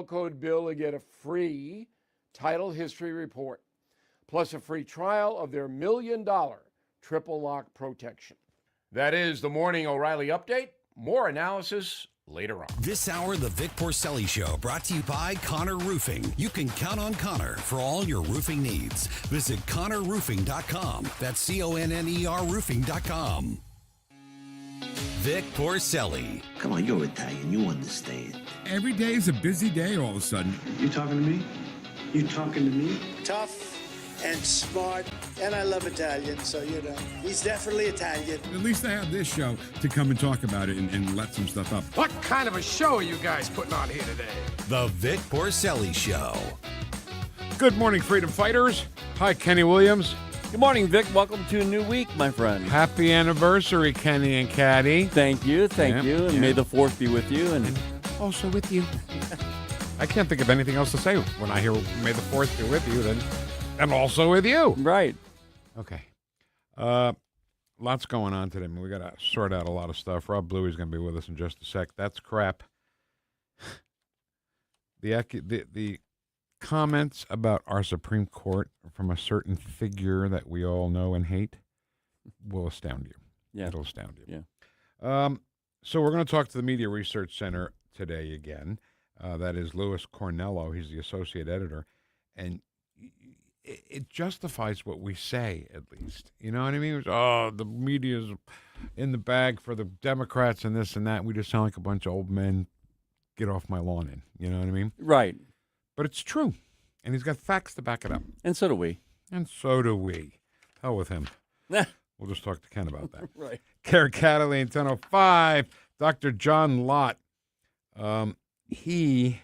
Code Bill to get a free title history report, plus a free trial of their $1 million triple lock protection. That is the Morning O'Reilly Update. More analysis later on. This hour, the Vic Porcelli Show, brought to you by Connor Roofing. You can count on Connor for all your roofing needs. Visit ConnorRoofing.com. That's CONNER Roofing.com. Vic Porcelli. Come on, you're Italian. You understand. Every day is a busy day all of a sudden. You talking to me? You talking to me? Tough and smart, and I love Italian, so, he's definitely Italian. At least I have this show to come and talk about it and let some stuff up. What kind of a show are you guys putting on here today? The Vic Porcelli Show. Good morning, freedom fighters. Hi, Kenny Williams. Good morning, Vic. Welcome to a new week, my friend. Happy anniversary, Kenny and Caddy. Thank you. And may the 4th be with you. And also with you. I can't think of anything else to say when I hear may the 4th be with you, then, and also with you. Right. Okay. Lots going on today. I mean, we got to sort out a lot of stuff. Rob Bluey's going to be with us in just a sec. That's crap. The comments about our Supreme Court from a certain figure that we all know and hate will astound you. Yeah. It'll astound you. Yeah. So we're going to talk to the Media Research Center today again. That is Louis Cornelio. He's the associate editor. And it justifies what we say, at least. You know what I mean? The media's in the bag for the Democrats and this and that. We just sound like a bunch of old men. Get off my lawn. You know what I mean? Right. But it's true. And he's got facts to back it up. And so do we. And so do we. Hell with him. We'll just talk to Ken about that. Right. Karen Kataline, 10:05. Dr. John Lott. He's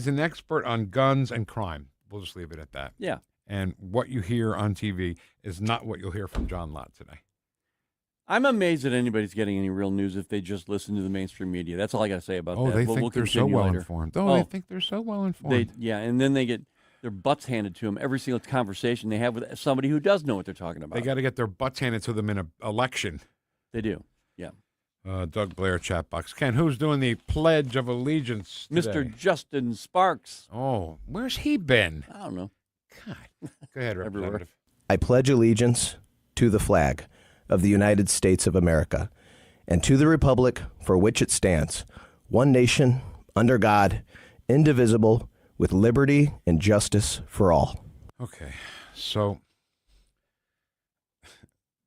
an expert on guns and crime. We'll just leave it at that. Yeah. And what you hear on TV is not what you'll hear from John Lott today. I'm amazed that anybody's getting any real news if they just listen to the mainstream media. That's all I got to say about that. They think they're so well later. informed. They think they're so well informed. And then they get their butts handed to them every single conversation they have with somebody who does know what they're talking about. They got to get their butts handed to them in an election. They do, yeah. Doug Blair, chat box. Ken, who's doing the Pledge of Allegiance today? Mr. Justin Sparks. Oh, where's he been? I don't know. God. Go ahead, Representative. I pledge allegiance to the flag of the United States of America and to the republic for which it stands, one nation, under God, indivisible, with liberty and justice for all. Okay, so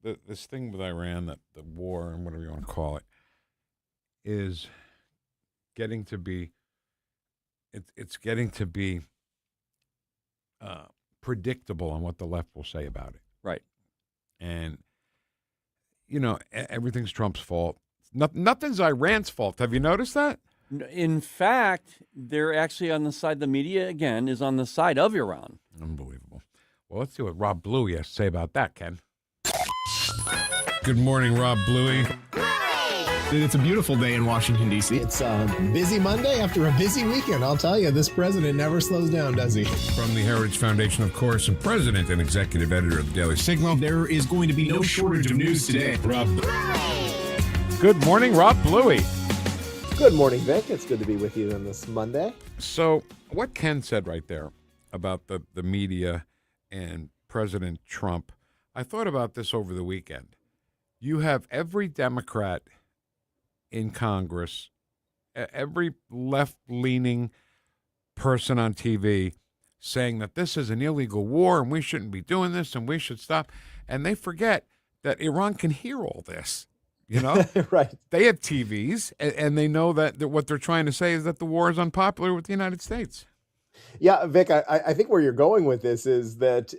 this thing with Iran, that the war, and whatever you want to call it, is getting to be, it's getting to be predictable on what the left will say about it. Right. And, everything's Trump's fault. Nothing's Iran's fault. Have you noticed that? In fact, they're actually on the side, the media, again, is on the side of Iran. Unbelievable. Well, let's see what Rob Bluey has to say about that, Ken. Good morning, Rob Bluey. It's a beautiful day in Washington, D.C. It's a busy Monday after a busy weekend. I'll tell you, this president never slows down, does he? From the Heritage Foundation, of course, and president and executive editor of the Daily Signal. There is going to be no shortage of news today. Rob. Good morning, Rob Bluey. Good morning, Vic. It's good to be with you on this Monday. So what Ken said right there about the media and President Trump, I thought about this over the weekend. You have every Democrat in Congress, every left-leaning person on TV saying that this is an illegal war and we shouldn't be doing this and we should stop. And they forget that Iran can hear all this, Right. They have TVs, and they know that what they're trying to say is that the war is unpopular with the United States. Yeah, Vic, I think where you're going with this is that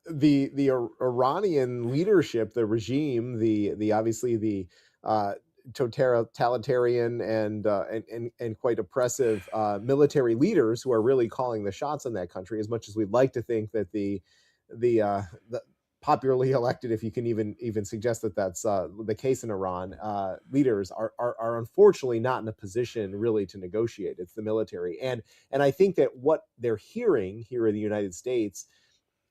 the Iranian leadership, the regime, the obviously the totalitarian and quite oppressive military leaders who are really calling the shots in that country. As much as we'd like to think that the popularly elected, if you can even suggest that that's the case in Iran, leaders are unfortunately not in a position really to negotiate. It's the military, and I think that what they're hearing here in the United States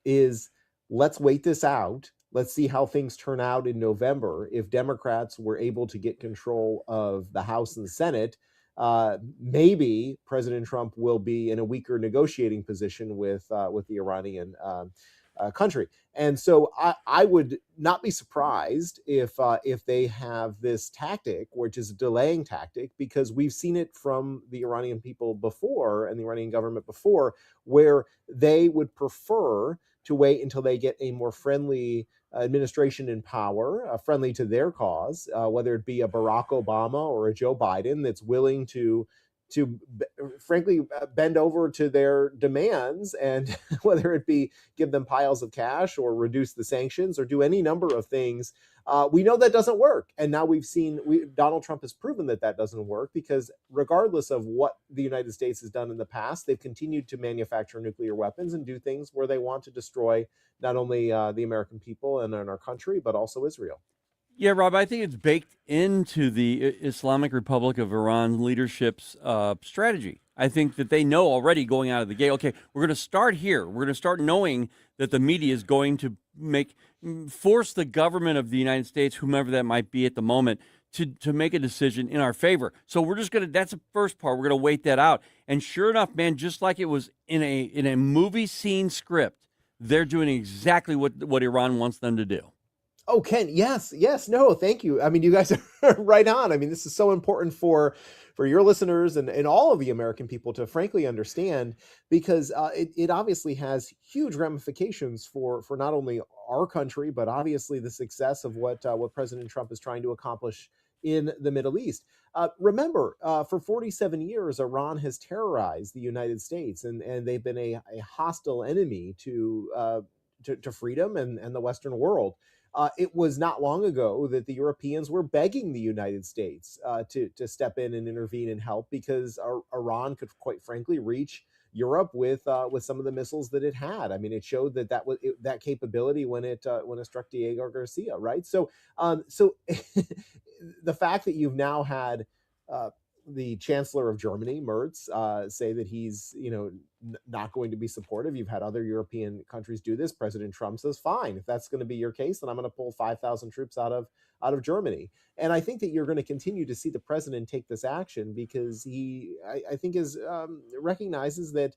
is, let's wait this out. Let's see how things turn out in November. If Democrats were able to get control of the House and the Senate, maybe President Trump will be in a weaker negotiating position with the Iranian country. And so I would not be surprised if they have this tactic, which is a delaying tactic, because we've seen it from the Iranian people before and the Iranian government before, where they would prefer to wait until they get a more friendly administration in power, friendly to their cause, whether it be a Barack Obama or a Joe Biden that's willing to frankly bend over to their demands, and whether it be give them piles of cash or reduce the sanctions or do any number of things. We know that doesn't work. And now Donald Trump has proven that doesn't work, because regardless of what the United States has done in the past, they've continued to manufacture nuclear weapons and do things where they want to destroy not only the American people and our country, but also Israel. Yeah, Rob, I think it's baked into the Islamic Republic of Iran leadership's strategy. I think that they know already going out of the gate, okay, we're going to start here. We're going to start knowing that the media is going to force the government of the United States, whomever that might be at the moment, to make a decision in our favor. So we're just going to, that's the first part. We're going to wait that out. And sure enough, man, just like it was in a movie scene script, they're doing exactly what Iran wants them to do. Oh, Ken, yes, no, thank you. I mean, you guys are right on. I mean, this is so important for your listeners and all of the American people to frankly understand, because it obviously has huge ramifications for not only our country, but obviously the success of what President Trump is trying to accomplish in the Middle East. Remember, for 47 years, Iran has terrorized the United States, and they've been a hostile enemy to freedom and the Western world. It was not long ago that the Europeans were begging the United States to step in and intervene and help, because Iran could, quite frankly, reach Europe with some of the missiles that it had. I mean, it showed that capability when it struck Diego Garcia, right? So the fact that you've now had the Chancellor of Germany, Merz, say that he's not going to be supportive. You've had other European countries do this. President Trump says, fine, if that's going to be your case, then I'm going to pull 5,000 troops out of Germany. And I think that you're going to continue to see the president take this action, because he, I think, recognizes that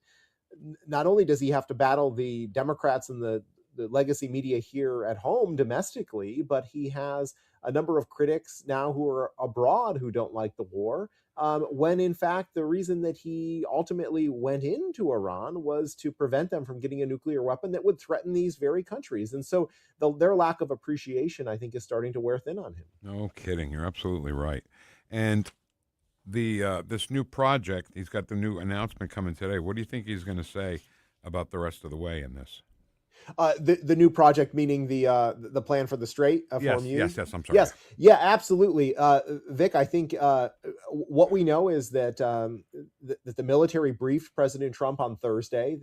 not only does he have to battle the Democrats and the legacy media here at home domestically, but he has a number of critics now who are abroad who don't like the war. When in fact, the reason that he ultimately went into Iran was to prevent them from getting a nuclear weapon that would threaten these very countries. And so their lack of appreciation, I think, is starting to wear thin on him. No kidding. You're absolutely right. And this new project, he's got the new announcement coming today. What do you think he's going to say about the rest of the way in this? The new project, meaning the plan for the Strait of Hormuz? Yes, I'm sorry. Yes, yeah, absolutely. Vic, I think what we know is that that the military briefed President Trump on Thursday.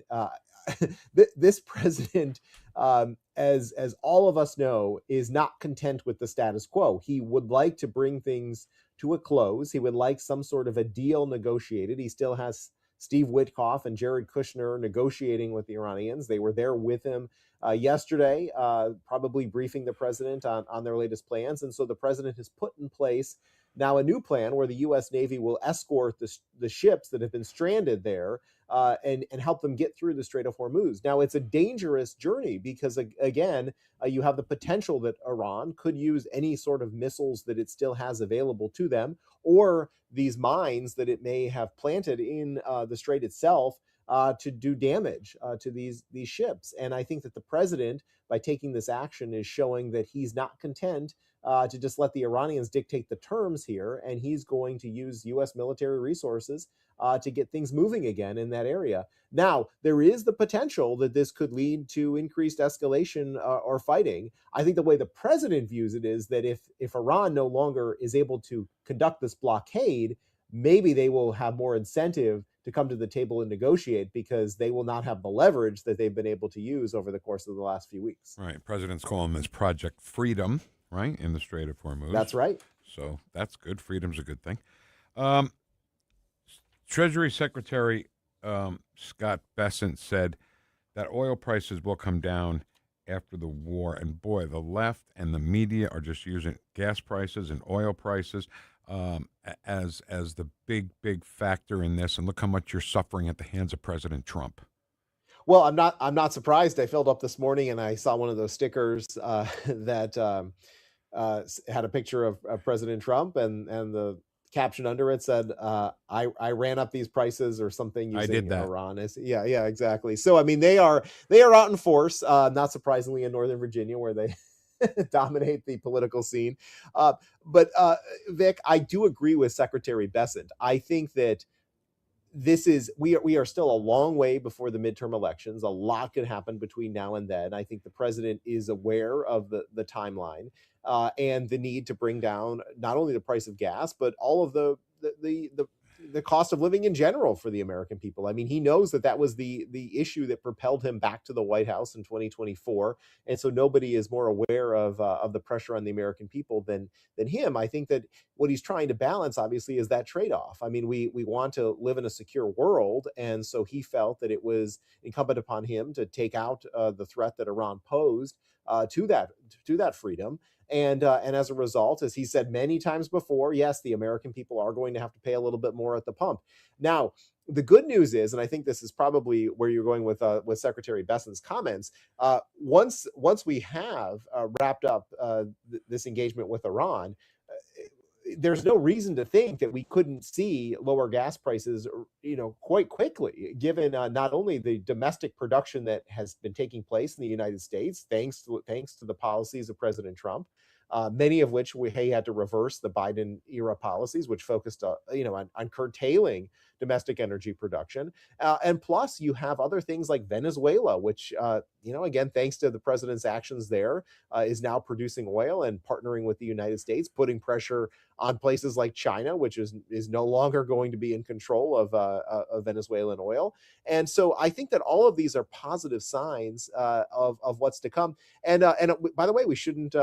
This president, as all of us know, is not content with the status quo. He would like to bring things to a close. He would like some sort of a deal negotiated. He still has Steve Witkoff and Jared Kushner negotiating with the Iranians. They were there with him yesterday, probably briefing the president on their latest plans. And so the president has put in place now a new plan where the U.S. Navy will escort the ships that have been stranded there and help them get through the Strait of Hormuz. Now, it's a dangerous journey because, again, you have the potential that Iran could use any sort of missiles that it still has available to them, or these mines that it may have planted in the strait itself to do damage to these ships. And I think that the president, by taking this action, is showing that he's not content to just let the Iranians dictate the terms here, and he's going to use U.S. military resources to get things moving again in that area. Now, there is the potential that this could lead to increased escalation or fighting. I think the way the president views it is that if Iran no longer is able to conduct this blockade, maybe they will have more incentive to come to the table and negotiate, because they will not have the leverage that they've been able to use over the course of the last few weeks. Right. Presidents call them as Project Freedom, right, in the Strait of Hormuz. That's right. So that's good. Freedom's a good thing. Treasury Secretary Scott Bessent said that oil prices will come down after the war. And boy, the left and the media are just using gas prices and oil prices. as the big factor in this, and look how much you're suffering at the hands of President Trump. Well, I'm not surprised. I filled up this morning and I saw one of those stickers that had a picture of President Trump, and the caption under it said, "I ran up these prices" or something using I did that. Iran. Yeah, exactly. So I mean, they are out in force. Not surprisingly, in Northern Virginia, where they dominate the political scene. But Vic, I do agree with Secretary Bessent. I think that we are still a long way before the midterm elections. A lot can happen between now and then. I think the president is aware of the timeline and the need to bring down not only the price of gas, but all of the cost of living in general for the American people. I mean, he knows that was the issue that propelled him back to the White House in 2024, and so nobody is more aware of the pressure on the American people than him. I think that what he's trying to balance, obviously, is that trade-off. I mean, we want to live in a secure world, and so he felt that it was incumbent upon him to take out the threat that Iran posed to that freedom. And as a result, as he said many times before, yes, the American people are going to have to pay a little bit more at the pump. Now, the good news is, and I think this is probably where you're going with Secretary Bessent's comments, once we have wrapped up this engagement with Iran, there's no reason to think that we couldn't see lower gas prices, quite quickly, given not only the domestic production that has been taking place in the United States, thanks to the policies of President Trump, many of which he had to reverse the Biden era policies, which focused, on curtailing domestic energy production. And plus, you have other things like Venezuela, which, again, thanks to the president's actions there, is now producing oil and partnering with the United States, putting pressure on places like China, which is no longer going to be in control of Venezuelan oil. And so I think that all of these are positive signs of what's to come. And by the way, we shouldn't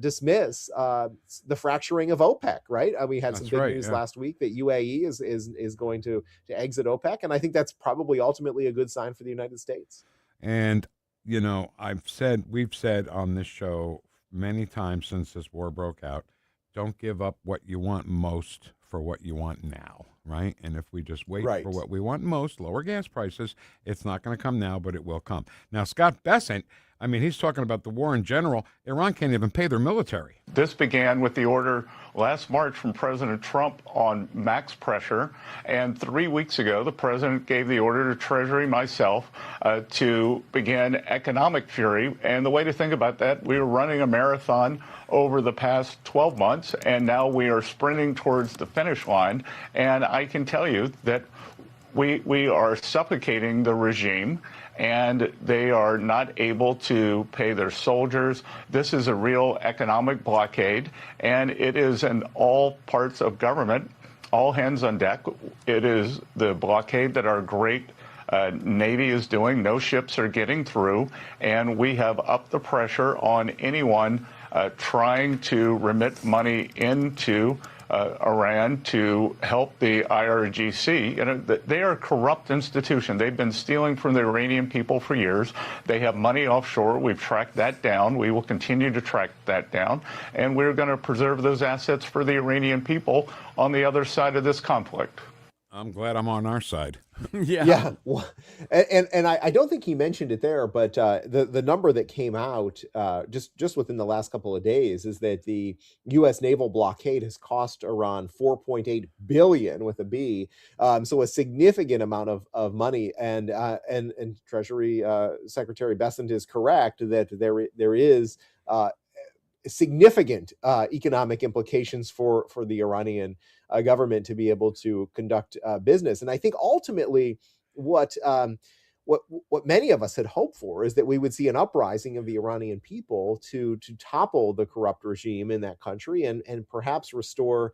dismiss the fracturing of OPEC, right? We had some big news last week that UAE is going to exit OPEC, and I think that's probably ultimately a good sign for the United States. And we've said on this show many times since this war broke out, don't give up what you want most for what you want now, right? And if we just wait for what we want most, lower gas prices, it's not going to come now, but it will come. Now, Scott Bessent, I mean, he's talking about the war in general. Iran can't even pay their military. This began with the order last March from President Trump on max pressure. And 3 weeks ago, the president gave the order to Treasury, myself, to begin economic fury. And the way to think about that, we were running a marathon over the past 12 months, and now we are sprinting towards the finish line. And I can tell you that we are suffocating the regime, and they are not able to pay their soldiers. This is a real economic blockade, and it is in all parts of government, all hands on deck. It is the blockade that our great Navy is doing. No ships are getting through, and we have upped the pressure on anyone trying to remit money into Iran to help the IRGC. They are a corrupt institution. They've been stealing from the Iranian people for years. They have money offshore. We've tracked that down. We will continue to track that down. And we're going to preserve those assets for the Iranian people on the other side of this conflict. I'm glad I'm on our side. Yeah. Well, and I don't think he mentioned it there, but the number that came out just within the last couple of days is that the U.S. naval blockade has cost Iran $4.8 billion with a B. So a significant amount of money. And Treasury Secretary Bessent is correct that there is significant economic implications for the Iranian government to be able to conduct business. And I think ultimately what many of us had hoped for is that we would see an uprising of the Iranian people to topple the corrupt regime in that country and perhaps restore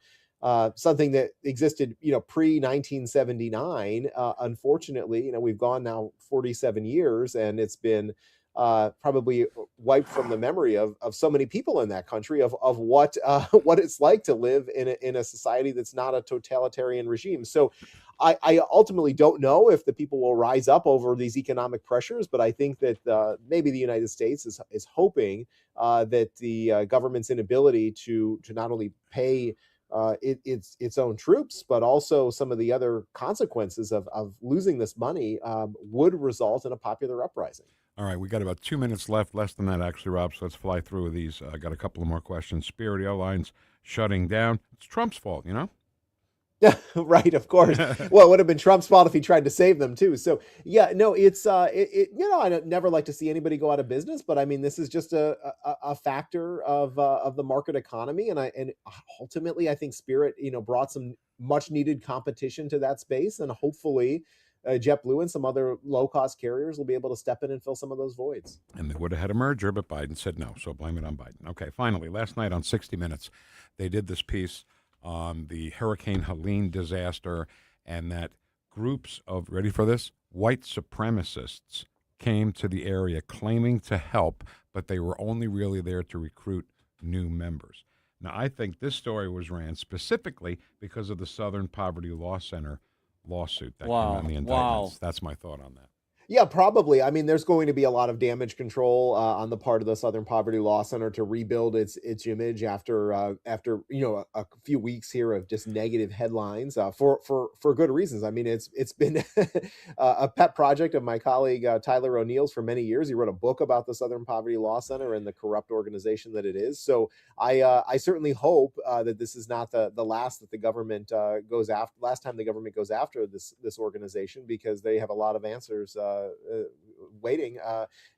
something that existed, pre-1979. Unfortunately, we've gone now 47 years, and it's been probably wiped from the memory of so many people in that country of what what it's like to live in a society that's not a totalitarian regime. So I ultimately don't know if the people will rise up over these economic pressures, but I think that maybe the United States is hoping that the government's inability to not only pay its own troops, but also some of the other consequences of losing this money would result in a popular uprising. All right, we got about 2 minutes left, less than that actually, Rob, so let's fly through with these. I got a couple of more questions. Spirit Airlines shutting down. It's Trump's fault, you know? Right, of course. Well, it would have been Trump's fault if he tried to save them too. So yeah, no, it's I never like to see anybody go out of business, but I mean, this is just a factor of the market economy, and ultimately, I think Spirit brought some much needed competition to that space, and hopefully, JetBlue and some other low cost carriers will be able to step in and fill some of those voids. And they would have had a merger, but Biden said no, so blame it on Biden. Okay, finally, last night on 60 Minutes, they did this piece on the Hurricane Helene disaster, and that groups of, ready for this, white supremacists came to the area claiming to help, but they were only really there to recruit new members. Now, I think this story was ran specifically because of the Southern Poverty Law Center lawsuit that came on the indictments. That's my thought on that. Yeah, probably. I mean, there's going to be a lot of damage control on the part of the Southern Poverty Law Center to rebuild its image after a few weeks here of just negative headlines for good reasons. I mean, it's been a pet project of my colleague Tyler O'Neill's for many years. He wrote a book about the Southern Poverty Law Center and the corrupt organization that it is. So I certainly hope that this is not the last that the government goes after. Last time the government goes after this organization, because they have a lot of answers waiting,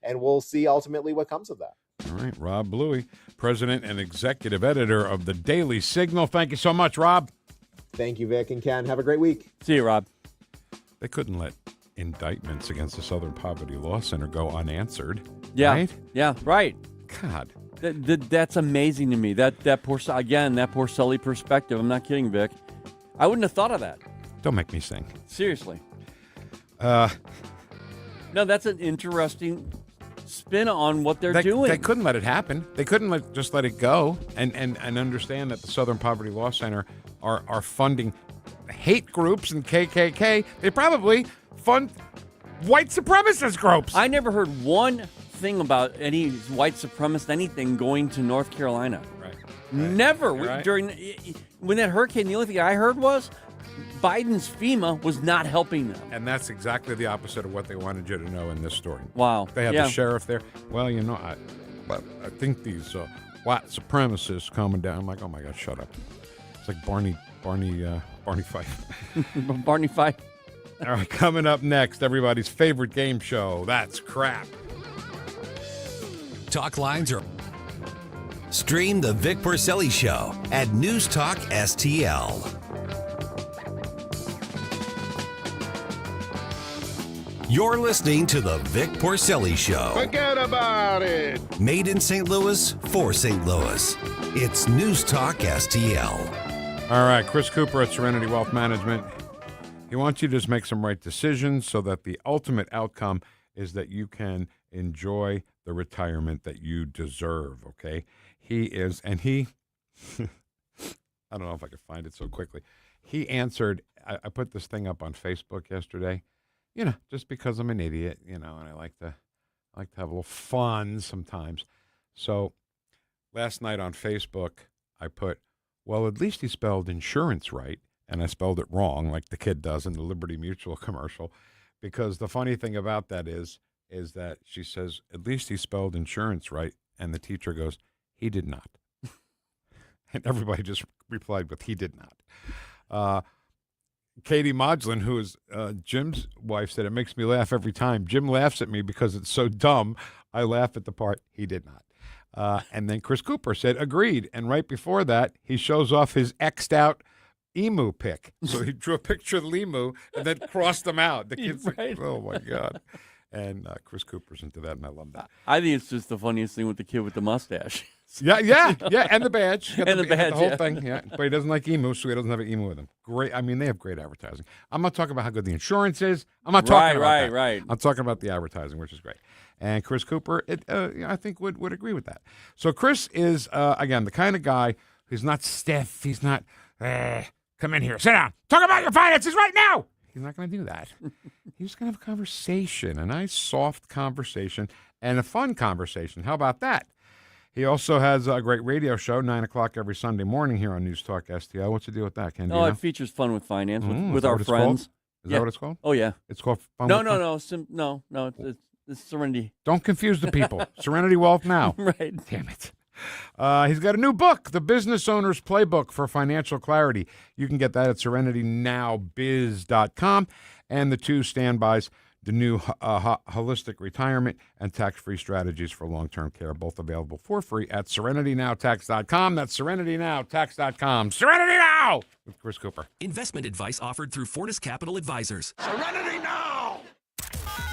and we'll see ultimately what comes of that. All right, Rob Bluey, president and executive editor of the Daily Signal. Thank you so much, Rob. Thank you, Vic and Ken. Have a great week. See you, Rob. They couldn't let indictments against the Southern Poverty Law Center go unanswered. Yeah, right? Yeah, right. God. That's amazing to me. That Porcelli perspective. I'm not kidding, Vic. I wouldn't have thought of that. Don't make me sing. Seriously. No, that's an interesting spin on what they're doing. They couldn't let it happen. They couldn't just let it go and understand that the Southern Poverty Law Center are funding hate groups and KKK. They probably fund white supremacist groups. I never heard one thing about any white supremacist anything going to North Carolina. Right. Never. Right. When that hurricane, the only thing I heard was Biden's FEMA was not helping them. And that's exactly the opposite of what they wanted you to know in this story. Wow. They have the sheriff there. Well, I think these white supremacists coming down. I'm like, oh my God, shut up. It's like Barney Fife. Barney Fife. All right, coming up next, everybody's favorite game show, That's Crap. Talk lines are... Stream the Vic Porcelli Show at NewstalkSTL. You're listening to the Vic Porcelli Show. Forget about it. Made in St. Louis for St. Louis. It's News Talk STL. All right, Chris Cooper at Serenity Wealth Management. He wants you to just make some right decisions so that the ultimate outcome is that you can enjoy the retirement that you deserve, okay? He is, and he, I don't know if I could find it so quickly. He answered, I put this thing up on Facebook yesterday. Just because I'm an idiot, and I like to have a little fun sometimes. So last night on Facebook, I put, well, at least he spelled insurance right, and I spelled it wrong, like the kid does in the Liberty Mutual commercial, because the funny thing about that is that she says, at least he spelled insurance right, and the teacher goes, he did not. And everybody just replied with, he did not. Katie Modglin, who is Jim's wife, said, it makes me laugh every time. Jim laughs at me because it's so dumb. I laugh at the part he did not. And then Chris Cooper said, agreed. And right before that, he shows off his X'd out emu pic. So he drew a picture of the emu and then crossed them out. The kids, right. Oh, my God. And Chris Cooper's into that, and I love that. I think it's just the funniest thing with the kid with the mustache. Yeah, and the badge. And the badge, the whole yeah. thing, yeah. But he doesn't like emu, so he doesn't have an emu with him. Great. I mean, they have great advertising. I'm not talking about how good the insurance is. I'm not talking about that. Right. I'm talking about the advertising, which is great. And Chris Cooper, I think, would agree with that. So Chris is, again, the kind of guy who's not stiff. He's not, come in here, sit down, talk about your finances right now. He's not going to do that. He's going to have a conversation, a nice, soft conversation, and a fun conversation. How about that? He also has a great radio show, 9 o'clock every Sunday morning here on News Talk STL. What's the deal with that, Ken? Oh, it features Fun with Finance with our friends. Is that what it's called? Oh, yeah. It's called Fun No, with no. It's Serenity. Don't confuse the people. Serenity Wealth Now. Right. Damn it. He's got a new book, The Business Owner's Playbook for Financial Clarity. You can get that at serenitynowbiz.com. And the two standbys, the new holistic retirement and tax-free strategies for long-term care, both available for free at serenitynowtax.com. That's serenitynowtax.com. Serenity Now! With Chris Cooper. Investment advice offered through Fortis Capital Advisors. Serenity Now!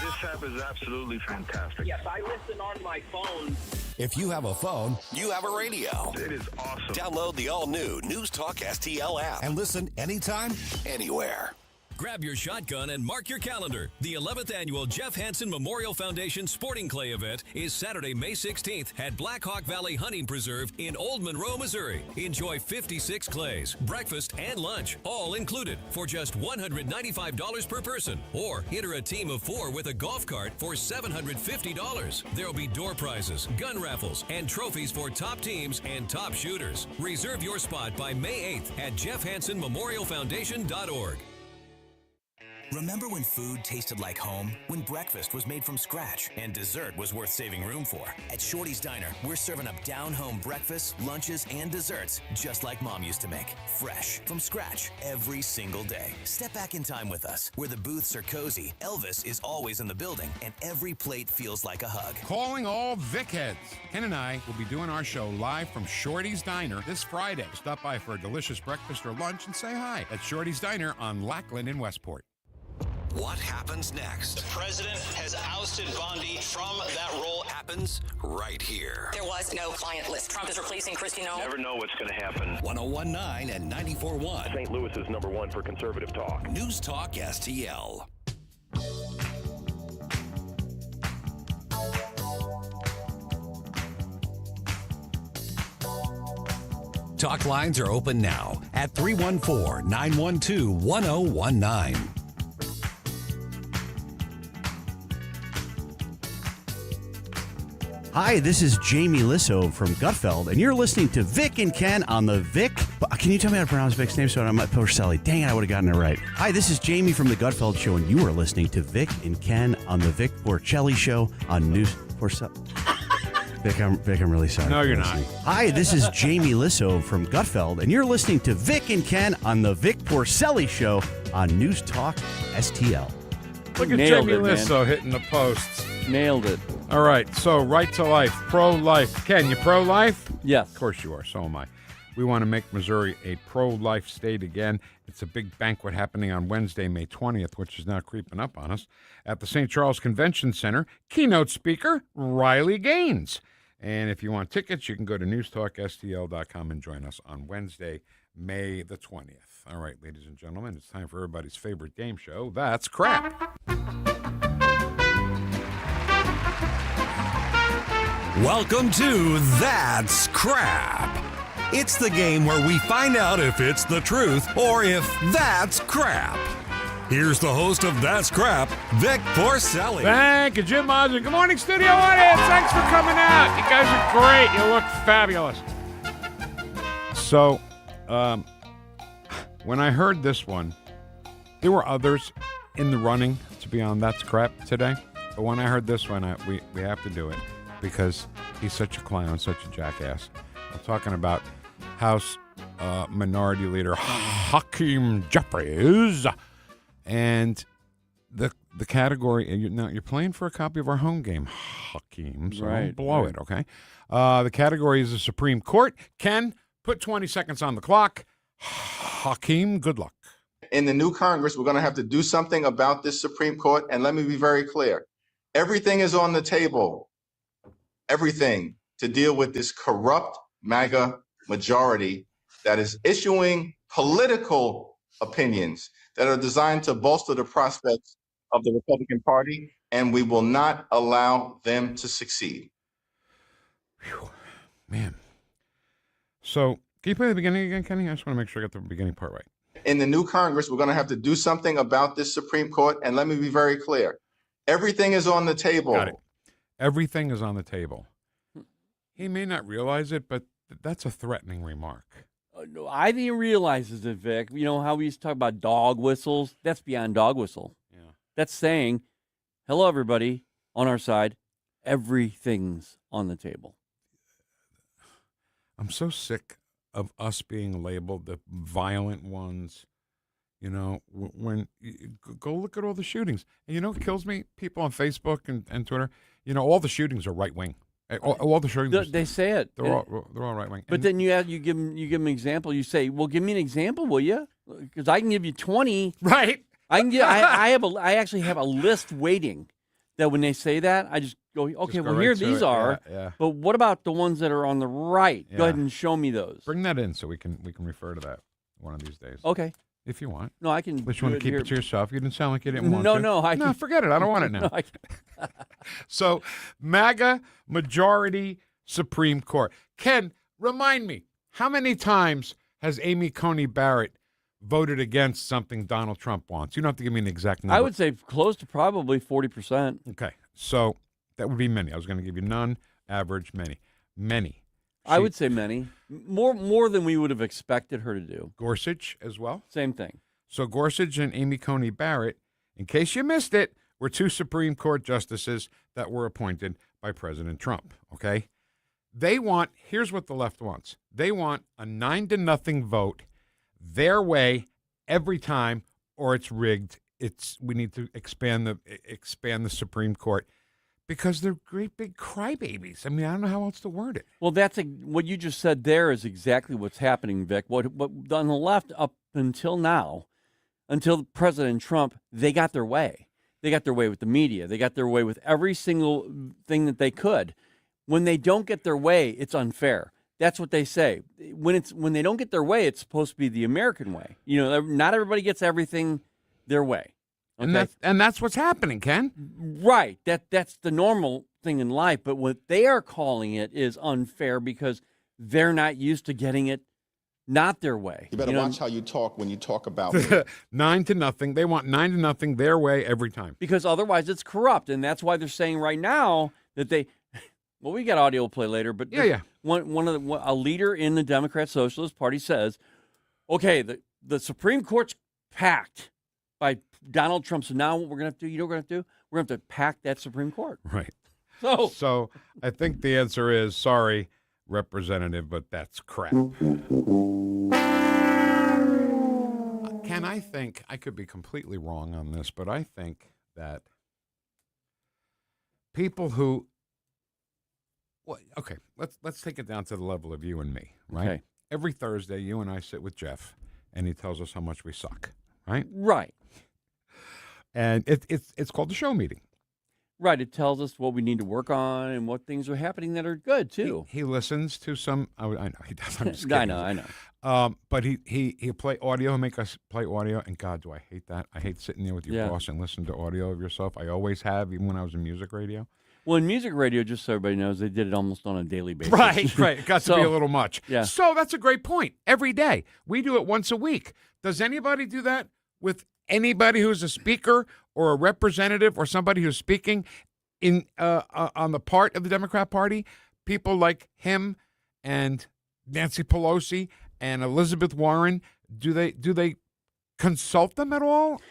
This app is absolutely fantastic. Yes, I listen on my phone. If you have a phone, you have a radio. It is awesome. Download the all-new News Talk STL app and listen anytime, anywhere. Grab your shotgun and mark your calendar. The 11th annual Jeff Hansen Memorial Foundation Sporting Clay event is Saturday, May 16th at Black Hawk Valley Hunting Preserve in Old Monroe, Missouri. Enjoy 56 clays, breakfast, and lunch, all included for just $195 per person. Or enter a team of 4 with a golf cart for $750. There'll be door prizes, gun raffles, and trophies for top teams and top shooters. Reserve your spot by May 8th at jeffhansenmemorialfoundation.org. Remember when food tasted like home? When breakfast was made from scratch and dessert was worth saving room for? At Shorty's Diner, we're serving up down-home breakfasts, lunches, and desserts just like Mom used to make. Fresh, from scratch, every single day. Step back in time with us, where the booths are cozy, Elvis is always in the building, and every plate feels like a hug. Calling all Vic heads. Ken and I will be doing our show live from Shorty's Diner this Friday. Stop by for a delicious breakfast or lunch and say hi at Shorty's Diner on Lackland in Westport. What happens next? The president has ousted Bondi from that role. Happens right here. There was no client list. Trump is replacing Kristi Noem. Never know what's going to happen. 101.9 and 94.1. St. Louis is #1 for conservative talk. News Talk STL. Talk lines are open now at 314-912-1019. Hi, this is Jamie Lissow from Gutfeld, and you're listening to Vic and Ken on the Vic. Can you tell me how to pronounce Vic's name so I'm not Porcelli? Dang it, I would have gotten it right. Hi, this is Jamie from the Gutfeld Show, and you are listening to Vic and Ken on the Vic Porcelli Show on News Porcelli. Vic, I'm really sorry. No, you're not. Hi, this is Jamie Lissow from Gutfeld, and you're listening to Vic and Ken on the Vic Porcelli Show on News Talk STL. Look at Jamie Lissow hitting the posts. Nailed it. All right, so right to life, pro-life. Ken, you pro-life? Yes. Of course you are, so am I. We want to make Missouri a pro-life state again. It's a big banquet happening on Wednesday, May 20th, which is now creeping up on us, at the St. Charles Convention Center. Keynote speaker, Riley Gaines. And if you want tickets, you can go to newstalkstl.com and join us on Wednesday, May the 20th. All right, ladies and gentlemen, it's time for everybody's favorite game show. That's crap. Welcome to That's Crap. It's the game where we find out if it's the truth or if that's crap. Here's the host of That's Crap, Vic Porcelli. Thank you, Jim Osmond. Good morning, studio audience. Thanks for coming out. You guys are great. You look fabulous. So, when I heard this one, there were others in the running to be on That's Crap today. But when I heard this one, we have to do it because he's such a clown, such a jackass. I'm talking about House Minority Leader Hakeem Jeffries. And the category, you're playing for a copy of our home game, Hakeem, so don't blow it, okay? The category is the Supreme Court. Ken, put 20 seconds on the clock. Hakeem, good luck. In the new Congress, we're going to have to do something about this Supreme Court. And let me be very clear. Everything is on the table. Everything to deal with this corrupt MAGA majority that is issuing political opinions that are designed to bolster the prospects of the Republican Party, and we will not allow them to succeed. Whew, man. So, can you play the beginning again, Kenny? I just want to make sure I got the beginning part right. In the new Congress, we're going to have to do something about this Supreme Court, and let me be very clear. Everything is on the table. Got it. Everything is on the table. He may not realize it, but that's a threatening remark. No, I think he realizes it, Vic. You know how we used to talk about dog whistles? That's beyond dog whistle. Yeah. That's saying, hello, everybody, on our side, everything's on the table. I'm so sick of us being labeled the violent ones. You know, when go look at all the shootings. And you know what kills me? People on Facebook and Twitter, you know, all the shootings are right-wing. All the shootings. They say it. They're all right-wing. But then you give them an example. You say, well, give me an example, will you? Because I can give you 20. Right. I actually have a list waiting that when they say that, I just go, okay, well, here these are. Yeah. But what about the ones that are on the right? Yeah. Go ahead and show me those. Bring that in so we can refer to that one of these days. Okay. If you want. No, I can. But you want to keep it to yourself. You didn't sound like you didn't want to. No, forget it. I don't want it now. So, MAGA majority Supreme Court. Ken, remind me, how many times has Amy Coney Barrett voted against something Donald Trump wants? You don't have to give me an exact number. I would say close to probably 40%. Okay. So, that would be many. I was going to give you none, average, many. Many. I would say many. More than we would have expected her to do. Gorsuch as well? Same thing. So Gorsuch and Amy Coney Barrett, in case you missed it, were two Supreme Court justices that were appointed by President Trump, okay? They want, here's what the left wants. They want a 9-0 vote their way every time, or it's rigged. We need to expand the Supreme Court. Because they're great big crybabies. I mean, I don't know how else to word it. Well, what you just said there is exactly what's happening, Vic. What on the left up until now, until President Trump, they got their way. They got their way with the media. They got their way with every single thing that they could. When they don't get their way, it's unfair. That's what they say. When they don't get their way, it's supposed to be the American way. You know, not everybody gets everything their way. Okay. And that's what's happening, Ken. Right. That's the normal thing in life. But what they are calling it is unfair because they're not used to getting it not their way. You better watch how you talk when you talk about 9-0. They want 9-0 their way every time. Because otherwise it's corrupt. And that's why they're saying right now that they – well, we got audio play later. But yeah. A leader in the Democrat Socialist Party says, okay, the Supreme Court's packed by Donald Trump. So now what we're going to have to do, you know what we're going to have to do? We're going to have to pack that Supreme Court. Right. So I think the answer is, sorry, Representative, but that's crap. Ken, I think, I could be completely wrong on this, but I think that people who, well, okay, let's take it down to the level of you and me, right? Okay. Every Thursday, you and I sit with Jeff, and he tells us how much we suck, right? Right. And it's called the show meeting. Right. It tells us what we need to work on and what things are happening that are good, too. He listens to some, I know he does. I'm just kidding. I know. But he'll play audio. He'll make us play audio. And God, do I hate that. I hate sitting there with your boss and listening to audio of yourself. I always have, even when I was in music radio. Well, in music radio, just so everybody knows, they did it almost on a daily basis. Right. It got to be a little much. Yeah. So that's a great point. Every day. We do it once a week. Does anybody do that with anybody who's a speaker or a representative or somebody who's speaking in on the part of the Democrat Party? People like him and Nancy Pelosi and Elizabeth Warren, do they consult them at all?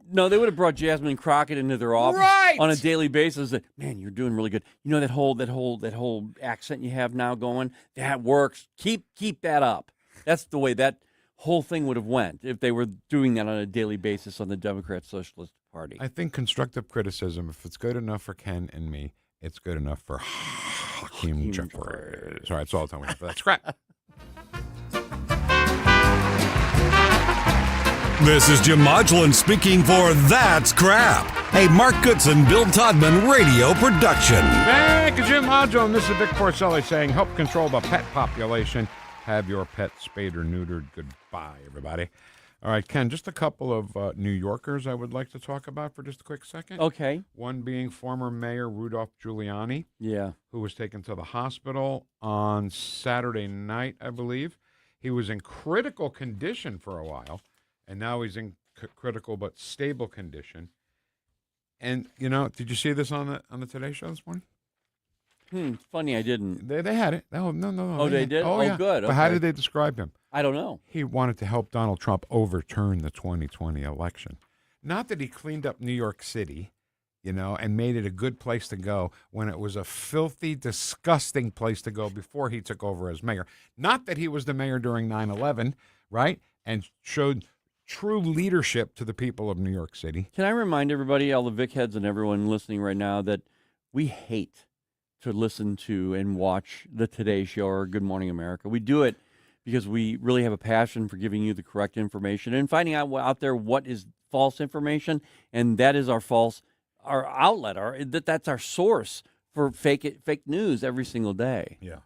No, they would have brought Jasmine Crockett into their office on a daily basis. Man, you're doing really good. You know that whole accent you have now going? That works. Keep that up. That's the way that whole thing would have went if they were doing that on a daily basis on the Democrat Socialist Party. I think constructive criticism, if it's good enough for Ken and me, it's good enough for Hakeem Jeffries. All right, that's all the time we have for that. Scrap. This is Jim Modulin speaking for That's Crap, a Mark Goodson, Bill Todman radio production. Thank you, Jim Modulin. This is Vic Porcelli saying help control the pet population. Have your pet spayed or neutered. Goodbye, everybody. All right, Ken, just a couple of New Yorkers I would like to talk about for just a quick second. Okay. One being former Mayor Rudolph Giuliani. Yeah. Who was taken to the hospital on Saturday night, I believe. He was in critical condition for a while, and now he's in critical but stable condition. And, you know, did you see this on the Today Show this morning? Funny, I didn't. They had it. Oh, no. Oh, they did? Oh, Oh, yeah. good. But how Okay. did they describe him? I don't know. He wanted to help Donald Trump overturn the 2020 election. Not that he cleaned up New York City, you know, and made it a good place to go when it was a filthy, disgusting place to go before he took over as mayor. Not that he was the mayor during 9/11, right? And showed true leadership to the people of New York City. Can I remind everybody, all the Vic heads and everyone listening right now, that we hate to listen to and watch the Today Show or Good Morning America. We do it because we really have a passion for giving you the correct information and finding out there what is false information, and that is our outlet. That's our source for fake news every single day. Yeah.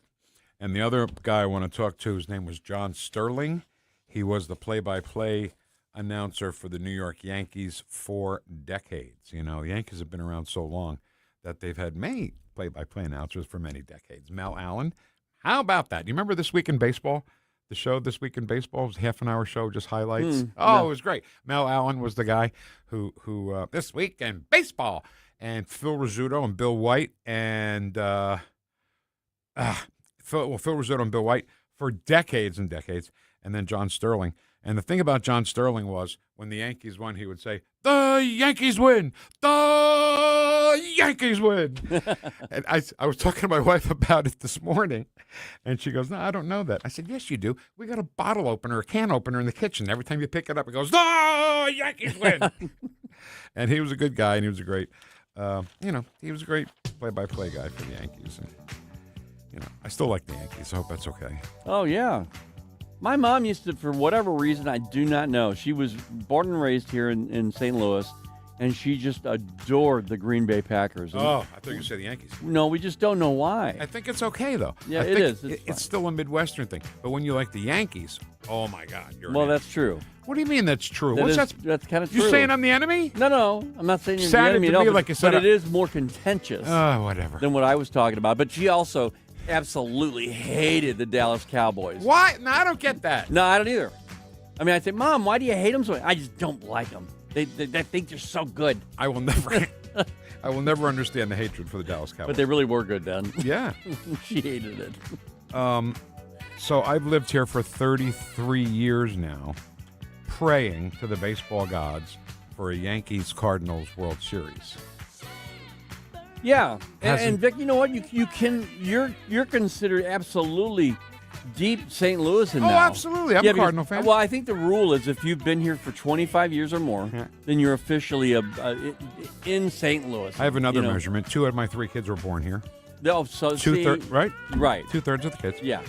And the other guy I want to talk to, his name was John Sterling. He was the play-by-play announcer for the New York Yankees for decades. You know, the Yankees have been around so long that they've had many play-by-play announcers for many decades. Mel Allen, how about that? Do you remember This Week in Baseball? The show This Week in Baseball was a half-an-hour show, just highlights. No. It was great. Mel Allen was the guy who This Week in Baseball, and Phil Rizzuto and Bill White, and Phil Rizzuto and Bill White for decades and decades, and then John Sterling. And the thing about John Sterling was when the Yankees won, he would say, "The Yankees win! The Yankees win!" And I was talking to my wife about it this morning, and she goes, "No, I don't know that." I said, "Yes, you do. We got a bottle opener, a can opener in the kitchen. Every time you pick it up, it goes, 'The Yankees win!'" And he was a good guy, and he was a great, he was a great play-by-play guy for the Yankees. And, I still like the Yankees. I hope that's okay. Oh, yeah. My mom used to, for whatever reason, I do not know. She was born and raised here in St. Louis, and she just adored the Green Bay Packers. Oh, I thought you were going to say the Yankees. No, we just don't know why. I think it's okay, though. Yeah, it is. It's still a Midwestern thing. But when you like the Yankees, oh, my God. Well, that's true. What do you mean that's true? That's kind of true. You saying I'm the enemy? No. I'm not saying you're the Sounded enemy. to No, me but, like you said but it is more contentious whatever. than what I was talking about. But she also absolutely hated the Dallas Cowboys. Why? No, I don't get that. No, I don't either. I mean, I say, Mom, why do you hate them so much? I just don't like them. They think they're so good. I will never understand the hatred for the Dallas Cowboys. But they really were good then. Yeah. She hated it. So I've lived here for 33 years now, praying to the baseball gods for a Yankees-Cardinals World Series. Yeah, and Vic, you know what? You're considered absolutely deep St. Louisan now. Oh, absolutely. I'm a Cardinal fan. Well, I think the rule is if you've been here for 25 years or more, then you're officially in St. Louis. I have another measurement. 2 of my 3 kids were born here. Oh, so right? Right. 2/3 of the kids. Yeah.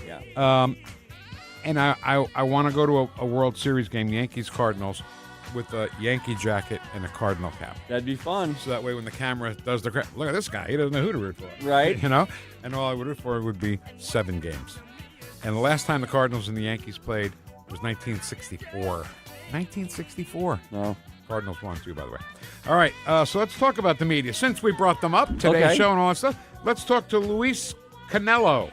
And I want to go to a World Series game, Yankees-Cardinals, with a Yankee jacket and a Cardinal cap. That'd be fun. So that way when the camera does the look at this guy, he doesn't know who to root for. Right. And all I would root for would be 7 games. And the last time the Cardinals and the Yankees played was 1964. 1964. No. Cardinals won too, by the way. All right, so let's talk about the media. Since we brought them up, today's show and all that stuff, let's talk to Luis Canelo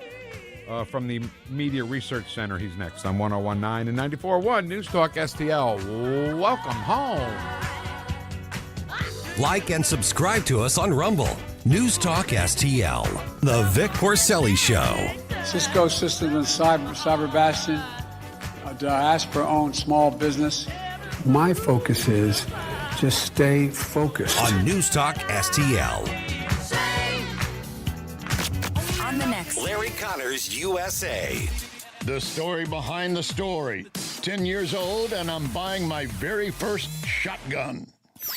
from the Media Research Center. He's next on 101.9 and 94.1 News Talk STL. Welcome home. Like and subscribe to us on Rumble. News Talk STL. The Vic Porcelli Show. Cisco Systems and Cyber Bastion, a diaspora-owned small business. My focus is just stay focused. On News Talk STL. On the next Larry Connors USA. The story behind the story. 10 years old and I'm buying my very first shotgun.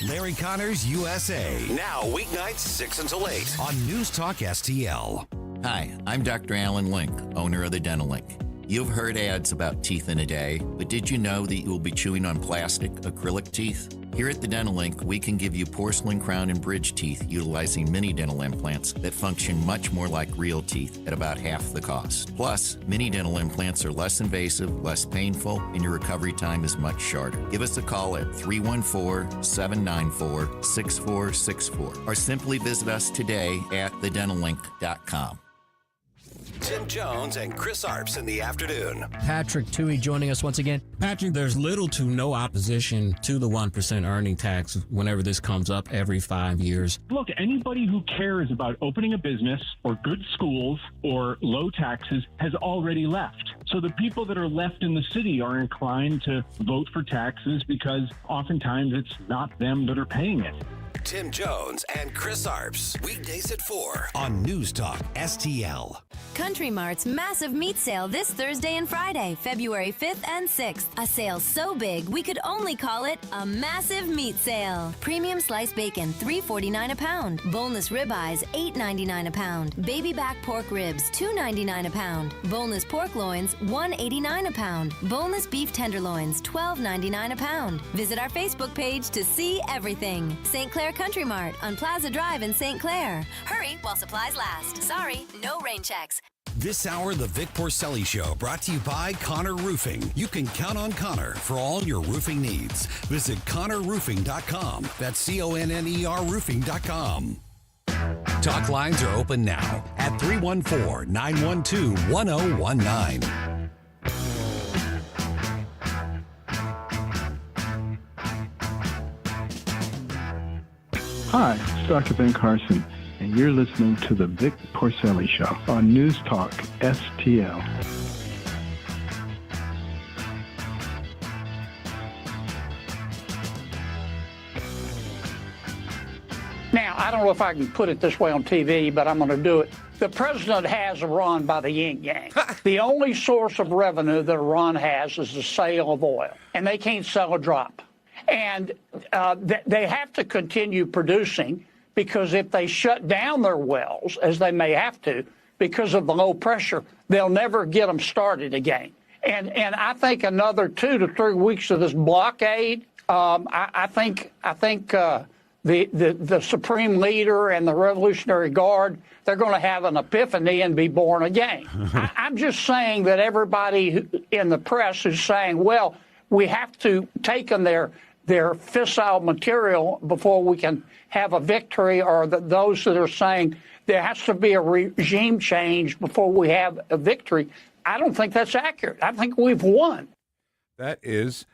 Larry Connors USA. Now weeknights 6 until 8 on News Talk STL. Hi, I'm Dr. Alan Link, owner of the Dental Link. You've heard ads about teeth in a day, but did you know that you will be chewing on plastic, acrylic teeth? Here at the Dental Link, we can give you porcelain crown and bridge teeth utilizing mini dental implants that function much more like real teeth at about half the cost. Plus, mini dental implants are less invasive, less painful, and your recovery time is much shorter. Give us a call at 314-794-6464 or simply visit us today at thedentallink.com. Tim Jones and Chris Arps in the afternoon. Patrick Toohey joining us once again. Patrick, there's little to no opposition to the 1% earning tax whenever this comes up every 5 years. Look, anybody who cares about opening a business or good schools or low taxes has already left. So the people that are left in the city are inclined to vote for taxes because oftentimes it's not them that are paying it. Tim Jones and Chris Arps. Weekdays at 4 on News Talk STL. Country Mart's massive meat sale this Thursday and Friday, February 5th and 6th. A sale so big we could only call it a massive meat sale. Premium sliced bacon, $3.49 a pound. Boneless ribeyes, $8.99 a pound. Baby back pork ribs, $2.99 a pound. Boneless pork loins, $1.89 a pound. Boneless beef tenderloins, $12.99 a pound. Visit our Facebook page to see everything. St. Clair Country Mart on Plaza Drive in St. Clair. Hurry while supplies last. Sorry, no rain checks. This hour, the Vic Porcelli Show, brought to you by Connor Roofing. You can count on Connor for all your roofing needs. Visit ConnorRoofing.com. That's CONNER Roofing.com. Talk lines are open now at 314-912-1019. Hi, it's Dr. Ben Carson, and you're listening to the Vic Porcelli Show on News Talk STL. Now, I don't know if I can put it this way on TV, but I'm going to do it. The president has Iran by the yin yang. The only source of revenue that Iran has is the sale of oil, and they can't sell a drop. And they have to continue producing because if they shut down their wells, as they may have to, because of the low pressure, they'll never get them started again. And I think another 2 to 3 weeks of this blockade, I think the Supreme Leader and the Revolutionary Guard, they're going to have an epiphany and be born again. I'm just saying that everybody in the press is saying, well, we have to take on their fissile material before we can have a victory, or those that are saying there has to be a regime change before we have a victory. I don't think that's accurate. I think we've won. That is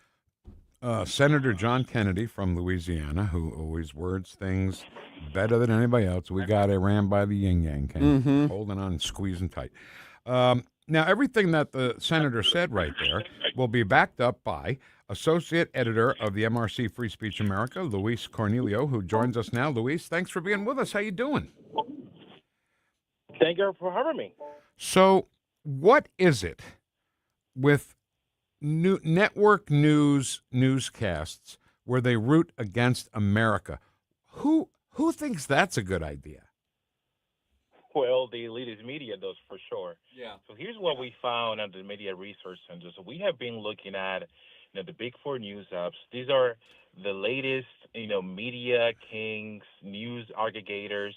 Senator John Kennedy from Louisiana, who always words things better than anybody else. We got Iran by the yin-yang, holding on and squeezing tight. Now, everything that the senator said right there will be backed up by Associate Editor of the MRC Free Speech America, Luis Cornelio, who joins us now. Luis, thanks for being with us. How you doing? Thank you for having me. So what is it with network newscasts where they root against America? Who thinks that's a good idea? Well, the elitist media does for sure. Yeah. So here's what we found at the Media Research Center. So we have been looking at the big four news apps. These are the latest, media kings, news aggregators.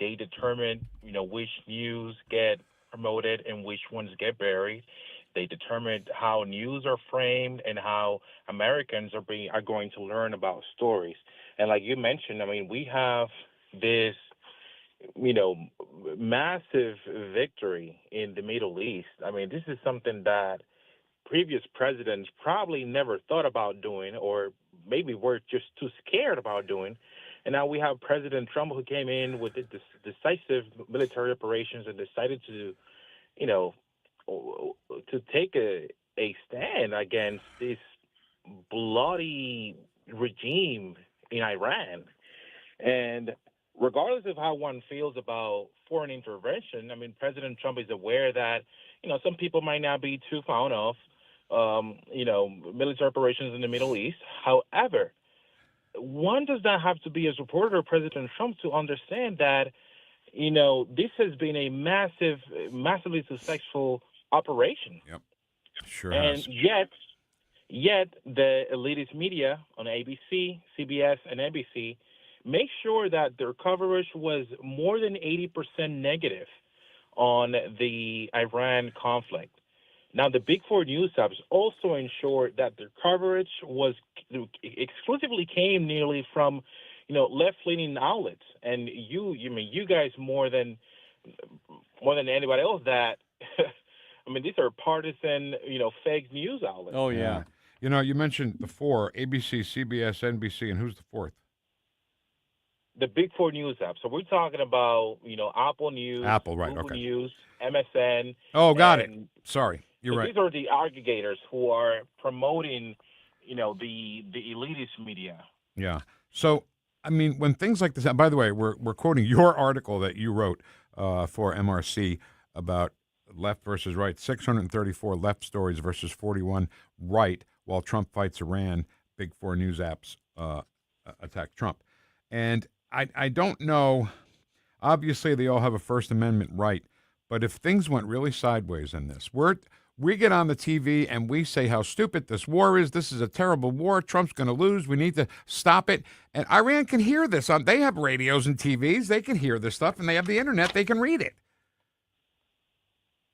They determine, which news get promoted and which ones get buried. They determine how news are framed and how Americans are going to learn about stories. And like you mentioned, we have this, massive victory in the Middle East. This is something that previous presidents probably never thought about doing, or maybe were just too scared about doing. And now we have President Trump, who came in with decisive military operations and decided to, to take a stand against this bloody regime in Iran. And regardless of how one feels about foreign intervention, President Trump is aware that, some people might not be too fond of, military operations in the Middle East. However, one does not have to be a supporter of President Trump to understand that, this has been a massively successful operation. Yep. Sure And has. yet the elitist media on ABC, CBS, and NBC make sure that their coverage was more than 80% negative on the Iran conflict. Now, the Big Four news hubs also ensured that their coverage was exclusively came nearly from, left-leaning outlets, and you guys more than anybody else that. I mean, these are partisan, fake news outlets. Oh, yeah. You mentioned the four: ABC, CBS, NBC, and who's the fourth? The Big Four news apps. So we're talking about, Apple News, Apple, right? Google Okay. News, MSN. Oh, got it. Sorry, you're so right. These are the aggregators who are promoting, the elitist media. Yeah. So, I mean, when things like this, by the way, we're quoting your article that you wrote for MRC about left versus right, 634 left stories versus 41 right, while Trump fights Iran, Big Four news apps attack Trump. And I don't know, obviously they all have a First Amendment right, but if things went really sideways in this, we get on the TV and we say how stupid this war is. This is a terrible war. Trump's going to lose. We need to stop it. And Iran can hear this. They have radios and TVs. They can hear this stuff, and they have the internet. They can read it.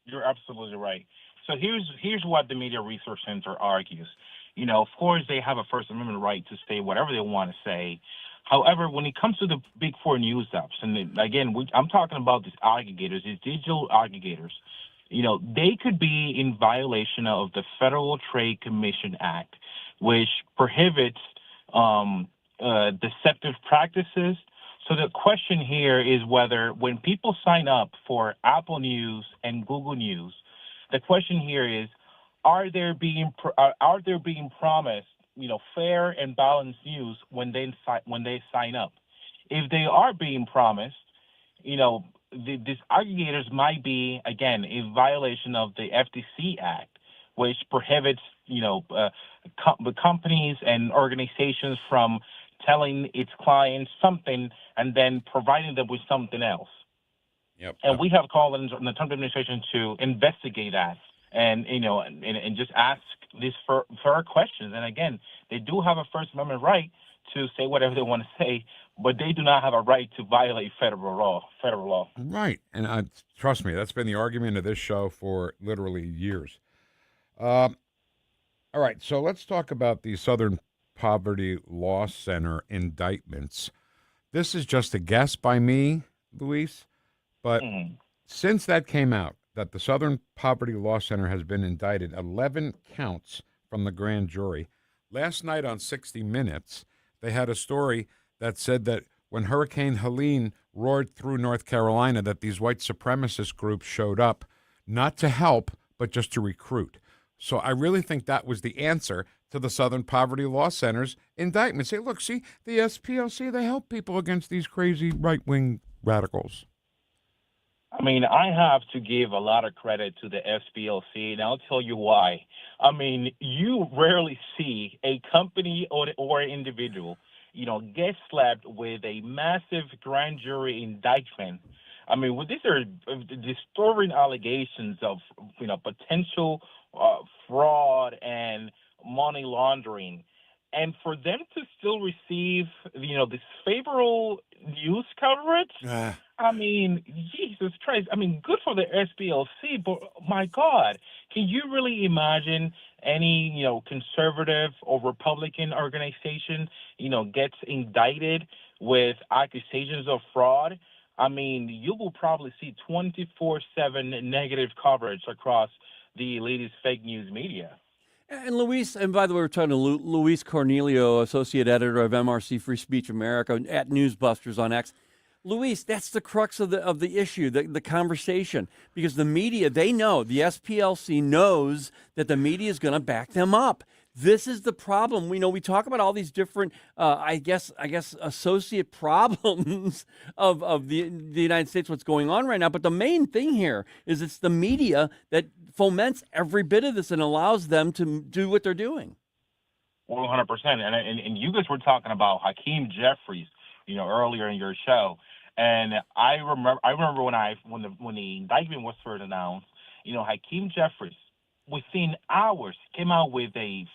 You're absolutely right. So here's what the Media Research Center argues. Of course, they have a First Amendment right to say whatever they want to say. However, when it comes to the Big Four news apps, and again, I'm talking about these aggregators, these digital aggregators, they could be in violation of the Federal Trade Commission Act, which prohibits deceptive practices. So the question here is whether when people sign up for Apple News and Google News, the question here is, are they being promised, fair and balanced news when they sign up? If they are being promised, these aggregators might be, again, a violation of the FTC Act, which prohibits, companies and organizations from telling its clients something and then providing them with something else. Yep. And we have called on the Trump administration to investigate that and just ask these fair questions. And again, they do have a First Amendment right to say whatever they want to say, but they do not have a right to violate federal law. Right. And trust me, that's been the argument of this show for literally years. All right. So let's talk about the Southern Poverty Law Center indictments. This is just a guess by me, Luis, but since that came out, that the Southern Poverty Law Center has been indicted, 11 counts from the grand jury. Last night on 60 Minutes, they had a story that said that when Hurricane Helene roared through North Carolina, that these white supremacist groups showed up, not to help, but just to recruit. So I really think that was the answer to the Southern Poverty Law Center's indictment. Say, look, see, the SPLC, they help people against these crazy right-wing radicals. I mean, I have to give a lot of credit to the SPLC, and I'll tell you why. I mean, you rarely see a company or an individual, get slapped with a massive grand jury indictment. I mean, these are disturbing allegations of, potential fraud and money laundering. And for them to still receive, this favorable news coverage, I mean, Jesus Christ. I mean, good for the SPLC, but my God, can you really imagine any, conservative or Republican organization, gets indicted with accusations of fraud? I mean, you will probably see 24/7 negative coverage across the latest fake news media. And Luis, and by the way, we're talking to Luis Cornelio, associate editor of MRC Free Speech America at Newsbusters on X. Luis, that's the crux of the issue, the conversation, because the media, they know, the SPLC knows that the media is going to back them up. This is the problem. We talk about all these different, I guess, associate problems of the United States, what's going on right now. But the main thing here is it's the media that foments every bit of this and allows them to do what they're doing. 100%. And you guys were talking about Hakeem Jeffries, earlier in your show. And I remember when the indictment was first announced, Hakeem Jeffries, within hours, came out with a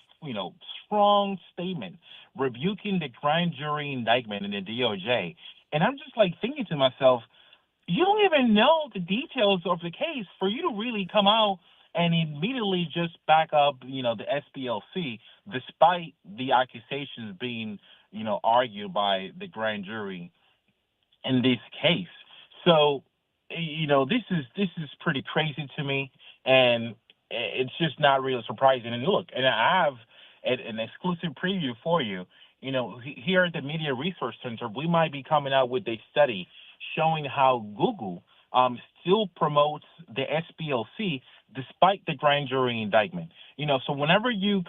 strong statement rebuking the grand jury indictment in the DOJ. And I'm just like thinking to myself, you don't even know the details of the case for you to really come out and immediately just back up, the SPLC, despite the accusations being, argued by the grand jury in this case. So, this is pretty crazy to me, and it's just not really surprising. And look, and I have an exclusive preview for you. Here at the Media Resource Center, we might be coming out with a study showing how Google still promotes the SPLC despite the grand jury indictment. So whenever you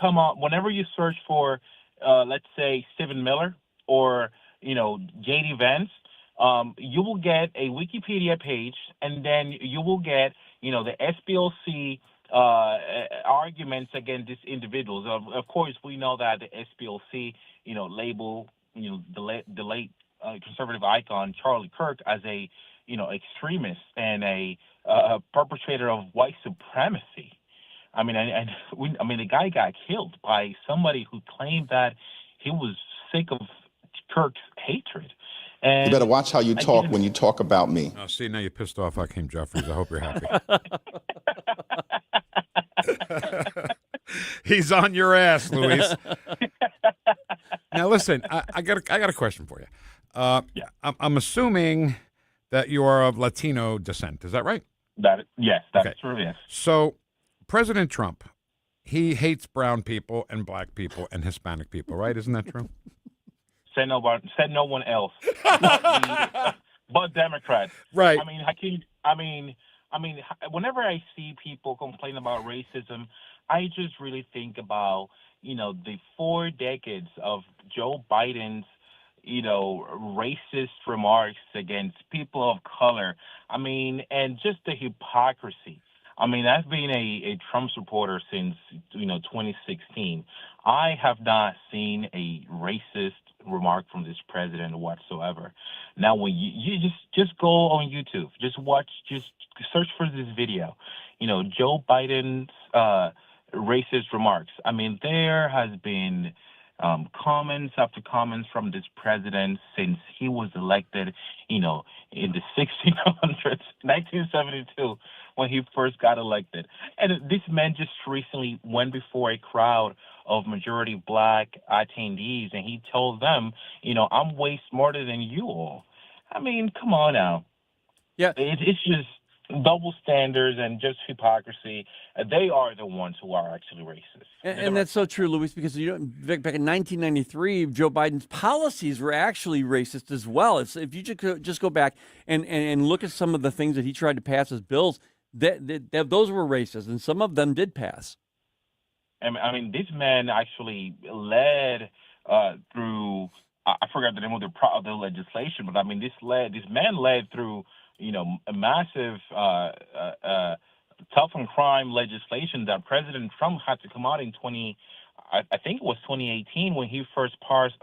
search for, let's say, Stephen Miller or, J.D. Vance, you will get a Wikipedia page, and then you will get, the SPLC arguments against these individuals. Of course, we know that the SPLC, label, the late conservative icon Charlie Kirk as a, extremist and a perpetrator of white supremacy. I mean, the guy got killed by somebody who claimed that he was sick of Kirk's hatred. And you better watch how you talk when you talk about me. Oh, see, now you pissed off Hakeem Jeffries. I hope you're happy. He's on your ass, Luis. Now, listen, I got a question for you. I'm assuming that you are of Latino descent. Is that right? Yes, that's true, yes. So President Trump, he hates brown people and black people and Hispanic people, right? Isn't that true? Said no one else but Democrats. Right. I mean, Hakeem, whenever I see people complain about racism, I just really think about, the 4 decades of Joe Biden's, racist remarks against people of color. And just the hypocrisy. I've been a Trump supporter since, 2016. I have not seen a racist remark from this president whatsoever. Now, when you just go on YouTube, just search for this video, Joe Biden's racist remarks. There has been comments after comments from this president since he was elected, in the 1600s, 1972, when he first got elected. And this man just recently went before a crowd of majority black attendees, and he told them, I'm way smarter than you all. Come on now. Yeah. It's just double standards and just hypocrisy. They are the ones who are actually racist. And that's so true, Luis, because Vic, back in 1993, Joe Biden's policies were actually racist as well. If you just go back and look at some of the things that he tried to pass as bills, those were racist, and some of them did pass. This man actually led through. I forgot the name of the legislation, but this man led through a massive tough on crime legislation that President Trump had to come out in 2018 when he first passed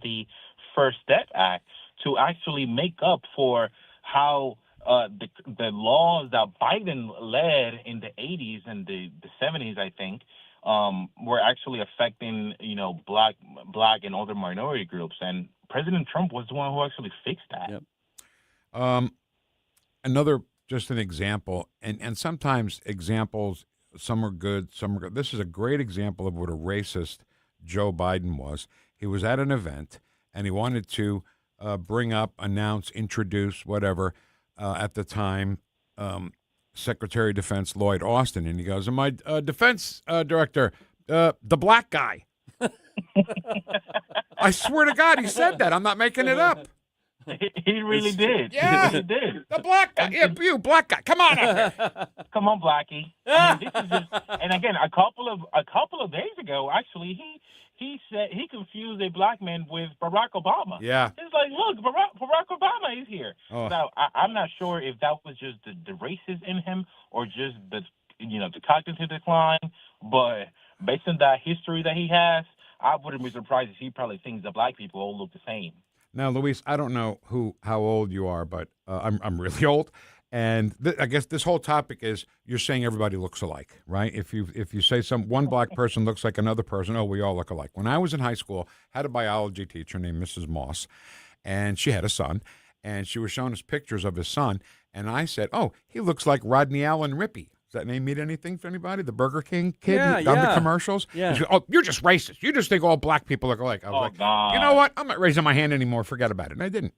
the First Step Act to actually make up for how the laws that Biden led in the 80s and the 70s, I think, were actually affecting, black and other minority groups. And President Trump was the one who actually fixed that. Yep. Another, just an example, and sometimes examples, some are good, some are good. This is a great example of what a racist Joe Biden was. He was at an event, and he wanted to bring up, announce, introduce, whatever, at the time, Secretary of Defense Lloyd Austin, and he goes, "My defense director, the black guy." I swear to God, he said that. I'm not making it up. He really did. Yeah, he did. The black guy. Yeah, you black guy. Come on up here. Come on, Blackie. This is just, and again, a couple of days ago, actually, he said he confused a black man with Barack Obama. Yeah. It's like, look, Barack Obama is here. Oh. Now, I'm not sure if that was just the racist in him or just the cognitive decline, but based on that history that he has, I wouldn't be surprised if he probably thinks that black people all look the same. Now, Luis, I don't know how old you are, but I'm really old, And I guess this whole topic is you're saying everybody looks alike, right? If you say one black person looks like another person, we all look alike. When I was in high school, I had a biology teacher named Mrs. Moss, and she had a son, and she was showing us pictures of his son, and I said, he looks like Rodney Allen Rippey. Does that name mean anything to anybody? The Burger King kid on the commercials? Yeah. She goes, you're just racist. You just think all black people look alike. I was like, God. You know what? I'm not raising my hand anymore. Forget about it. And I didn't.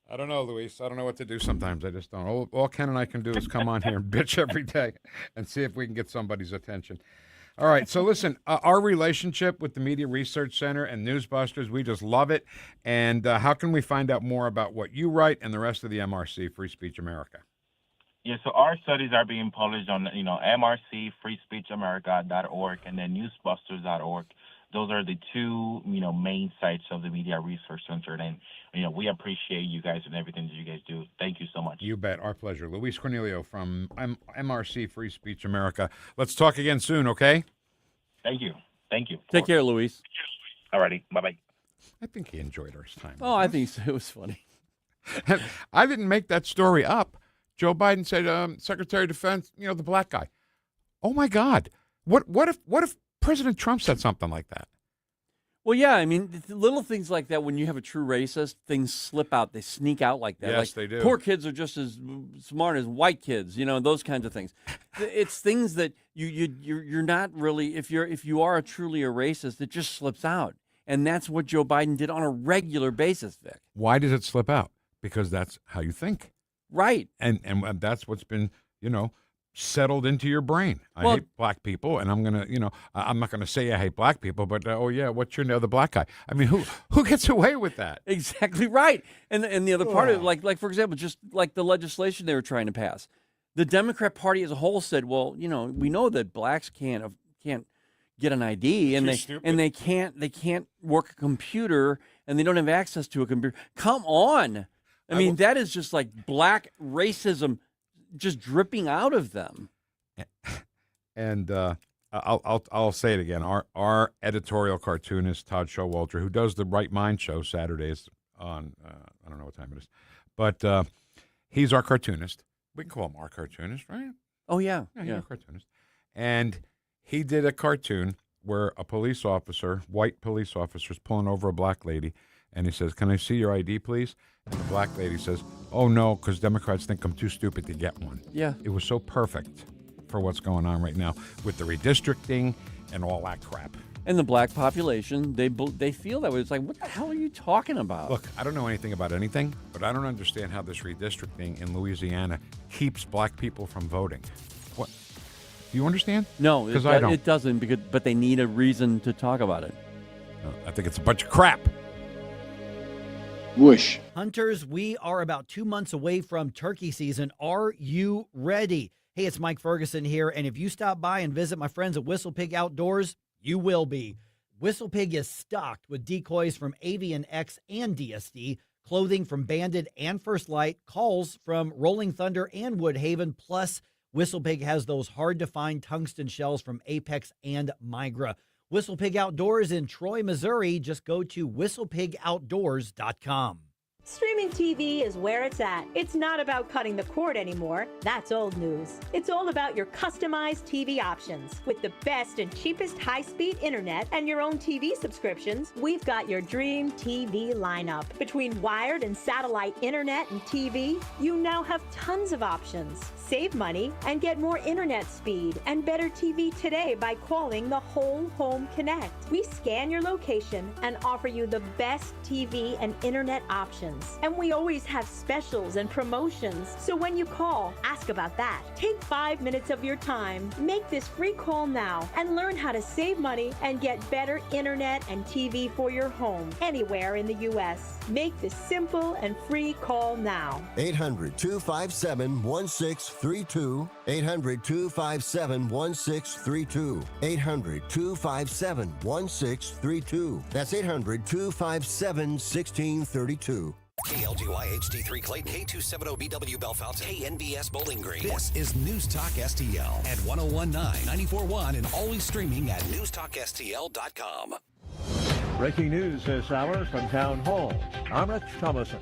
I don't know, Luis. I don't know what to do sometimes. I just don't. All Ken and I can do is come on here and bitch every day and see if we can get somebody's attention. All right. So listen, our relationship with the Media Research Center and Newsbusters, we just love it. And how can we find out more about what you write and the rest of the MRC, Free Speech America? Yeah, so our studies are being published on, MRC, freespeechamerica.org, and then newsbusters.org. Those are the two, main sites of the Media Research Center. And, we appreciate you guys and everything that you guys do. Thank you so much. You bet. Our pleasure. Luis Cornelio from MRC, Free Speech America. Let's talk again soon, okay? Thank you. Take care, Luis. All righty. Bye-bye. I think he enjoyed our time. Oh, I think so. It was funny. I didn't make that story up. Joe Biden said, Secretary of Defense, the black guy. Oh, my God. What if President Trump said something like that? Well, yeah, I mean, little things like that, when you have a true racist, things slip out. They sneak out like that. Yes, they do. Poor kids are just as smart as white kids, those kinds of things. It's things that you're not really, if you are truly a racist, it just slips out. And that's what Joe Biden did on a regular basis, Vic. Why does it slip out? Because that's how you think. Right. And that's what's been, settled into your brain. I hate black people, and I'm going to, I'm not going to say I hate black people, but, what's your other black guy? I mean, who gets away with that? Exactly right. And the other part of it, like for example, just like the legislation they were trying to pass, the Democrat Party as a whole said, well, we know that blacks can't get an ID, and they can't work a computer, and they don't have access to a computer. Come on. I mean, that is just like black racism just dripping out of them. And I'll say it again. Our editorial cartoonist, Todd Showalter, who does the Right Mind show Saturdays on, I don't know what time it is, but he's our cartoonist. We can call him our cartoonist, right? Oh, yeah. He's our cartoonist. And he did a cartoon where a police officer, white police officer, is pulling over a black lady, and he says, "Can I see your ID, please?" And the black lady says, "Oh, no, because Democrats think I'm too stupid to get one." Yeah. It was so perfect for what's going on right now with the redistricting and all that crap. And the black population, they feel that way. It's like, what the hell are you talking about? Look, I don't know anything about anything, but I don't understand how this redistricting in Louisiana keeps black people from voting. What? Do you understand? No, because I don't. It doesn't, but they need a reason to talk about it. I think it's a bunch of crap. Whoosh. Hunters, we are about 2 months away from turkey season. Are you ready? Hey, it's Mike Ferguson here, and if you stop by and visit my friends at Whistle Pig Outdoors, you will be. Whistle Pig is stocked with decoys from Avian X and DSD, clothing from Bandit and First Light, calls from Rolling Thunder and Woodhaven, plus Whistle Pig has those hard-to-find tungsten shells from Apex and Migra. Whistle Pig Outdoors in Troy, Missouri. Just go to whistlepigoutdoors.com. Streaming TV is where it's at. It's not about cutting the cord anymore. That's old news. It's all about your customized TV options. With the best and cheapest high-speed internet and your own TV subscriptions, we've got your dream TV lineup. Between wired and satellite internet and TV, you now have tons of options. Save money and get more internet speed and better TV today by calling the Whole Home Connect. We scan your location and offer you the best TV and internet options. And we always have specials and promotions. So when you call, ask about that. Take 5 minutes of your time. Make this free call now and learn how to save money and get better internet and TV for your home anywhere in the U.S. Make this simple and free call now. 800-257-1632. 800-257-1632. 800-257-1632. That's 800-257-1632. KLGY HD3 Clayton, K270BW Bellefonte, KNBS Bowling Green. This is News Talk STL at 1019, 94.1, and always streaming at NewstalkSTL.com. Breaking news this hour from Town Hall. I'm Rich Thomason.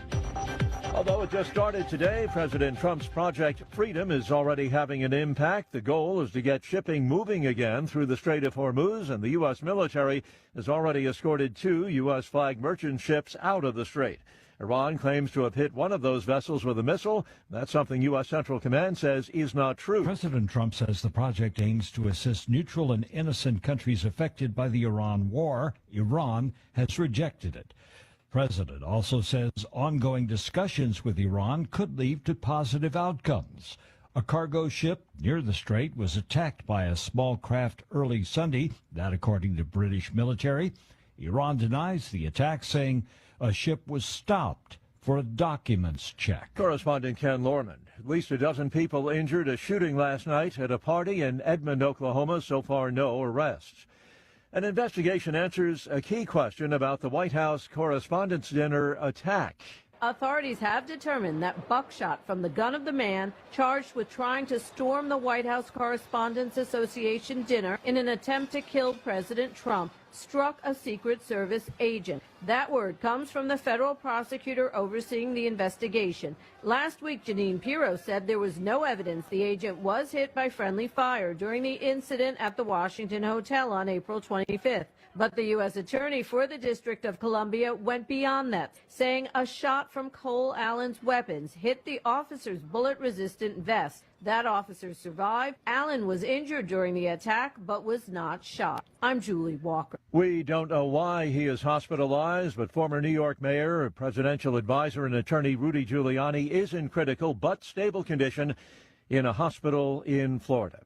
Although it just started today, President Trump's Project Freedom is already having an impact. The goal is to get shipping moving again through the Strait of Hormuz, and the U.S. military has already escorted 2 U.S. flag merchant ships out of the strait. Iran claims to have hit one of those vessels with a missile. That's something U.S. Central Command says is not true. President Trump says the project aims to assist neutral and innocent countries affected by the Iran war. Iran has rejected it. The president also says ongoing discussions with Iran could lead to positive outcomes. A cargo ship near the strait was attacked by a small craft early Sunday, that according to British military. Iran denies the attack, saying a ship was stopped for a documents check. Correspondent Ken Lorman. At least a dozen people injured a shooting last night at a party in Edmond, Oklahoma. So far, no arrests. An investigation answers a key question about the White House Correspondents' Dinner attack. Authorities have determined that buckshot from the gun of the man charged with trying to storm the White House Correspondents Association dinner in an attempt to kill President Trump struck a Secret Service agent. That word comes from the federal prosecutor overseeing the investigation. Last week, Janine Pirro said there was no evidence the agent was hit by friendly fire during the incident at the Washington Hotel on April 25th. But the U.S. Attorney for the District of Columbia went beyond that, saying a shot from Cole Allen's weapons hit the officer's bullet-resistant vest. That officer survived. Allen was injured during the attack, but was not shot. I'm Julie Walker. We don't know why he is hospitalized, but former New York Mayor, presidential advisor, and attorney Rudy Giuliani is in critical but stable condition in a hospital in Florida.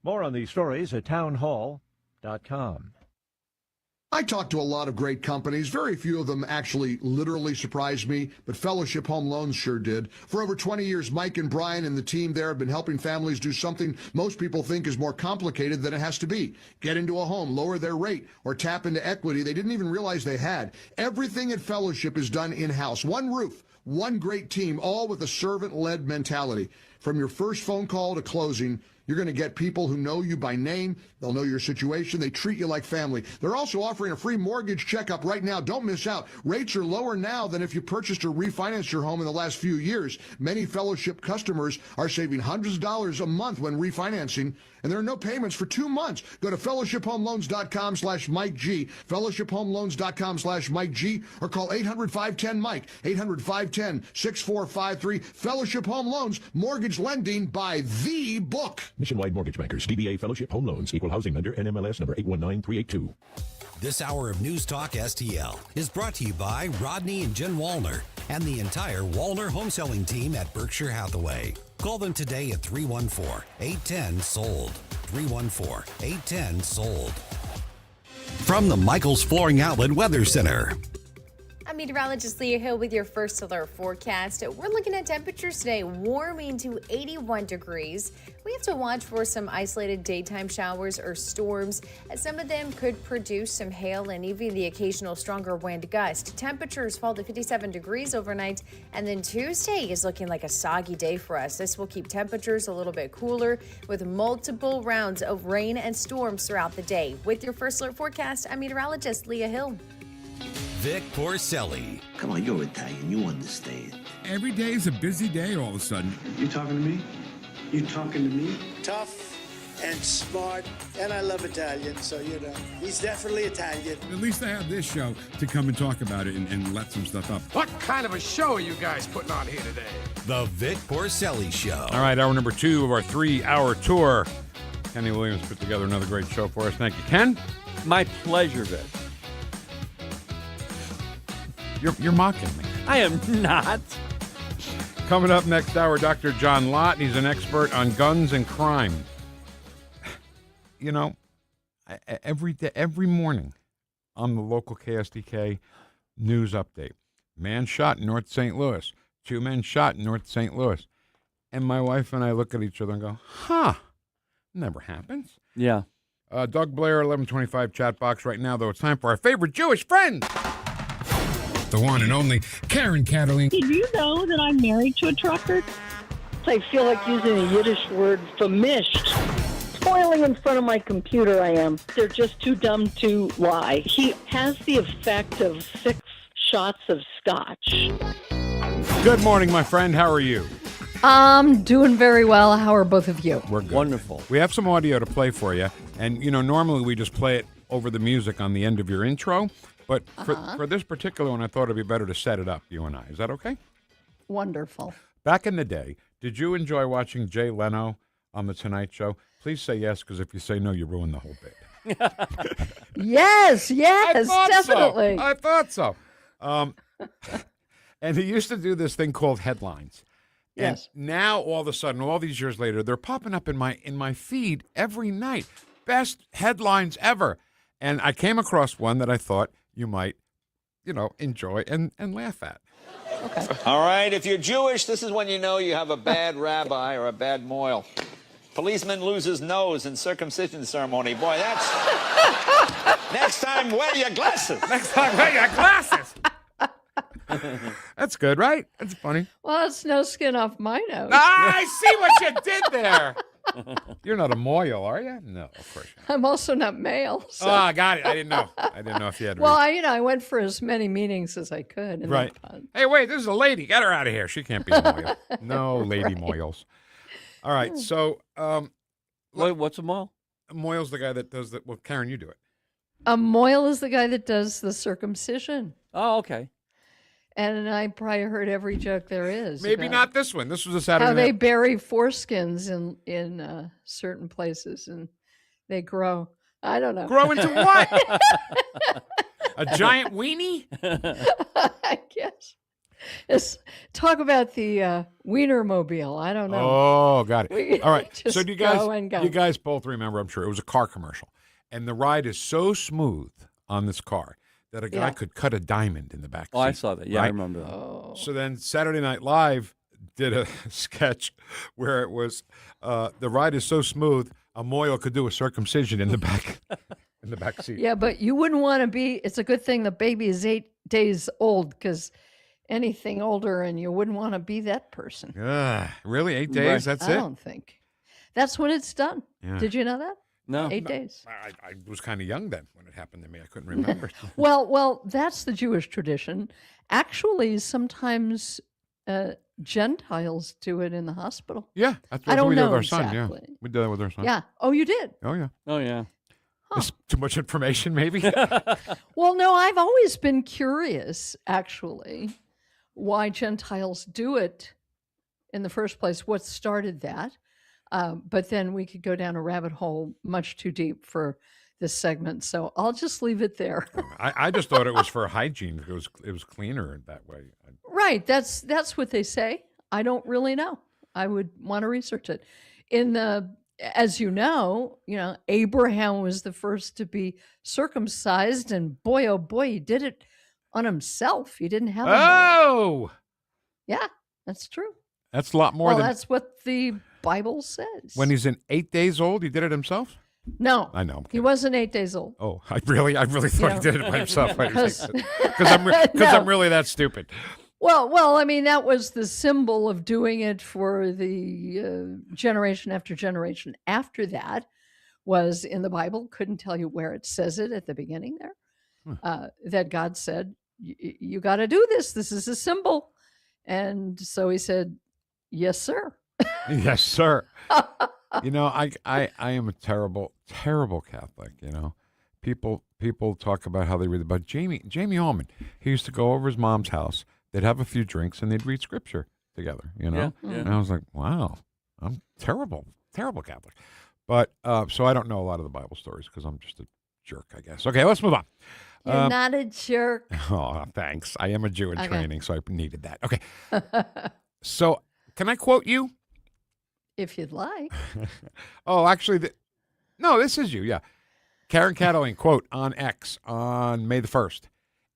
More on these stories at townhall.com. I talked to a lot of great companies. Very few of them actually literally surprised me, but Fellowship Home Loans sure did. For over 20 years, Mike and Brian and the team there have been helping families do something most people think is more complicated than it has to be. Get into a home, lower their rate, or tap into equity they didn't even realize they had. Everything at Fellowship is done in-house. One roof, one great team, all with a servant-led mentality. From your first phone call to closing, you're going to get people who know you by name. They'll know your situation. They treat you like family. They're also offering a free mortgage checkup right now. Don't miss out. Rates are lower now than if you purchased or refinanced your home in the last few years. Many Fellowship customers are saving hundreds of dollars a month when refinancing, and there are no payments for 2 months. Go to fellowshiphomeloans.com/Mike G, fellowshiphomeloans.com/Mike G, or call 800-510-MIKE, 800-510-6453. Fellowship Home Loans, mortgage lending by the book. Nationwide Mortgage Bankers, DBA Fellowship Home Loans, Equal Housing Lender, NMLS number 819382. This hour of News Talk STL is brought to you by Rodney and Jen Wallner and the entire Wallner home selling team at Berkshire Hathaway. Call them today at 314-810-SOLD. 314-810-SOLD. From the Michaels Flooring Outlet Weather Center. I'm meteorologist Leah Hill with your first alert forecast. We're looking at temperatures today warming to 81 degrees. We have to watch for some isolated daytime showers or storms, as some of them could produce some hail and even the occasional stronger wind gust. Temperatures fall to 57 degrees overnight, and then Tuesday is looking like a soggy day for us. This will keep temperatures a little bit cooler with multiple rounds of rain and storms throughout the day. With your first alert forecast, I'm meteorologist Leah Hill. Vic Porcelli. Come on, you're Italian. You understand. Every day is a busy day all of a sudden. You talking to me? You talking to me? Tough and smart, and I love Italian, so, he's definitely Italian. At least I have this show to come and talk about it and let some stuff up. What kind of a show are you guys putting on here today? The Vic Porcelli Show. All right, hour number 2 of our 3-hour tour. Kenny Williams put together another great show for us. Thank you, Ken. My pleasure, Vic. You're mocking me. I am not. Coming up next hour, Dr. John Lott. He's an expert on guns and crime. Every morning on the local KSDK news update, man shot in North St. Louis, 2 men shot in North St. Louis. And my wife and I look at each other and go, never happens. Yeah. Doug Blair, 1125 chat box right now, though. It's time for our favorite Jewish friend. The one and only Karen Kataline. Did you know that I'm married to a trucker? I feel like using a Yiddish word, famished. Toiling in front of my computer I am. They're just too dumb to lie. He has the effect of 6 shots of scotch. Good morning, my friend. How are you? I'm doing very well. How are both of you? We're good. Wonderful. We have some audio to play for you. And, normally we just play it over the music on the end of your intro. But for this particular one, I thought it'd be better to set it up, you and I. Is that okay? Wonderful. Back in the day, did you enjoy watching Jay Leno on The Tonight Show? Please say yes, because if you say no, you ruin the whole bit. Yes, definitely. I thought so. And he used to do this thing called headlines. Yes. And now, all of a sudden, all these years later, they're popping up in my feed every night. Best headlines ever. And I came across one that I thought you might, enjoy and laugh at. Okay. All right, if you're Jewish, this is when you know you have a bad rabbi or a bad moil. Policeman loses nose in circumcision ceremony. Boy, that's... Next time, wear your glasses. Next time, wear your glasses. That's good, right? That's funny. Well, it's no skin off my nose. I see what you did there. You're not a moil, are you? No, of course not. I'm also not male. So. Oh, I got it. I didn't know. I didn't know if you had. Well, I went for as many meetings as I could. And right. Hey, wait, this is a lady. Get her out of here. She can't be a moil. No lady moils. All right, so. Wait, what's a moil? A moil's the guy that does the. Well, Karen, you do it. A moil is the guy that does the circumcision. Oh, okay. And I probably heard every joke there is. Maybe not this one. This was a Saturday How they night. bury foreskins in certain places and they grow. I don't know. Grow into what? A giant weenie? I guess. Talk about the Wienermobile. I don't know. Oh, got it. All right. Just So do you guys both remember, I'm sure, it was a car commercial. And the ride is so smooth on this car that a guy could cut a diamond in the back seat. Oh, I saw that. Yeah, right? I remember that. Oh. So then Saturday Night Live did a sketch where it was the ride is so smooth, a moil could do a circumcision in the back in the back seat. Yeah, but you wouldn't want to be. It's a good thing the baby is 8 days old because anything older and you wouldn't want to be that person. Really? 8 days? That's it? I don't think. That's when it's done. Yeah. Did you know that? No. 8 days. I was kind of young then when it happened to me. I couldn't remember. Well, that's the Jewish tradition. Actually, sometimes Gentiles do it in the hospital. Yeah, that's I what don't we did know with our son. exactly. Yeah, we did that with our son. Yeah. Oh, you did? Oh, yeah. Oh, yeah. Is too much information, maybe? Well, no, I've always been curious, actually, why Gentiles do it in the first place. What started that? But then we could go down a rabbit hole much too deep for this segment, so I'll just leave it there. I just thought it was for hygiene. It was cleaner that way. Right, that's what they say. I don't really know. I would want to research it. As you know, Abraham was the first to be circumcised, and boy, oh boy, he did it on himself. He didn't have. Oh, yeah, that's true. That's a lot more than. That's what the Bible says. When he's 8 days old, he did it himself? No. I know. He wasn't 8 days old. Oh, I really thought he did it by himself. Because I'm really that stupid. Well, I mean, that was the symbol of doing it for the generation after generation. After that was in the Bible. Couldn't tell you where it says it at the beginning there. That God said, you got to do this. This is a symbol. And so he said, yes, sir. Yes, sir. I am a terrible, terrible Catholic. People talk about how they read about Jamie Allman. He used to go over his mom's house. They'd have a few drinks and they'd read scripture together. Yeah. And I was like, wow, I'm terrible, terrible Catholic. But so I don't know a lot of the Bible stories because I'm just a jerk, I guess. Okay, let's move on. You're not a jerk. Oh, thanks. I am a Jew in Okay. training, so I needed that. Okay. So can I quote you? If you'd like. Oh, actually, no, this is you. Yeah. Karen Kataline, quote, on X on May the 1st.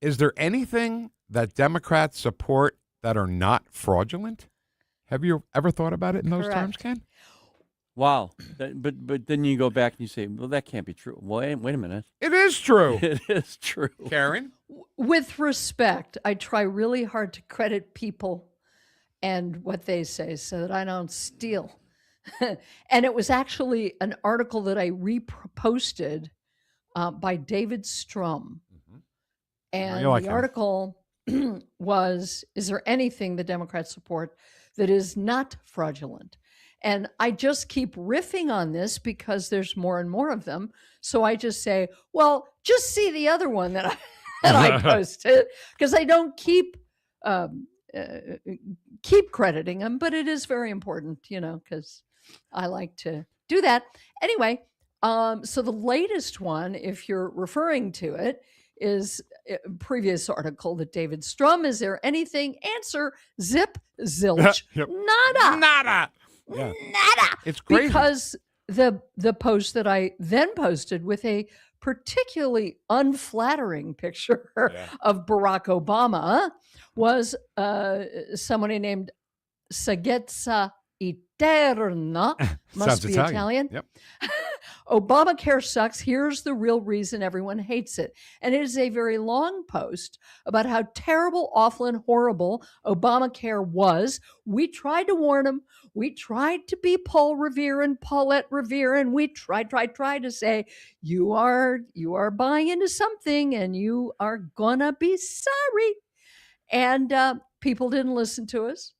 Is there anything that Democrats support that are not fraudulent? Have you ever thought about it in those terms, Ken? Wow. But then you go back and you say, well, that can't be true. Wait a minute. It is true. It is true. Karen? With respect, I try really hard to credit people and what they say so that I don't steal. And it was actually an article that I reposted by David Strum. And the article was, is there anything the Democrats support that is not fraudulent? And I just keep riffing on this because there's more and more of them. So I just say, well, just see the other one that I posted, because I don't keep crediting them, but it is very important, because I like to do that. Anyway, so the latest one, if you're referring to it, is a previous article that David Strum, is there anything? Answer, zip, zilch, nada. Yeah. Nada. It's crazy. Because the post that I then posted with a particularly unflattering picture of Barack Obama was somebody named Saggezza Eterna. Must Sounds be Italian. Italian. Yep. Obamacare sucks. Here's the real reason everyone hates it. And it is a very long post about how terrible, awful, and horrible Obamacare was. We tried to warn them. We tried to be Paul Revere and Paulette Revere, and we tried to say, you are buying into something, and you are gonna be sorry. And people didn't listen to us.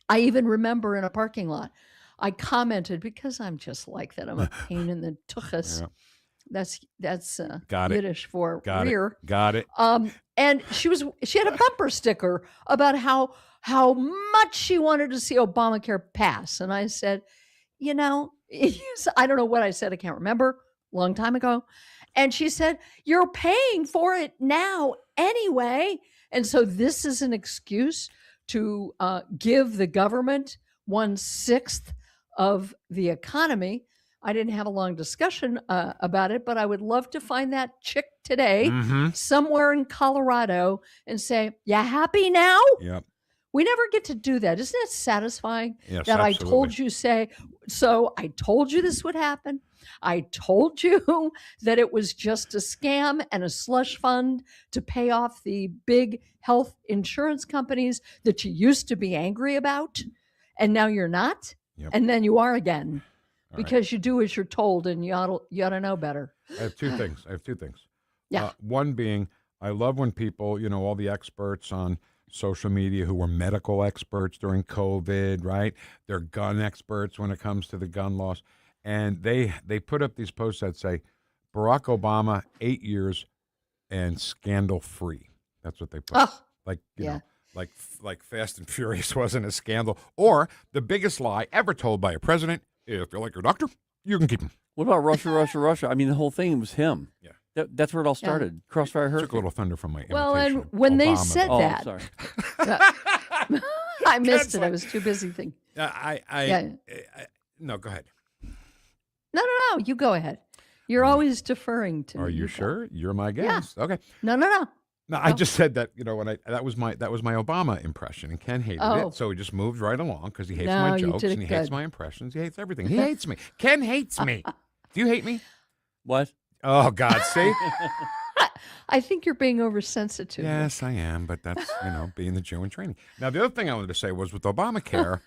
I even remember in a parking lot, I commented, because I'm just like that. I'm a pain in the tuchus. Yeah. That's Got it. Yiddish for Got rear. It. Got it. And she had a bumper sticker about how much she wanted to see Obamacare pass. And I said, I don't know what I said. I can't remember. Long time ago. And she said, you're paying for it now anyway. And so this is an excuse to give the government 1/6 of the economy. I didn't have a long discussion about it, but I would love to find that chick today somewhere in Colorado and say, you happy now? Yep. We never get to do that. Isn't it satisfying Yes, that absolutely. I told you, so I told you this would happen. I told you that it was just a scam and a slush fund to pay off the big health insurance companies that you used to be angry about, and now you're not. Yep. And then you are again, because you do as you're told, and you ought to know better. I have two things. Yeah. One being, I love when people, all the experts on social media who were medical experts during COVID, right? They're gun experts when it comes to the gun laws. And they put up these posts that say, Barack Obama, 8 years and scandal free. That's what they put. Oh, like Fast and Furious wasn't a scandal. Or the biggest lie ever told by a president: if you like your doctor, you can keep him. What about Russia? I mean, the whole thing was him. Yeah. That's where it all started. Crossfire Hurricane. Took a little thunder from my Well, imitation and when they Obama. said Oh, that, sorry. I missed it. I was too busy thinking. No, go ahead. No. You go ahead. You're always deferring to me. Are you sure? You're my guest. Yeah. Okay. No. No, I just said that, when that was my Obama impression, and Ken hated it, so he just moved right along because he hates my jokes and he hates my impressions. He hates everything. He hates me. Ken hates me. Do you hate me? What? Oh God, see? I think you're being oversensitive. Yes, I am, but that's being the Jew in training. Now, the other thing I wanted to say was with Obamacare.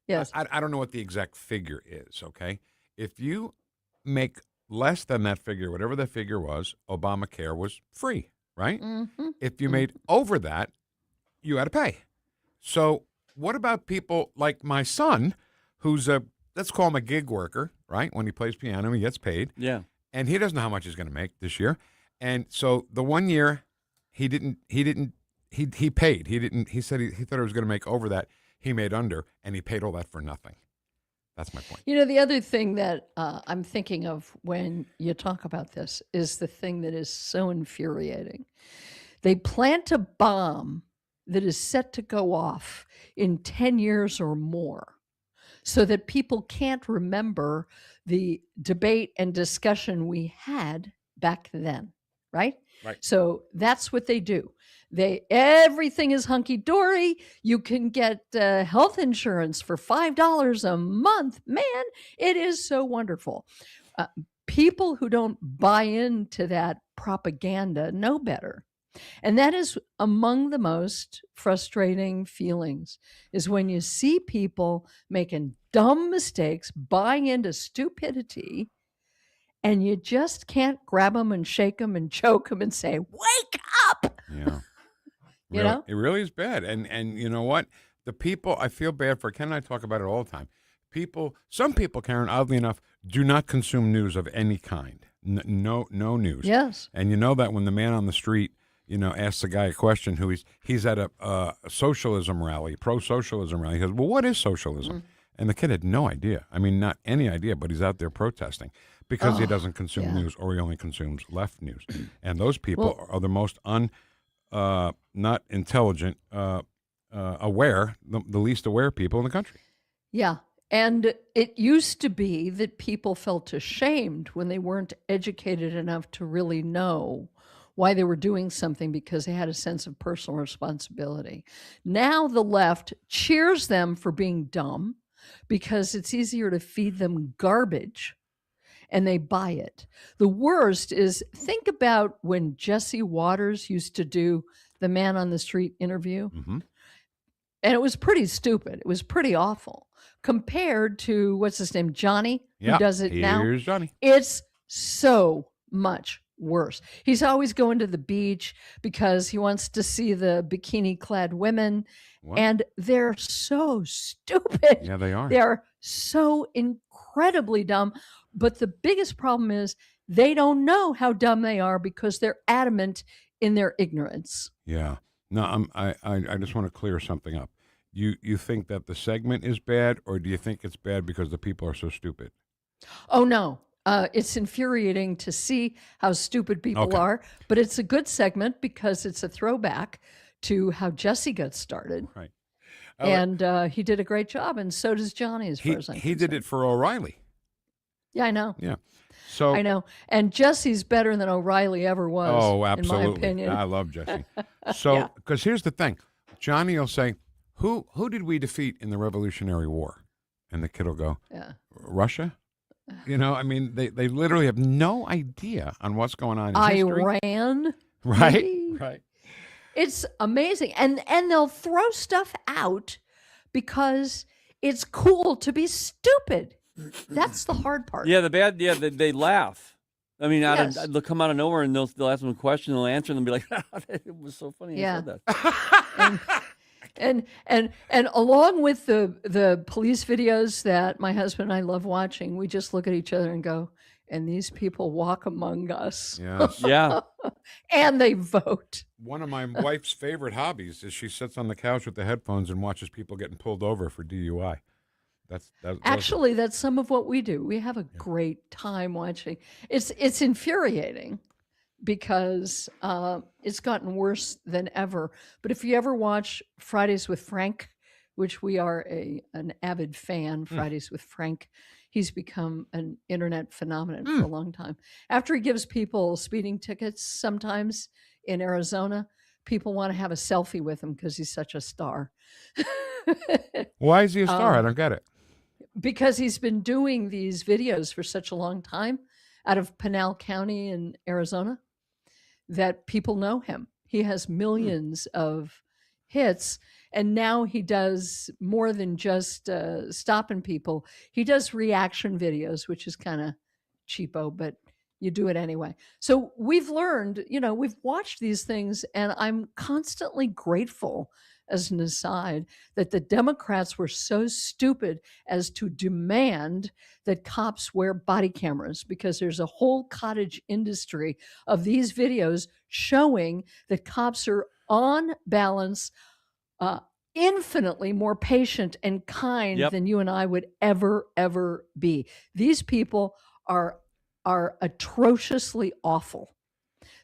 Yes. I don't know what the exact figure is. Okay, if you make less than that figure, whatever the figure was, Obamacare was free. Right? Mm-hmm. If you made over that, you had to pay. So what about people like my son, who's let's call him a gig worker, right? When he plays piano, he gets paid. Yeah. And he doesn't know how much he's going to make this year. And so the 1 year he paid. He said he thought he was going to make over that. He made under, and he paid all that for nothing. That's my point. The other thing that I'm thinking of when you talk about this is the thing that is so infuriating. They plant a bomb that is set to go off in 10 years or more so that people can't remember the debate and discussion we had back then, right? Right. So that's what they do. Everything is hunky-dory. You can get health insurance for $5 a month. Man, it is so wonderful. People who don't buy into that propaganda know better. And that is among the most frustrating feelings, is when you see people making dumb mistakes, buying into stupidity, and you just can't grab them and shake them and choke them and say, wake up. Yeah. You know? It really is bad. And you know what? The people, I feel bad for, Ken and I talk about it all the time. Some people, Karen, oddly enough, do not consume news of any kind. No news. Yes. And you know that when the man on the street, asks the guy a question who he's at a socialism rally, pro-socialism rally. He goes, well, what is socialism? Mm. And the kid had no idea. I mean, not any idea, but he's out there protesting because he doesn't consume news, or he only consumes left news. And those people are the most not intelligent, aware, the least aware people in the country. Yeah. And it used to be that people felt ashamed when they weren't educated enough to really know why they were doing something because they had a sense of personal responsibility. Now the left cheers them for being dumb because it's easier to feed them garbage and they buy it. The worst is, think about when Jesse Waters used to do the man on the street interview. Mm-hmm. And it was pretty stupid. It was pretty awful compared to, what's his name, Johnny, who does it now. Here's Johnny. It's so much worse. He's always going to the beach because he wants to see the bikini-clad women. What? And they're so stupid. Yeah, they are. They are so incredibly dumb. But the biggest problem is they don't know how dumb they are because they're adamant in their ignorance. Yeah. No, I just want to clear something up. You think that the segment is bad, or do you think it's bad because the people are so stupid? Oh, no. It's infuriating to see how stupid people are, but it's a good segment because it's a throwback to how Jesse got started. Right. And he did a great job, and so does Johnny, as far as I'm concerned. He did it for O'Reilly. Yeah, I know. Yeah. So I know. And Jesse's better than O'Reilly ever was, oh, absolutely. in my opinion. I love Jesse. So, because here's the thing. Johnny will say, who did we defeat in the Revolutionary War? And the kid will go, Russia? I mean, they literally have no idea on what's going on in history. Iran. Right? Maybe. Right. It's amazing. And they'll throw stuff out because it's cool to be stupid. That's the hard part. Yeah, they laugh. I mean, they'll come out of nowhere and they'll ask them a question, they'll answer, and they'll be like, it was so funny you said that. And along with the police videos that my husband and I love watching, we just look at each other and go, and these people walk among us. Yes. Yeah. And they vote. One of my wife's favorite hobbies is she sits on the couch with the headphones and watches people getting pulled over for DUI. Actually, that's some of what we do. We have a great time watching. It's infuriating because it's gotten worse than ever. But if you ever watch Fridays with Frank, which we are an avid fan, Fridays with Frank, he's become an internet phenomenon for a long time. After he gives people speeding tickets sometimes in Arizona, people want to have a selfie with him because he's such a star. Why is he a star? I don't get it. Because he's been doing these videos for such a long time out of Pinal County in Arizona that people know him. He has millions of hits, and now he does more than just stopping people. He does reaction videos, which is kind of cheapo, but you do it anyway. So we've learned, we've watched these things, and I'm constantly grateful, as an aside, that the Democrats were so stupid as to demand that cops wear body cameras, because there's a whole cottage industry of these videos showing that cops are on balance infinitely more patient and kind than you and I would ever be. These people are atrociously awful.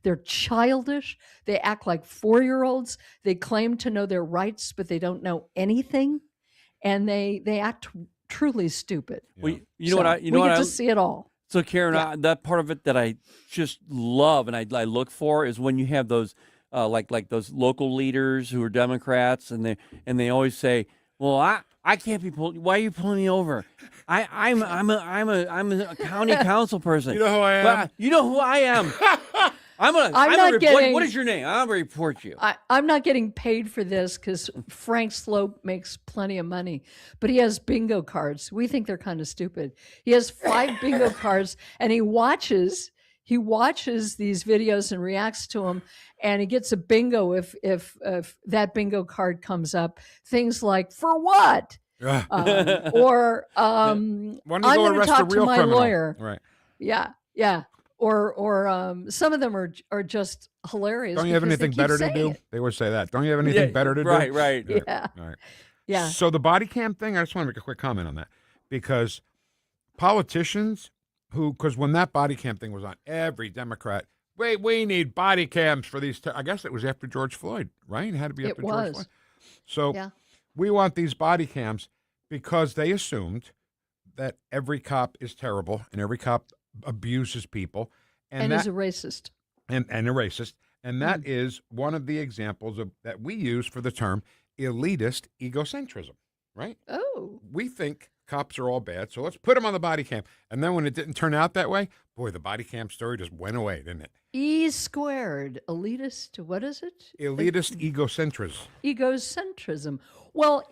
They're childish. They act like 4-year-olds. They claim to know their rights, but they don't know anything, and they act truly stupid. Well, we get to see it all. So, Karen, that part of it that I just love and I look for is when you have those like those local leaders who are Democrats, and they always say, "Well, I can't be pulled. Why are you pulling me over? I'm a county council person. You know who I am. You know who I am." What is your name? I'm going to report you. I'm not getting paid for this because Frank Slope makes plenty of money, but he has bingo cards. We think they're kind of stupid. He has 5 bingo cards, and he watches he watches these videos and reacts to them, and he gets a bingo if that bingo card comes up. Things like, for what? Or I'm going to talk to my lawyer. Right. Yeah, yeah. Or some of them are just hilarious. Don't you have anything better to do? They always say that. Don't you have anything better to do? Right. Yeah. All right. Yeah. So the body cam thing, I just want to make a quick comment on that, because politicians because when that body cam thing was on, every Democrat, wait, we need body cams for these. I guess it was after George Floyd, right? It had to be after George Floyd. So we want these body cams because they assumed that every cop is terrible and every cop abuses people. And is a racist. And a racist. And that is one of the examples that we use for the term elitist egocentrism, right? Oh. We think cops are all bad, so let's put them on the body cam. And then when it didn't turn out that way, boy, the body cam story just went away, didn't it? E squared. Elitist, what is it? Elitist egocentrism. Egocentrism. Well,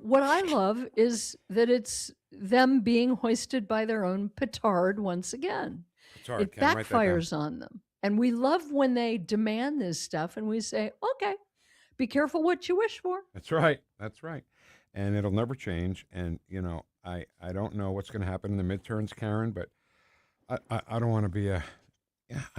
what I love is that it's them being hoisted by their own petard once again. Petard, it backfires on them. And we love when they demand this stuff and we say, okay, be careful what you wish for. That's right. That's right. And it'll never change. And, I don't know what's going to happen in the midterms, Karen, but I don't want to be I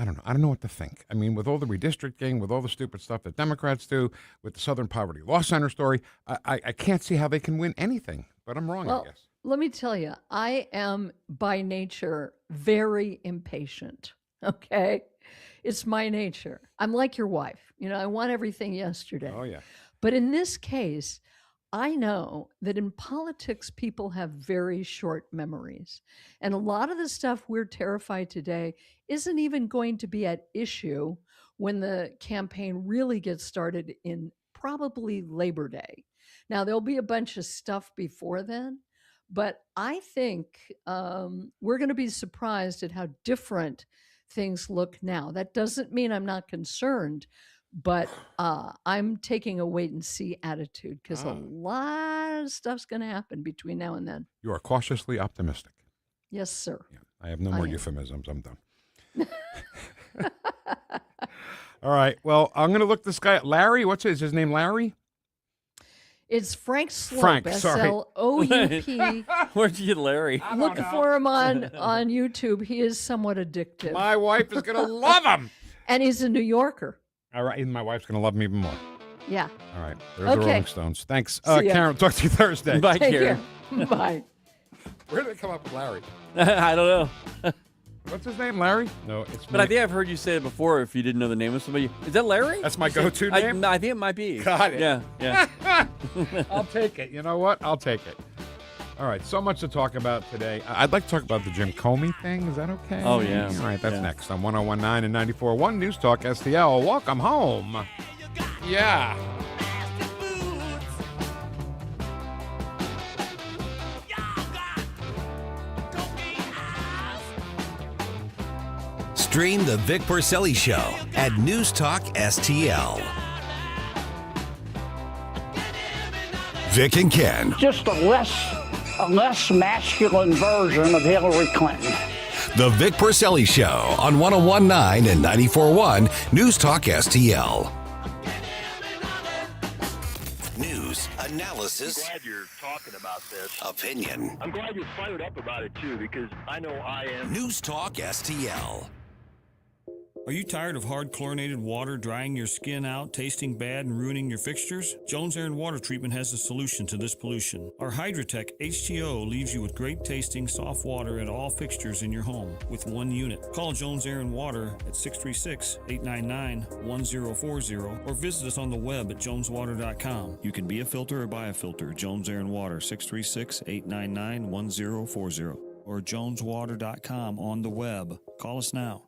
don't know. I don't know what to think. I mean, with all the redistricting, with all the stupid stuff that Democrats do, with the Southern Poverty Law Center story, I can't see how they can win anything. But I'm wrong, I guess. Let me tell you, I am by nature very impatient, okay? It's my nature. I'm like your wife. I want everything yesterday. Oh, yeah. But in this case, I know that in politics, people have very short memories. And a lot of the stuff we're terrified today isn't even going to be at issue when the campaign really gets started in probably Labor Day. Now, there'll be a bunch of stuff before then, but I think we're going to be surprised at how different things look now. That doesn't mean I'm not concerned, but I'm taking a wait and see attitude because a lot of stuff's going to happen between now and then. You are cautiously optimistic. Yes, sir. Yeah, I have no more euphemisms. I'm done. All right. Well, I'm going to look this guy up. Larry, what's his name? Larry? It's Frank Slope. Frank, sorry. S-L-O-U-P. Where'd you get Larry? Look for him on YouTube. He is somewhat addictive. My wife is going to love him. And he's a New Yorker. All right. And my wife's going to love him even more. Yeah. All right. There's the Rolling Stones. Thanks. See ya. Karen, talk to you Thursday. Bye, Take Karen. care. Bye. Where did they come up with Larry? I don't know. What's his name, Larry? No, it's But I think I've heard you say it before if you didn't know the name of somebody. Is that Larry? That's my go-to name? I think it might be. Got it. Yeah. I'll take it. You know what? I'll take it. All right, so much to talk about today. I'd like to talk about the Jim Comey thing. Is that okay? Oh, yeah. All right, that's next on 101.9 and 94.1 News Talk STL. Welcome home. Yeah. Stream the Vic Porcelli Show at NewstalkSTL. Vic and Ken. Just a less masculine version of Hillary Clinton. The Vic Porcelli Show on 101.9 and 94.1 NewstalkSTL. News, analysis, I'm glad you're talking about this. Opinion. I'm glad you're fired up about it, too, because I know I am. NewstalkSTL. Are you tired of hard chlorinated water drying your skin out, tasting bad, and ruining your fixtures? Jones Air and Water Treatment has a solution to this pollution. Our Hydratech H2O leaves you with great tasting, soft water at all fixtures in your home with one unit. Call Jones Air and Water at 636-899-1040 or visit us on the web at joneswater.com. You can be a filter or buy a filter. Jones Air and Water, 636-899-1040 or joneswater.com on the web. Call us now.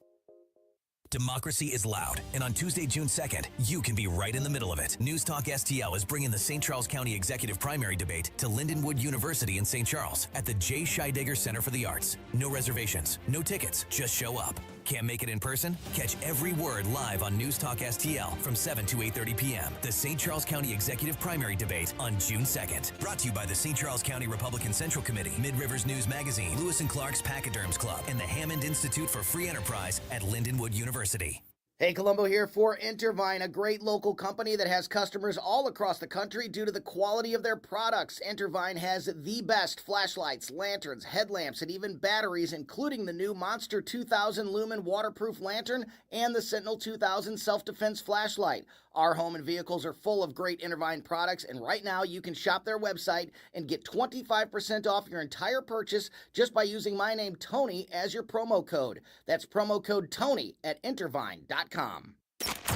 Democracy is loud, and on Tuesday, June 2nd, you can be right in the middle of it. News Talk STL is bringing the St. Charles County Executive Primary Debate to Lindenwood University in St. Charles at the J. Scheidegger Center for the Arts. No reservations, no tickets, just show up. Can't make it in person? Catch every word live on News Talk STL from 7 to 8:30 p.m. The St. Charles County Executive Primary Debate on June 2nd. Brought to you by the St. Charles County Republican Central Committee, Mid-Rivers News Magazine, Lewis and Clark's Pachyderms Club, and the Hammond Institute for Free Enterprise at Lindenwood University. Hey, Colombo here for Intervine, a great local company that has customers all across the country due to the quality of their products. Intervine has the best flashlights, lanterns, headlamps, and even batteries, including the new Monster 2000 Lumen waterproof lantern and the Sentinel 2000 self-defense flashlight. Our home and vehicles are full of great Intervine products, and right now you can shop their website and get 25% off your entire purchase just by using my name, Tony, as your promo code. That's promo code Tony at Intervine.com.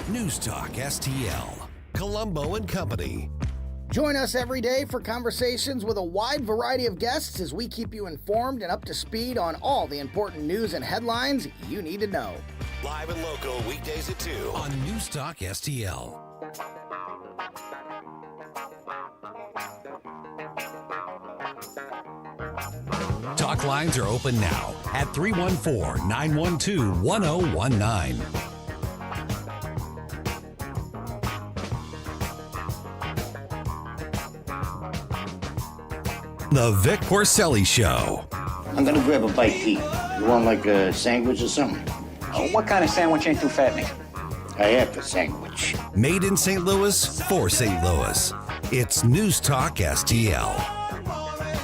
News Talk STL. Colombo and Company. Join us every day for conversations with a wide variety of guests as we keep you informed and up to speed on all the important news and headlines you need to know. Live and local weekdays at 2 on News Talk STL. Talk lines are open now at 314-912-1019. The Vic Porcelli Show. I'm gonna grab a bite to eat. You want like a sandwich or something? What kind of sandwich ain't too fattening? I have a sandwich. Made in St. Louis for St. Louis. It's News Talk STL.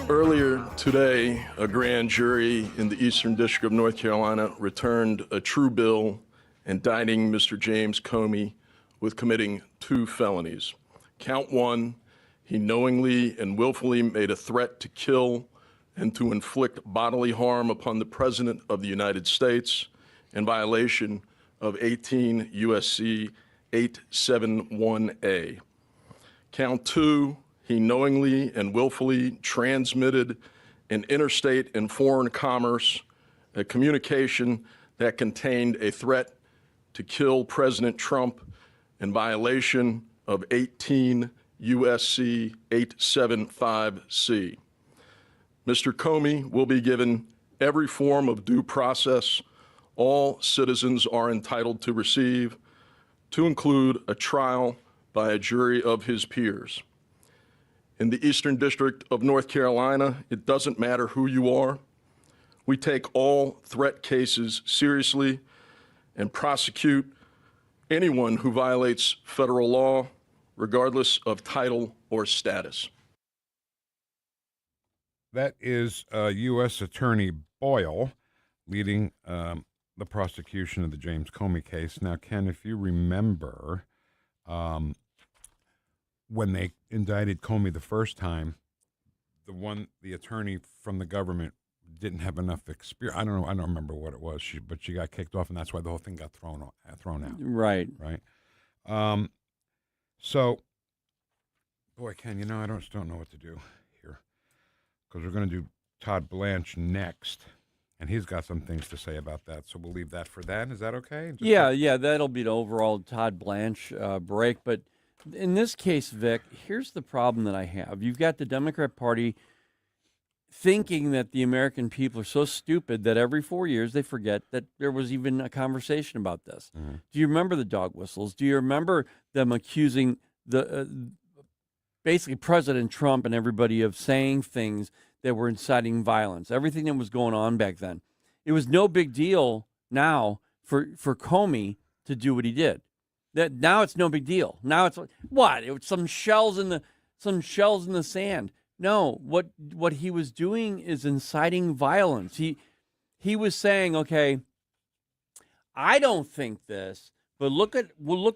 Earlier today, a grand jury in the Eastern District of North Carolina returned a true bill indicting Mr. James Comey with committing 2 felonies. Count 1, he knowingly and willfully made a threat to kill and to inflict bodily harm upon the President of the United States in violation of 18 U.S.C. 871A. Count 2, he knowingly and willfully transmitted in interstate and foreign commerce a communication that contained a threat to kill President Trump in violation of 18 U.S.C. 875C. Mr. Comey will be given every form of due process all citizens are entitled to receive, to include a trial by a jury of his peers. In the Eastern District of North Carolina, it doesn't matter who you are. We take all threat cases seriously and prosecute anyone who violates federal law, regardless of title or status. That is U.S. Attorney Boyle leading the prosecution of the James Comey case. Now, Ken, if you remember, when they indicted Comey the first time, the attorney from the government didn't have enough experience. I don't remember what it was, but she got kicked off, and that's why the whole thing got thrown out. Right. So, boy, Ken, I just don't know what to do here, because we're going to do Todd Blanche next, and he's got some things to say about that. So we'll leave that for then. Is that okay? Yeah, that'll be the overall Todd Blanche break. But in this case, Vic, here's the problem that I have. You've got the Democrat Party thinking that the American people are so stupid that every 4 years they forget that there was even a conversation about this. Mm-hmm. Do you remember the dog whistles? Do you remember them accusing basically President Trump and everybody of saying things that were inciting violence? Everything that was going on back then. It was no big deal now for Comey to do what he did. That now it's no big deal. Now it's what? It was some shells in the sand. No, what he was doing is inciting violence. He was saying, okay, I don't think this, but look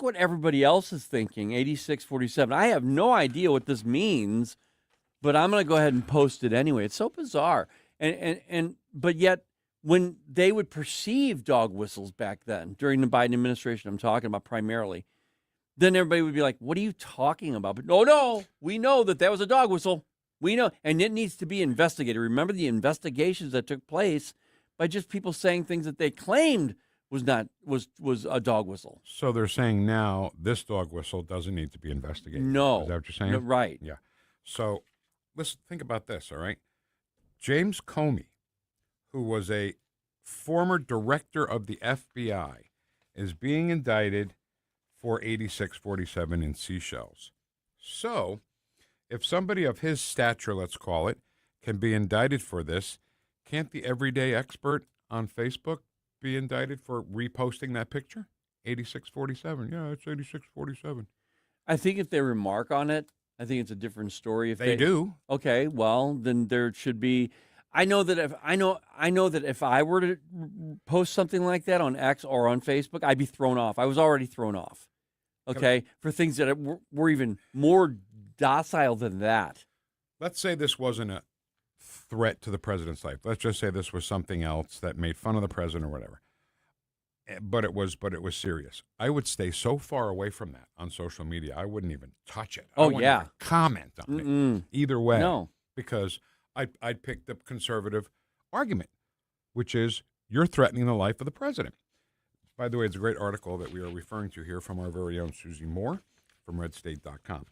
what everybody else is thinking. 86-47. I have no idea what this means, but I'm going to go ahead and post it anyway. It's so bizarre. But yet when they would perceive dog whistles back then during the Biden administration, I'm talking about primarily, then everybody would be like, what are you talking about? But no, we know that was a dog whistle. We know, and it needs to be investigated. Remember the investigations that took place by just people saying things that they claimed was a dog whistle. So they're saying now this dog whistle doesn't need to be investigated. No. Is that what you're saying? No, right. Yeah. So let's think about this, all right? James Comey, who was a former director of the FBI, is being indicted for 8647 in seashells. So, if somebody of his stature, let's call it, can be indicted for this, can't the everyday expert on Facebook be indicted for reposting that picture? 8647. Yeah, it's 8647. I think if they remark on it, I think it's a different story. If They do. Okay, well, then there should be. I know that if I were to post something like that on X or on Facebook, I'd be thrown off. I was already thrown off. Okay, for things that were even more docile than that. Let's say this wasn't a threat to the president's life. Let's just say this was something else that made fun of the president or whatever. But it was serious. I would stay so far away from that on social media. I wouldn't even touch it. I wouldn't even comment on it either way. No, because I'd pick the conservative argument, which is you're threatening the life of the president. By the way, it's a great article that we are referring to here from our very own Susie Moore from redstate.com.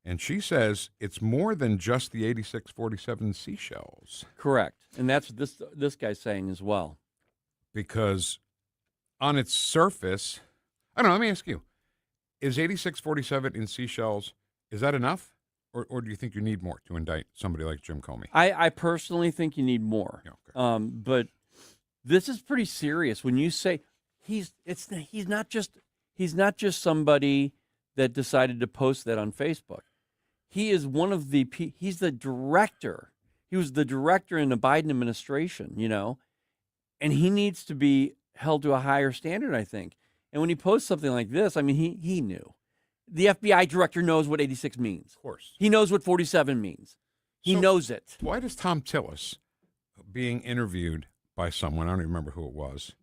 And she says it's more than just the 8647 seashells. Correct. And that's what this guy's saying as well. Because on its surface, I don't know, let me ask you, is 8647 in seashells, is that enough? Or do you think you need more to indict somebody like Jim Comey? I personally think you need more. Yeah, okay. But this is pretty serious. When you say he's not just somebody that decided to post that on Facebook. He is he's the director. He was the director in the Biden administration, and he needs to be held to a higher standard, I think. And when he posts something like this, I mean, he knew. The FBI director knows what 86 means. Of course. He knows what 47 means. He knows it. Why does Tom Tillis, being interviewed by someone, I don't even remember who it was,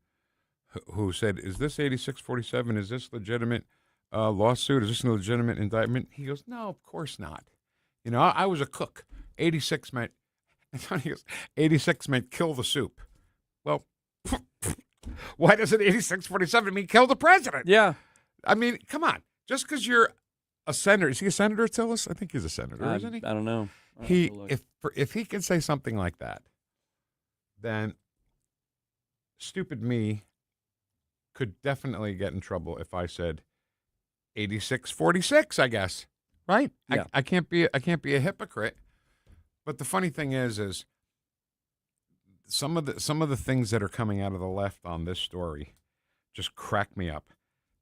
who said, is this 8647, is this legitimate lawsuit? Is this a legitimate indictment? He goes, no, of course not. I was a cook. 86 meant, 86 meant kill the soup. Well, why doesn't 8647 mean kill the president? Yeah. I mean, come on. Just because you're a senator, is he a senator, Tillis? I think he's a senator, isn't he? I don't know. If he can say something like that, then stupid me could definitely get in trouble if I said 8646, I guess. Right? Yeah. I can't be a hypocrite. But the funny thing is some of the things that are coming out of the left on this story just crack me up,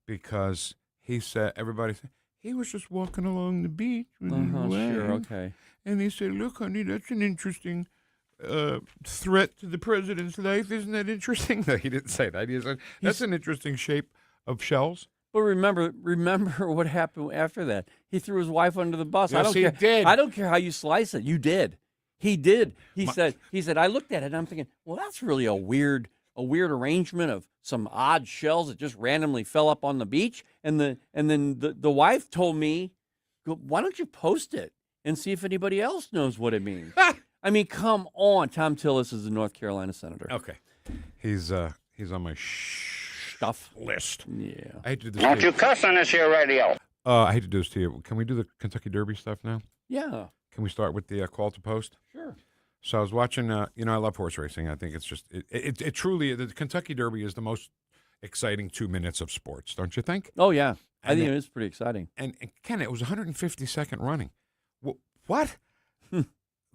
because he said, everybody said, he was just walking along the beach with his wife. Sure, okay. And they said, look, honey, that's an interesting threat to the president's life. Isn't that interesting? No, he didn't say that. He said, that's an interesting shape of shells. But remember what happened after that. He threw his wife under the bus. Yes, he did. I don't care how you slice it. You did. He did. He said, I looked at it and I'm thinking, well, that's really a weird arrangement of some odd shells that just randomly fell up on the beach. And then the wife told me, why don't you post it and see if anybody else knows what it means? I mean, come on. Tom Tillis is a North Carolina senator. Okay. He's on my stuff list. Yeah. I hate to do this Don't you cuss on this here radio. I hate to do this to you. Can we do the Kentucky Derby stuff now? Yeah. Can we start with the call to post? Sure. So I was watching, I love horse racing. I think it's just, it truly, the Kentucky Derby is the most exciting 2 minutes of sports, don't you think? Oh, yeah. I think it is pretty exciting. And Ken, it was 152nd running. What?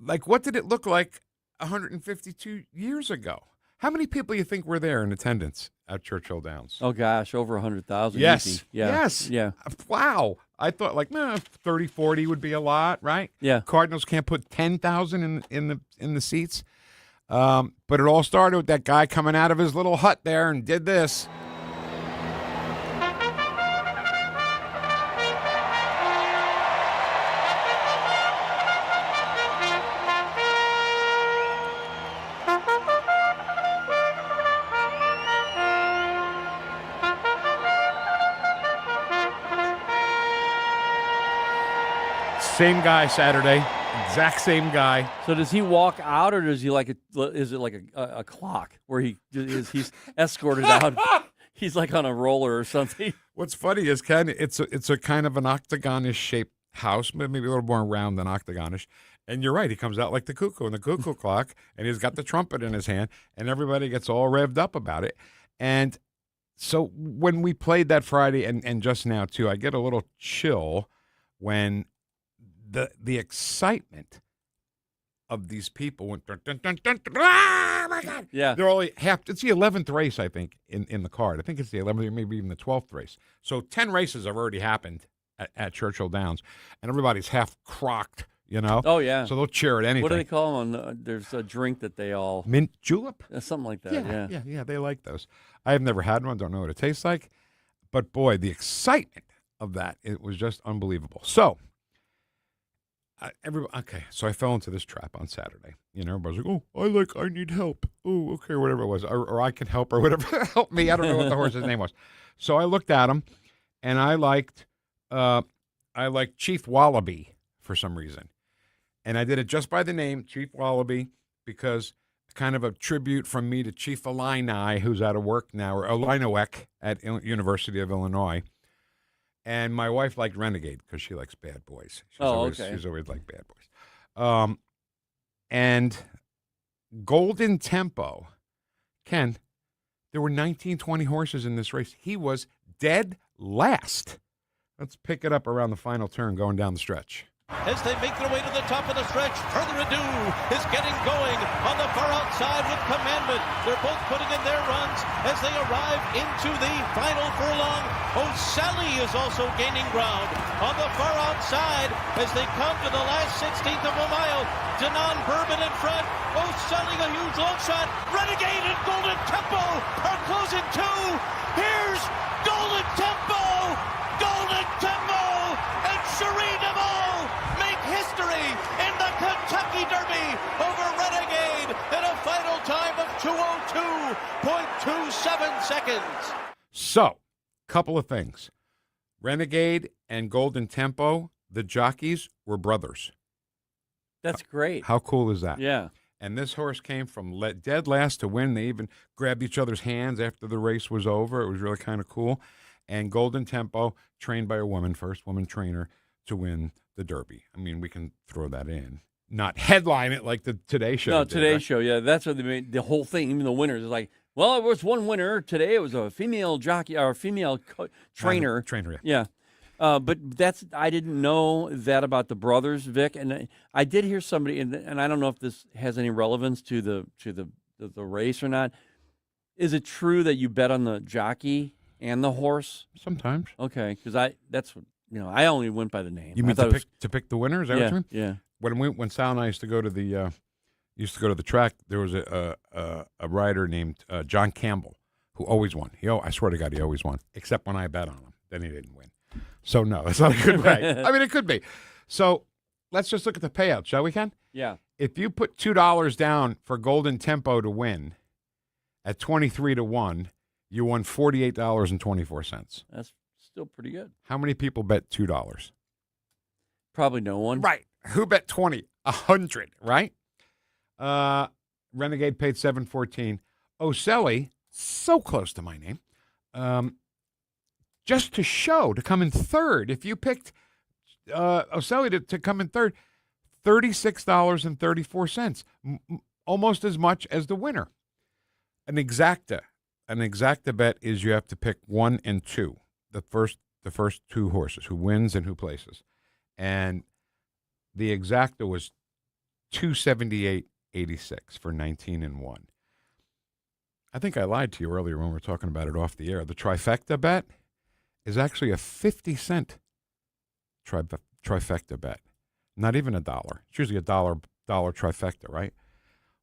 Like, what did it look like 152 years ago? How many people do you think were there in attendance at Churchill Downs? Oh, gosh, over 100,000. Yes. Easy. Yeah. Yes. Yeah. Wow. I thought 30, 40 would be a lot, right? Yeah. Cardinals can't put 10,000 in the seats. But it all started with that guy coming out of his little hut there and did this. Same guy Saturday, exact same guy. So does he walk out, or does he is it like a clock where he's escorted out? He's like on a roller or something. What's funny is, Ken, it's a kind of an octagonish shaped house, maybe a little more round than octagonish, And you're right. He comes out like the cuckoo in the cuckoo clock, and he's got the trumpet in his hand, and everybody gets all revved up about it. And so when we played that Friday and just now, too, I get a little chill when the excitement of these people went, dun, dun, dun, dun, dun, oh, my God. Yeah. They're only it's the 11th race, I think, in the card. I think it's the 11th, maybe even the 12th race. So 10 races have already happened at Churchill Downs, and everybody's half crocked. Oh, yeah. So they'll cheer at anything. What do they call them? There's a drink that they all... Mint julep? Something like that, Yeah, they like those. I have never had one. Don't know what it tastes like. But, boy, the excitement of that, it was just unbelievable. So, so I fell into this trap on Saturday. Everybody's like, I need help. Oh, okay, whatever it was. Or I can help or whatever. Help me. I don't know what the horse's name was. So I looked at him, and I liked Chief Wallaby for some reason. And I did it just by the name, Chief Wallaby, because kind of a tribute from me to Chief Illini, who's out of work now, or Illinois at University of Illinois. And my wife liked Renegade because she likes bad boys. She's always liked bad boys. And Golden Tempo, Ken, there were 19, 20 horses in this race. He was dead last. Let's pick it up around the final turn going down the stretch. As they make their way to the top of the stretch, Further Ado is getting going on the far outside with Commandment. They're both putting in their runs as they arrive into the final furlong. O'Sally is also gaining ground on the far outside as they come to the last 16th of a mile. Denon Bourbon in front. O'Sally a huge long shot. Renegade and Golden Tempo are closing too. Here's Golden Tempo! Golden Tempo! And Cherie DeVaux make history in the Kentucky Derby over Renegade in a final time of 2:02.27 seconds. So, couple of things. Renegade and Golden Tempo, the jockeys, were brothers. That's great. How cool is that? Yeah. And this horse came from dead last to win. They even grabbed each other's hands after the race was over. It was really kind of cool. And Golden Tempo, trained by a woman, first woman trainer to win the Derby. I mean, we can throw that in. Not headline it like the Today Show. No, did, Today right? Show, yeah. That's what they made the whole thing, even the winners. It's like, well, it was one winner today. It was a female jockey or a female trainer. Trainer, yeah. But I didn't know that about the brothers, Vic. And I did hear somebody, and I don't know if this has any relevance to the race or not. Is it true that you bet on the jockey and the horse? Sometimes. Okay, because I only went by the name. You mean to pick the winner? Is that what you mean? Yeah. When Sal and I used to go to the track, there was a rider named John Campbell who always won. I swear to God, he always won, except when I bet on him. Then he didn't win. So no, that's not a good way. I mean, it could be. So let's just look at the payout, shall we, Ken? Yeah. If you put $2 down for Golden Tempo to win at 23-1. You won $48.24. That's still pretty good. How many people bet $2? Probably no one. Right. Who bet 20? 100, right? Renegade paid $7.14. O'Sally, so close to my name, just to come in third. If you picked O'Sally to come in third, $36.34, almost as much as the winner. An exacta bet is you have to pick 1 and 2, the first two horses, who wins and who places. And the exacta was 278.86 for 19-1. I think I lied to you earlier when we were talking about it off the air. The trifecta bet is actually a 50-cent trifecta bet, not even $1. It's usually a dollar trifecta, right?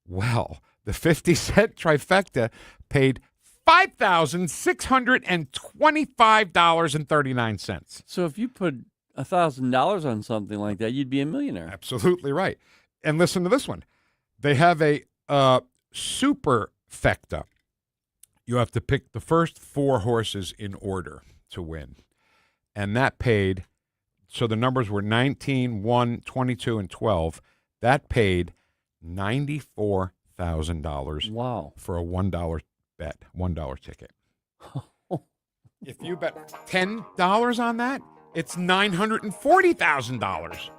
Well, the 50-cent trifecta paid $5,625.39. So if you put $1,000 on something like that, you'd be a millionaire. Absolutely right. And listen to this one. They have a superfecta. You have to pick the first 4 horses in order to win. And that paid, so the numbers were 19, 1, 22, and 12. That paid $94,000. Wow. For a $1 bet, $1 ticket. If you bet $10 on that, it's $940,000.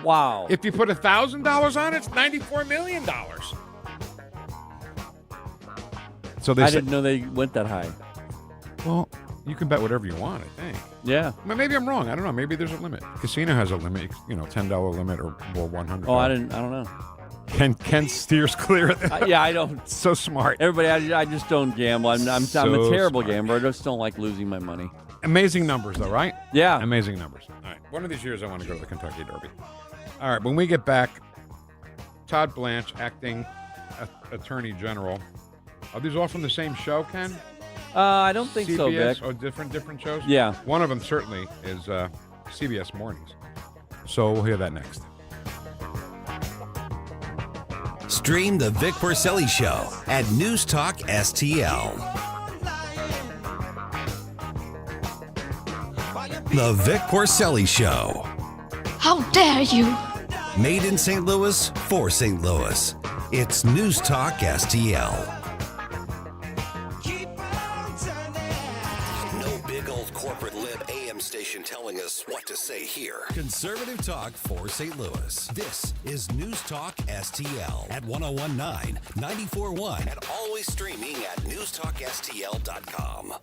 Wow. If you put $1,000 on it, it's $94 million. So I didn't know they went that high. Well, you can bet whatever you want, I think. Yeah. Maybe I'm wrong. I don't know. Maybe there's a limit. Casino has a limit, $10 limit or $100. Oh, I don't know. Ken steers clear of that. Yeah, I don't. So smart. Everybody, I just don't gamble. I'm a terrible gambler. I just don't like losing my money. Amazing numbers, though, right? Yeah. Amazing numbers. All right. One of these years, I want to go to the Kentucky Derby. All right. When we get back, Todd Blanche, acting Attorney General. Are these all from the same show, Ken? I don't think so, CBS Vic. or different shows? Yeah. One of them certainly is CBS Mornings. So we'll hear that next. Stream the Vic Porcelli Show at NewstalkSTL. The Vic Porcelli Show. How dare you! Made in St. Louis for St. Louis. It's NewstalkSTL. No big old corporate lib AM station telling us what to say here. Conservative talk for St. Louis. This is News Talk STL at 1019, 94.1, and always streaming at NewstalkSTL.com.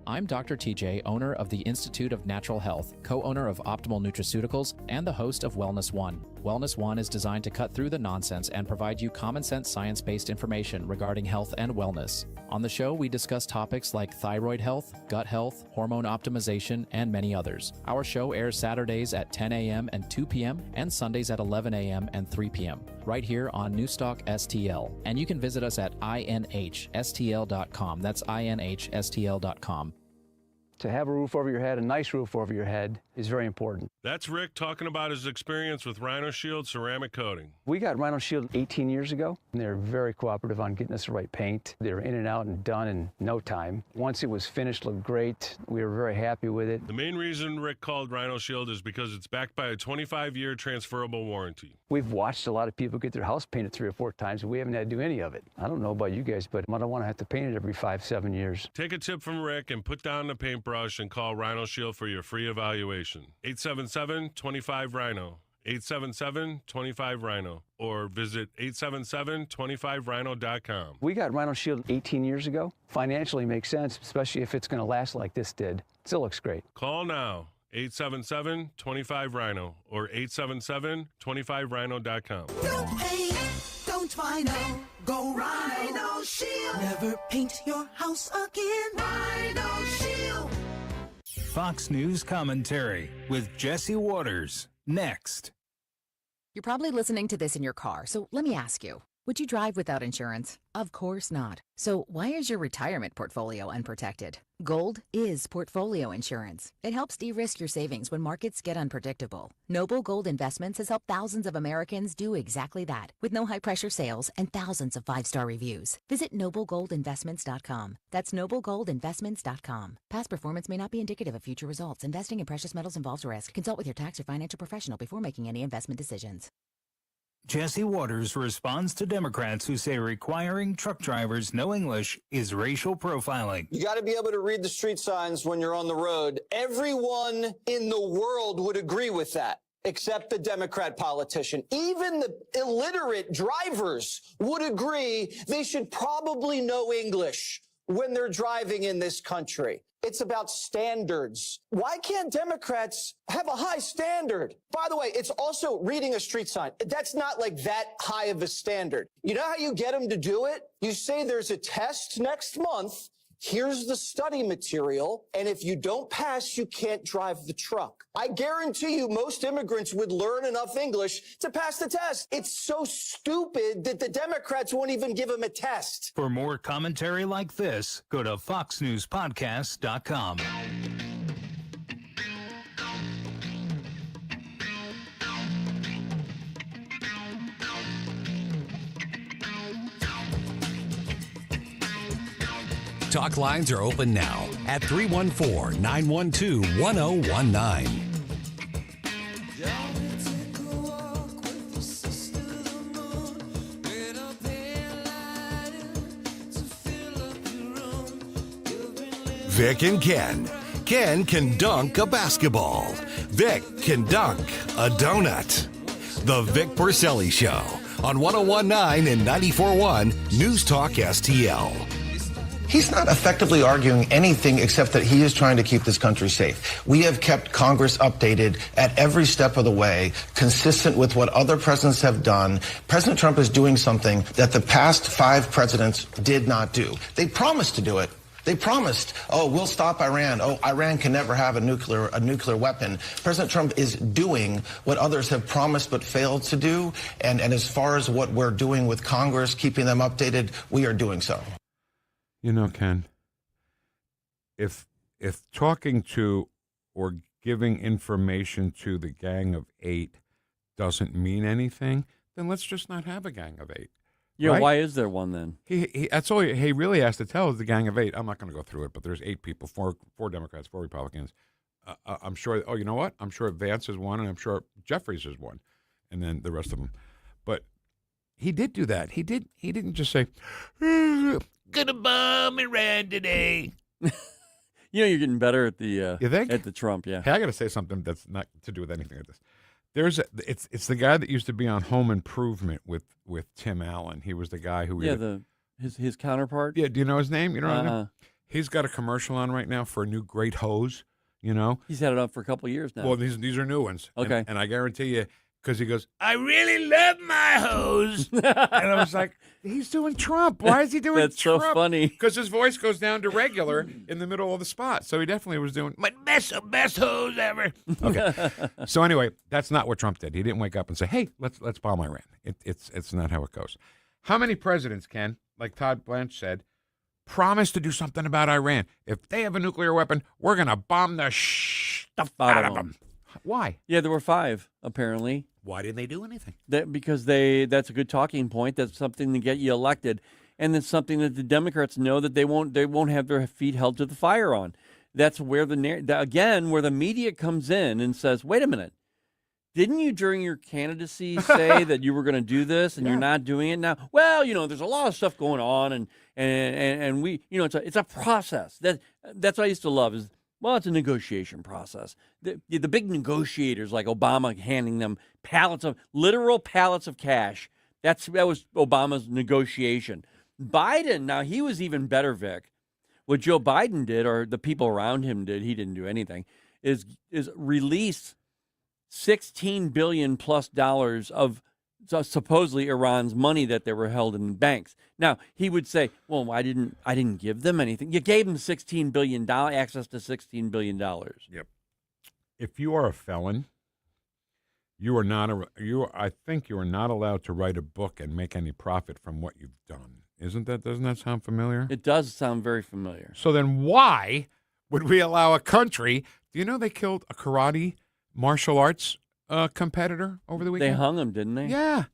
I'm Dr. TJ, owner of the Institute of Natural Health, co-owner of Optimal Nutraceuticals, and the host of Wellness One. Wellness One is designed to cut through the nonsense and provide you common sense science-based information regarding health and wellness. On the show, we discuss topics like thyroid health, gut health, hormone optimization, and many others. Our show airs Saturdays at 10 a.m. and 2 p.m. and Sundays at 11 a.m. and 3 p.m. right here on Newstalk STL. And you can visit us at inhstl.com. That's inhstl.com. To have a roof over your head, a nice roof over your head, is very important. That's Rick talking about his experience with Rhino Shield ceramic coating. We got Rhino Shield 18 years ago, and they're very cooperative on getting us the right paint. They were in and out and done in no time. Once it was finished, looked great. We were very happy with it. The main reason Rick called Rhino Shield is because it's backed by a 25-year transferable warranty. We've watched a lot of people get their house painted 3 or 4 times, and we haven't had to do any of it. I don't know about you guys, but I don't want to have to paint it every 5-7 years. Take a tip from Rick and put down the paintbrush and call Rhino Shield for your free evaluation. 877-25-RHINO. 877-25-RHINO. Or visit 877-25rhino.com. We got Rhino Shield 18 years ago. Financially makes sense, especially if it's going to last like this did. Still looks great. Call now. 877-25-RHINO or 877-25rhino.com. Don't paint, don't Rhino, go Rhino Shield. Never paint your house again. Rhino Shield. Fox News commentary with Jesse Waters. Next. You're probably listening to this in your car, so let me ask you. Would you drive without insurance? Of course not. So why is your retirement portfolio unprotected? Gold is portfolio insurance. It helps de-risk your savings when markets get unpredictable. Noble Gold Investments has helped thousands of Americans do exactly that, with no high-pressure sales and thousands of 5-star reviews. Visit noblegoldinvestments.com. That's noblegoldinvestments.com. Past performance may not be indicative of future results. Investing in precious metals involves risk. Consult with your tax or financial professional before making any investment decisions. Jesse Waters responds to Democrats who say requiring truck drivers know English is racial profiling. You got to be able to read the street signs when you're on the road. Everyone in the world would agree with that, except the Democrat politician. Even the illiterate drivers would agree they should probably know English when they're driving in this country. It's about standards. Why can't Democrats have a high standard? By the way, it's also reading a street sign. That's not like that high of a standard. You know how you get them to do it? You say there's a test next month. Here's the study material. And if you don't pass, you can't drive the truck. I guarantee you most immigrants would learn enough English to pass the test. It's so stupid that the Democrats won't even give them a test. For more commentary like this, go to foxnewspodcast.com. Talk lines are open now at 314-912-1019. Vic and Ken. Ken can dunk a basketball. Vic can dunk a donut. The Vic Porcelli Show on 101.9 and 94.1 News Talk STL. He's not effectively arguing anything except that he is trying to keep this country safe. We have kept Congress updated at every step of the way, consistent with what other presidents have done. President Trump is doing something that the past 5 presidents did not do. They promised to do it. They promised, oh, we'll stop Iran. Oh, Iran can never have a nuclear weapon. President Trump is doing what others have promised but failed to do. And as far as what we're doing with Congress, keeping them updated, we are doing so. You know, Ken, if talking to or giving information to the Gang of 8 doesn't mean anything, then let's just not have a Gang of 8. Yeah, right? why is there one then? That's all he really has to tell is the Gang of 8. I'm not going to go through it, but there's 8 people, four Democrats, 4 Republicans. I'm sure. Oh, you know what? I'm sure Vance is one, and I'm sure Jeffries is one, and then the rest of them. But he did do that. He didn't just say, "Gonna bomb Iran today." You know, you're getting better at the you think? at the Trump. Yeah. Hey, I got to say something that's not to do with anything like this. It's the guy that used to be on Home Improvement with Tim Allen. He was the guy who his counterpart. Yeah, do you know his name? You know his name? He's got a commercial on right now for a new great hose. You know, he's had it up for a couple of years now. Well, these are new ones. Okay, and I guarantee you, because he goes, I really love my hose, and I was like, he's doing Trump. Why is he doing That's Trump? so funny. Because his voice goes down to regular in the middle of the spot. So he definitely was doing my best hose ever. Okay. So anyway, that's not what Trump did. He didn't wake up and say, hey, let's bomb Iran. It's not how it goes. How many presidents, Ken, like Todd Blanche said, promise to do something about Iran? If they have a nuclear weapon, we're going to bomb the stuff out of them. Why? Yeah, there were 5, apparently. Why didn't they do anything? Because that's a good talking point. That's something to get you elected. And it's something that the Democrats know that they won't have their feet held to the fire on. That's where where the media comes in and says, wait a minute, didn't you during your candidacy say that you were going to do this and you're not doing it now? Well, you know, there's a lot of stuff going on and we, you know, it's a process. That's what I used to love is, well, it's a negotiation process. The big negotiators like Obama handing them literal pallets of cash. That was Obama's negotiation. Biden, now he was even better, Vic. What Joe Biden did, or the people around him did, he didn't do anything, is release $16 billion plus of supposedly Iran's money that they were held in banks. Now he would say, "Well, I didn't give them anything. You gave them $16 billion, access to $16 billion." Yep. If you are a felon, I think you are not allowed to write a book and make any profit from what you've done. Doesn't that sound familiar? It does sound very familiar. So then why would we allow a country? Do you know they killed a karate martial arts competitor over the weekend? They hung him, didn't they? Yeah.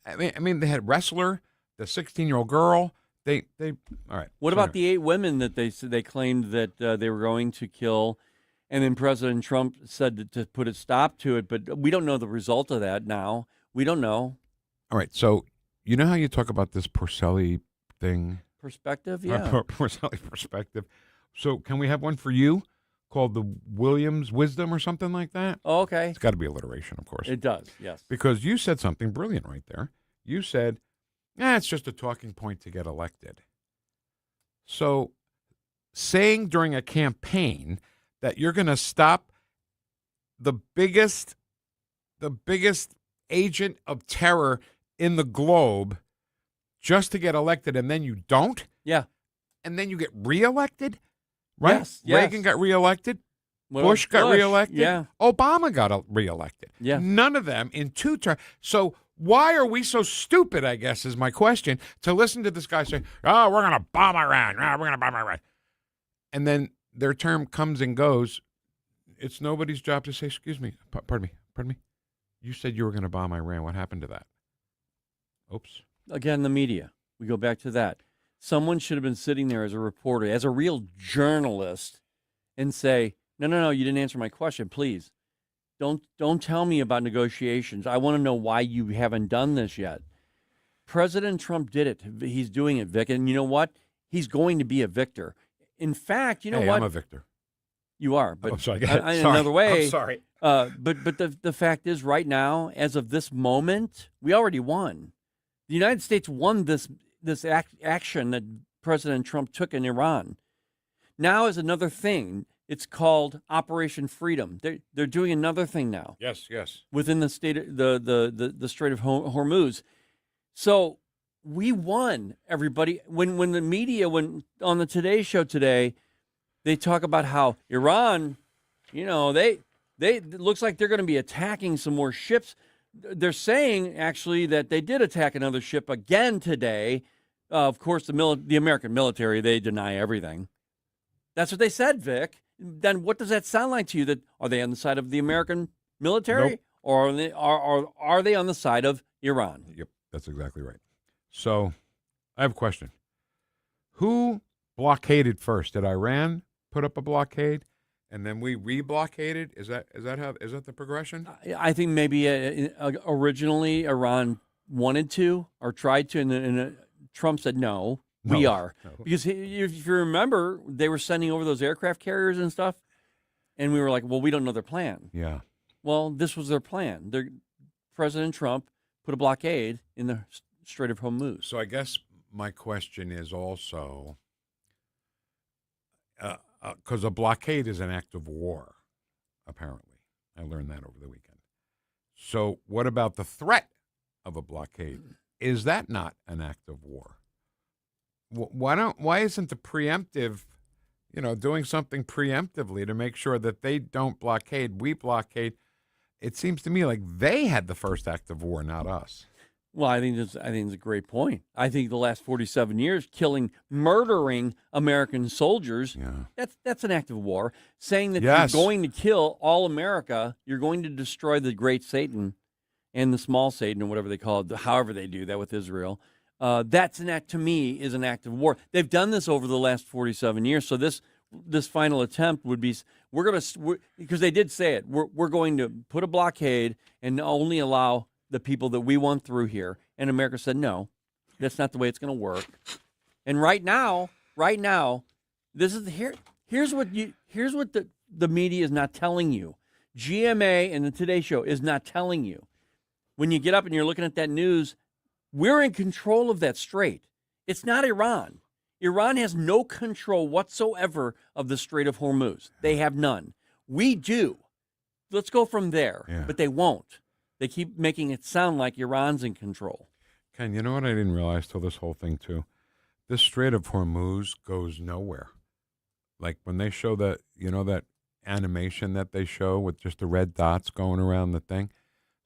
I mean, they had wrestler, the 16-year-old girl. They all right. What about the 8 women that they claimed that they were going to kill, and then President Trump said to put a stop to it, but we don't know the result of that now. We don't know. All right. So you know how you talk about this Porcelli thing? Perspective, yeah. Porcelli perspective. So can we have one for you? Called the Williams Wisdom or something like that? Oh, okay. It's got to be alliteration, of course. It does, yes. Because you said something brilliant right there. You said, it's just a talking point to get elected. So saying during a campaign that you're going to stop the biggest agent of terror in the globe just to get elected and then you don't? Yeah. And then you get reelected? Right? Yes. Reagan got reelected. Bush got reelected. Yeah. Obama got reelected. Yeah. None of them in 2 terms. So why are we so stupid, I guess, is my question, to listen to this guy say, we're going to bomb Iran. We're going to bomb Iran. And then their term comes and goes. It's nobody's job to say, excuse me, pardon me. You said you were going to bomb Iran. What happened to that? Oops. Again, the media. We go back to that. Someone should have been sitting there as a reporter, as a real journalist, and say, no, you didn't answer my question, please. Don't tell me about negotiations. I want to know why you haven't done this yet. President Trump did it. He's doing it, Vic. And you know what? He's going to be a victor. In fact, you know what? I'm a victor. You are, but I'm sorry. in Sorry. another way. I'm sorry. But the fact is, right now, as of this moment, we already won. The United States won this action that President Trump took in Iran. Now is another thing. It's called Operation Freedom. They're doing another thing now. Yes, yes. Within the state, the Strait of Hormuz. So we won, everybody. When the media, on the Today Show today, they talk about how Iran, they it looks like they're going to be attacking some more ships. They're saying actually that they did attack another ship again today. Of course, the American military, they deny everything. That's what they said, Vic. Then what does that sound like to you? That are they on the side of the American military, Nope. or are they on the side of Iran? Yep, that's exactly right. So, I have a question. Who blockaded first? Did Iran put up a blockade, and then we re-blockaded? Is that the progression? I think maybe originally Iran wanted to or tried to, and Trump said no. We are. No. Because if you remember, they were sending over those aircraft carriers and stuff, and we were like, well, we don't know their plan. Yeah. Well, this was their plan. President Trump put a blockade in the Strait of Hormuz. So I guess my question is also, because a blockade is an act of war, apparently. I learned that over the weekend. So what about the threat of a blockade? Is that not an act of war? Why isn't the preemptive, doing something preemptively to make sure that they don't blockade, we blockade? It seems to me like they had the first act of war, not us. Well, I think it's a great point. I think the last 47 years, murdering American soldiers, that's an act of war. Saying that you're going to kill all America, you're going to destroy the great Satan and the small Satan, or whatever they call it, however they do that with Israel. That's an act, to me, is an act of war. They've done this over the last 47 years. So this final attempt would be, because they did say it, we're going to put a blockade and only allow the people that we want through here. And America said, no, that's not the way it's going to work. And right now, this is here's what the media is not telling you. GMA and the Today Show is not telling you. When you get up and you're looking at that news, we're in control of that strait. It's not Iran. Iran has no control whatsoever of the Strait of Hormuz. They have none. We do. Let's go from there. Yeah. But they won't. They keep making it sound like Iran's in control. Ken, you know what I didn't realize till this whole thing, too? This Strait of Hormuz goes nowhere. Like when they show that, that animation that they show with just the red dots going around the thing.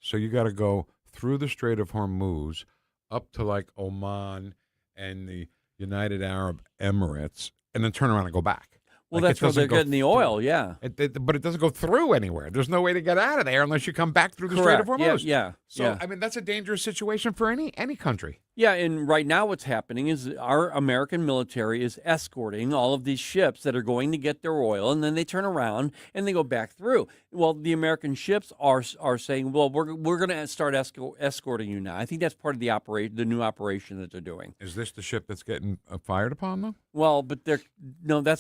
So you got to go through the Strait of Hormuz up to like Oman and the United Arab Emirates, and then turn around and go back. Well, that's where they're getting the oil, yeah. But it doesn't go through anywhere. There's no way to get out of there unless you come back through the Strait of Hormuz. Yeah. So, I mean, that's a dangerous situation for any country. Yeah, and right now what's happening is our American military is escorting all of these ships that are going to get their oil, and then they turn around and they go back through. Well, the American ships are saying, well, we're going to start escorting you now. I think that's part of the new operation that they're doing. Is this the ship that's getting fired upon, though? Well, but that's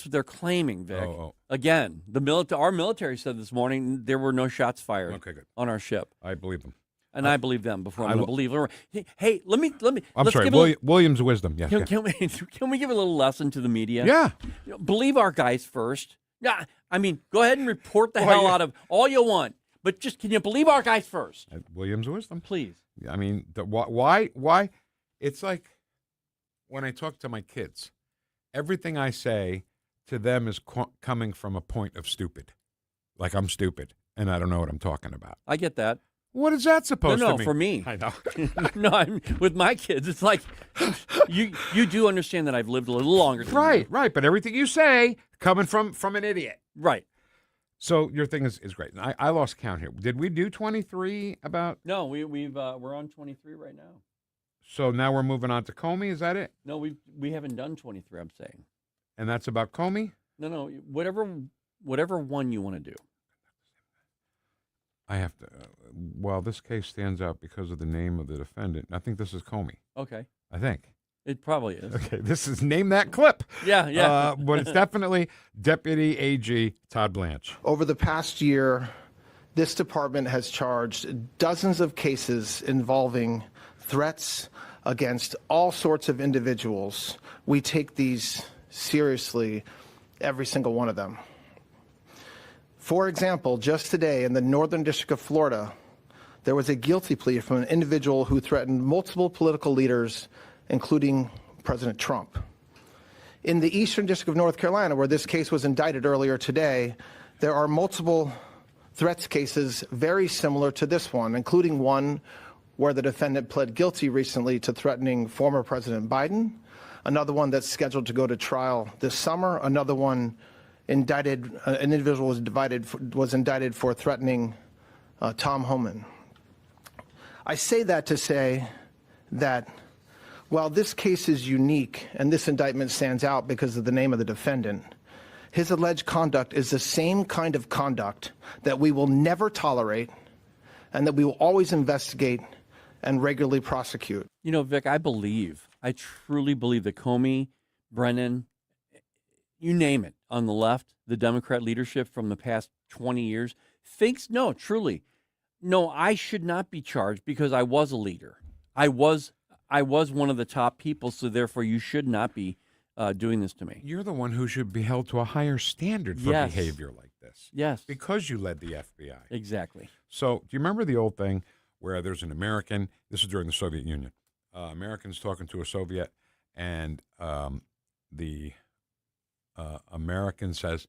what they're claiming, Vic. Again, our military said this morning there were no shots fired on our ship. I believe them. And I believe them before I'm going to believe them. Hey, let me. I'm sorry, William's wisdom. Yeah. Can we give a little lesson to the media? Yeah. Believe our guys first. Yeah. I mean, go ahead and report the hell out of all you want, but just can you believe our guys first? William's wisdom, please. I mean, why? It's like when I talk to my kids, everything I say to them is coming from a point of stupid, like I'm stupid and I don't know what I'm talking about. I get that. What is that supposed to mean? No, for me. I know. No, with my kids, it's like you do understand that I've lived a little longer than you. Right. But everything you say coming from an idiot. Right. So your thing is great. I lost count here. Did we do 23 about? No, we're on 23 right now. So now we're moving on to Comey. Is that it? No, we haven't done 23. I'm saying. And that's about Comey? No. Whatever one you want to do. I have to. Well, this case stands out because of the name of the defendant. I think this is Comey. Okay. I think. It probably is. Okay, this is name that clip. Yeah. But it's definitely Deputy AG Todd Blanche. Over the past year, this department has charged dozens of cases involving threats against all sorts of individuals. We take these seriously, every single one of them. For example, just today in the Northern District of Florida, there was a guilty plea from an individual who threatened multiple political leaders, including President Trump. In the Eastern District of North Carolina, where this case was indicted earlier today, there are multiple threats cases very similar to this one, including one where the defendant pled guilty recently to threatening former President Biden, another one that's scheduled to go to trial this summer, another one indicted, an individual was indicted for threatening Tom Homan. I say that to say that while this case is unique and this indictment stands out because of the name of the defendant, his alleged conduct is the same kind of conduct that we will never tolerate and that we will always investigate and regularly prosecute. You know, Vic, I truly believe that Comey, Brennan, you name it, on the left, the Democrat leadership from the past 20 years, thinks, no, I should not be charged because I was a leader. I was one of the top people, so therefore you should not be doing this to me. You're the one who should be held to a higher standard for behavior like this. Yes. Because you led the FBI. Exactly. So do you remember the old thing where there's an American, this is during the Soviet Union, Americans talking to a Soviet, and the American says,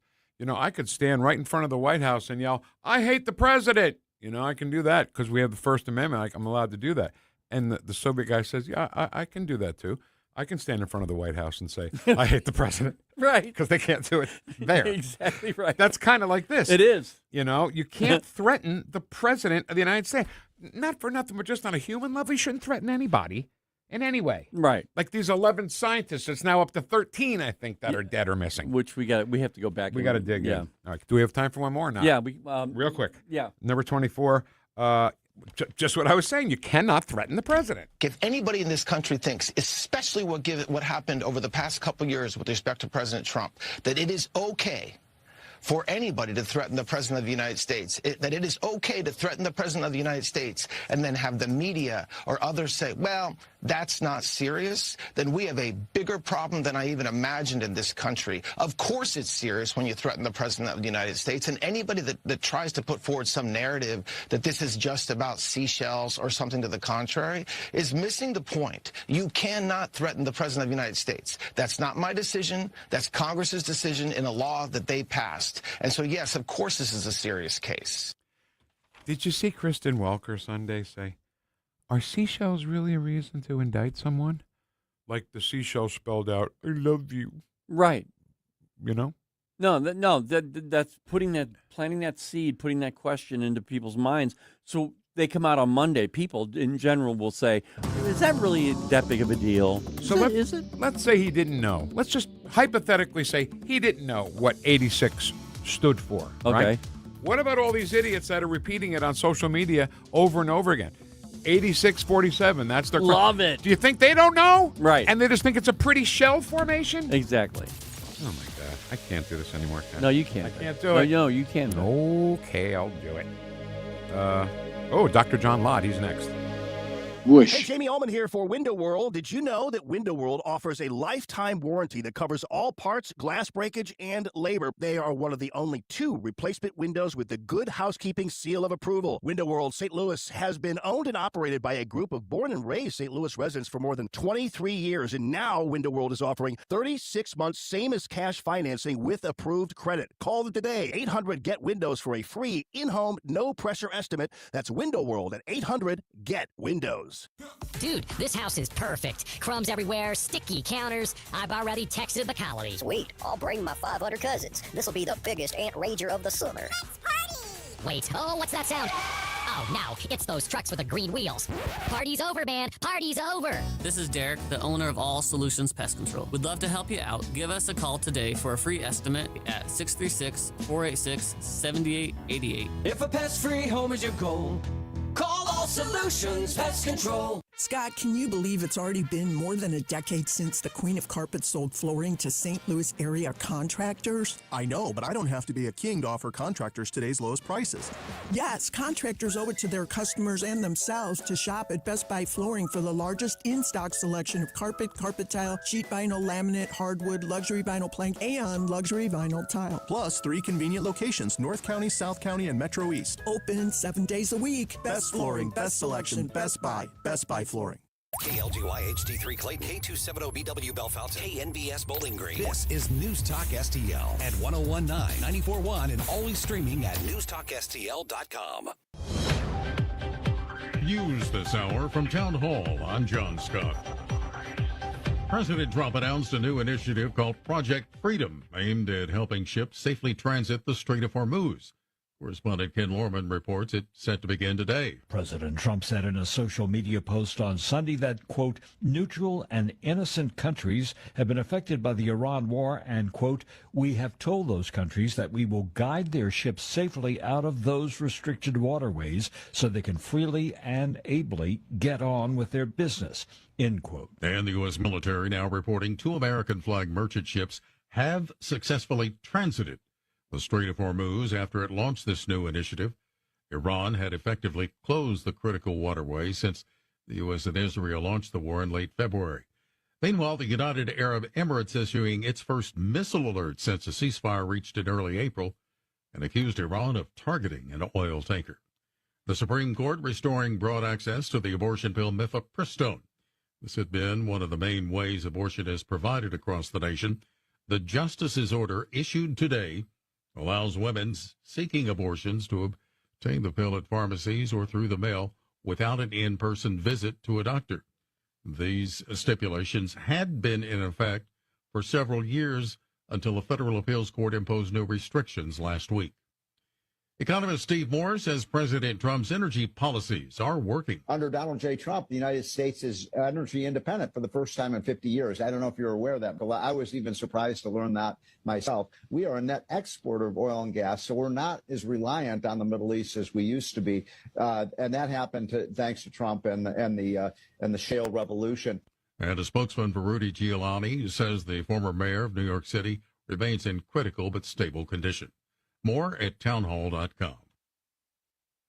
I could stand right in front of the White House and yell, "I hate the president." I can do that because we have the First Amendment. I'm allowed to do that. And the Soviet guy says, yeah, I can do that too. I can stand in front of the White House and say, "I hate the president." Right. Because they can't do it there. Exactly right. That's kind of like this. It is. You can't threaten the president of the United States. Not for nothing, but just on a human level, you shouldn't threaten anybody in any way. Right. Like these 11 scientists, it's now up to 13, I think, that are dead or missing. Which we have to go back. We got to dig in. All right. Do we have time for one more or not? Yeah. Real quick. Yeah. Number 24. Just what I was saying. You cannot threaten the president. If anybody in this country thinks, especially what happened over the past couple years with respect to President Trump, that it is okay for anybody to threaten the President of the United States, that it is okay to threaten the President of the United States and then have the media or others say, well, that's not serious, then we have a bigger problem than I even imagined in this country. Of course it's serious when you threaten the President of the United States, and anybody that tries to put forward some narrative that this is just about seashells or something to the contrary is missing the point. You cannot threaten the President of the United States. That's not my decision. That's Congress's decision in a law that they passed. And so, yes, of course this is a serious case. Did you see Kristen Welker Sunday say, "Are seashells really a reason to indict someone?" Like the seashell spelled out, "I love you." Right. No, that's planting that seed, putting that question into people's minds. So they come out on Monday. People in general will say, "Is that really that big of a deal?" Let's say he didn't know. Let's just hypothetically say he didn't know what 86 stood for. Okay. Right? What about all these idiots that are repeating it on social media over and over again? 8647, that's their... Love it. Do you think they don't know? Right. And they just think it's a pretty shell formation? Exactly. Oh, my God. I can't do this anymore, Ken. No, you can't. I can't do it. No, you can't. Okay, I'll do it. Dr. John Lott, he's next. Hey, Jamie Ullman here for Window World. Did you know that Window World offers a lifetime warranty that covers all parts, glass breakage, and labor? They are one of the only 2 replacement windows with the Good Housekeeping seal of approval. Window World St. Louis has been owned and operated by a group of born and raised St. Louis residents for more than 23 years, and now Window World is offering 36 months same as cash financing with approved credit. Call them today, 800-GET-WINDOWS for a free in-home, no-pressure estimate. That's Window World at 800-GET-WINDOWS. Dude, this house is perfect. Crumbs everywhere, sticky counters. I've already texted the colonies. Sweet, I'll bring my 500 cousins. This'll be the biggest ant rager of the summer. Let's party! Wait, what's that sound? Oh, no, it's those trucks with the green wheels. Party's over, man. Party's over. This is Derek, the owner of All Solutions Pest Control. We'd love to help you out. Give us a call today for a free estimate at 636-486-7888. If a pest-free home is your goal, call All Solutions Pest Control. Scott, can you believe it's already been more than a decade since the Queen of Carpets sold flooring to St. Louis area contractors? I know, but I don't have to be a king to offer contractors today's lowest prices. Yes, contractors owe it to their customers and themselves to shop at Best Buy Flooring for the largest in-stock selection of carpet, carpet tile, sheet vinyl, laminate, hardwood, luxury vinyl plank, and luxury vinyl tile. Plus 3 convenient locations, North County, South County, and Metro East. Open 7 days a week. Best flooring, best selection, Best Buy. Best Buy Flooring. KLGY HD3 Clayton, K270BW Bellefontaine, KNBS Bowling Green. This is News Talk STL at 1019, 94.1, and always streaming at NewstalkSTL.com. News this hour from Town Hall. I'm John Scott. President Trump announced a new initiative called Project Freedom, aimed at helping ships safely transit the Strait of Hormuz. Correspondent Ken Lorman reports it's set to begin today. President Trump said in a social media post on Sunday that, quote, neutral and innocent countries have been affected by the Iran war and, quote, we have told those countries that we will guide their ships safely out of those restricted waterways so they can freely and ably get on with their business, end quote. And the U.S. military now reporting 2 American flag merchant ships have successfully transited the Strait of Hormuz after it launched this new initiative. Iran had effectively closed the critical waterway since the U.S. and Israel launched the war in late February. Meanwhile, the United Arab Emirates issuing its first missile alert since a ceasefire reached in early April and accused Iran of targeting an oil tanker. The Supreme Court restoring broad access to the abortion pill mifepristone. This had been one of the main ways abortion is provided across the nation. The justice's order issued today allows women seeking abortions to obtain the pill at pharmacies or through the mail without an in-person visit to a doctor. These stipulations had been in effect for several years until a federal appeals court imposed new restrictions last week. Economist Steve Moore says President Trump's energy policies are working. Under Donald J. Trump, the United States is energy independent for the first time in 50 years. I don't know if you're aware of that, but I was even surprised to learn that myself. We are a net exporter of oil and gas, so we're not as reliant on the Middle East as we used to be. And that happened thanks to Trump and the shale revolution. And a spokesman for Rudy Giuliani says the former mayor of New York City remains in critical but stable condition. More at townhall.com.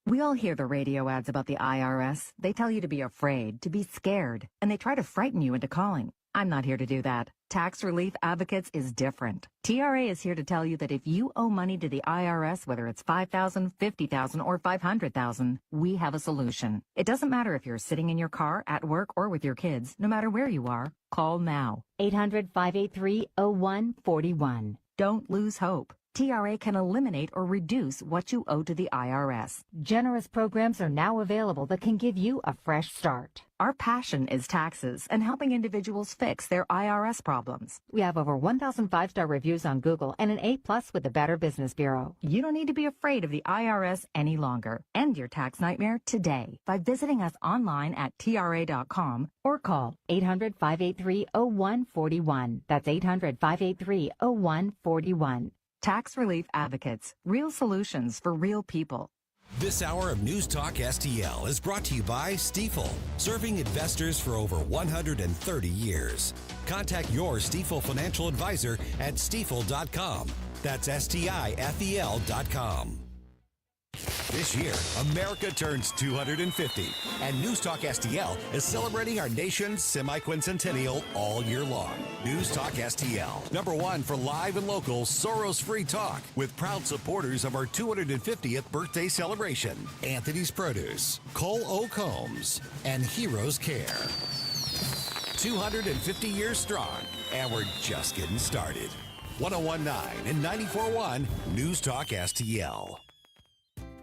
We all hear the radio ads about the IRS. They tell you to be afraid, to be scared, and they try to frighten you into calling. I'm not here to do that. Tax Relief Advocates is different. TRA is here to tell you that if you owe money to the IRS, whether it's $5,000, $50,000, or $500,000, we have a solution. It doesn't matter if you're sitting in your car, at work, or with your kids. No matter where you are, call now. 800-583-0141. Don't lose hope. TRA can eliminate or reduce what you owe to the IRS. Generous programs are now available that can give you a fresh start. Our passion is taxes and helping individuals fix their IRS problems. We have over 1,000 5-star reviews on Google and an A+ with the Better Business Bureau. You don't need to be afraid of the IRS any longer. End your tax nightmare today by visiting us online at TRA.com or call 800-583-0141. That's 800-583-0141. Tax Relief Advocates, real solutions for real people. This hour of News Talk STL is brought to you by Stifel, serving investors for over 130 years. Contact your Stifel financial advisor at stifel.com. That's STIFEL.com. This year, America turns 250, and News Talk STL is celebrating our nation's semi-quincentennial all year long. News Talk STL, #1 for live and local Soros-free talk, with proud supporters of our 250th birthday celebration. Anthony's Produce, Cole O. Combs, and Heroes Care. 250 years strong, and we're just getting started. 1019 and 94.1 News Talk STL.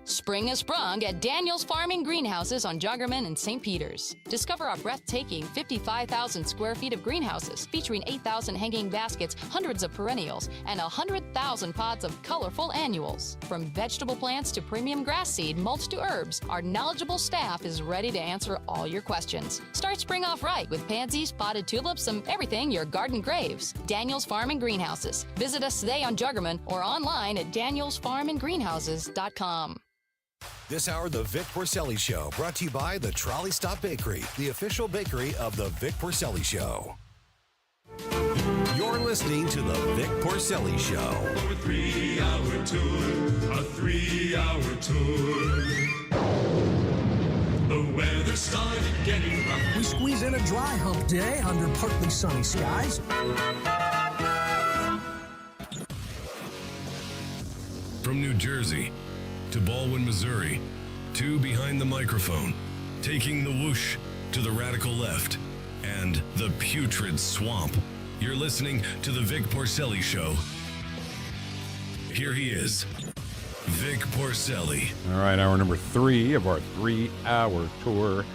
Spring has sprung at Daniel's Farming Greenhouses on Juggerman and St. Peters. Discover our breathtaking 55,000 square feet of greenhouses featuring 8,000 hanging baskets, hundreds of perennials, and 100,000 pods of colorful annuals. From vegetable plants to premium grass seed, mulch to herbs, our knowledgeable staff is ready to answer all your questions. Start spring off right with pansies, potted tulips, and everything your garden craves. Daniel's Farming Greenhouses. Visit us today on Juggerman or online at danielsfarmandgreenhouses.com. This hour, the Vic Porcelli Show, brought to you by the Trolley Stop Bakery, the official bakery of the Vic Porcelli Show. You're listening to the Vic Porcelli Show. A 3-hour tour, a 3-hour tour. The weather started getting rough. We squeeze in a dry hump day under partly sunny skies. From New Jersey to Baldwin, Missouri, to behind the microphone, taking the whoosh to the radical left and the putrid swamp. You're listening to the Vic Porcelli Show. Here he is, Vic Porcelli. All right, hour number 3 of our 3-hour tour.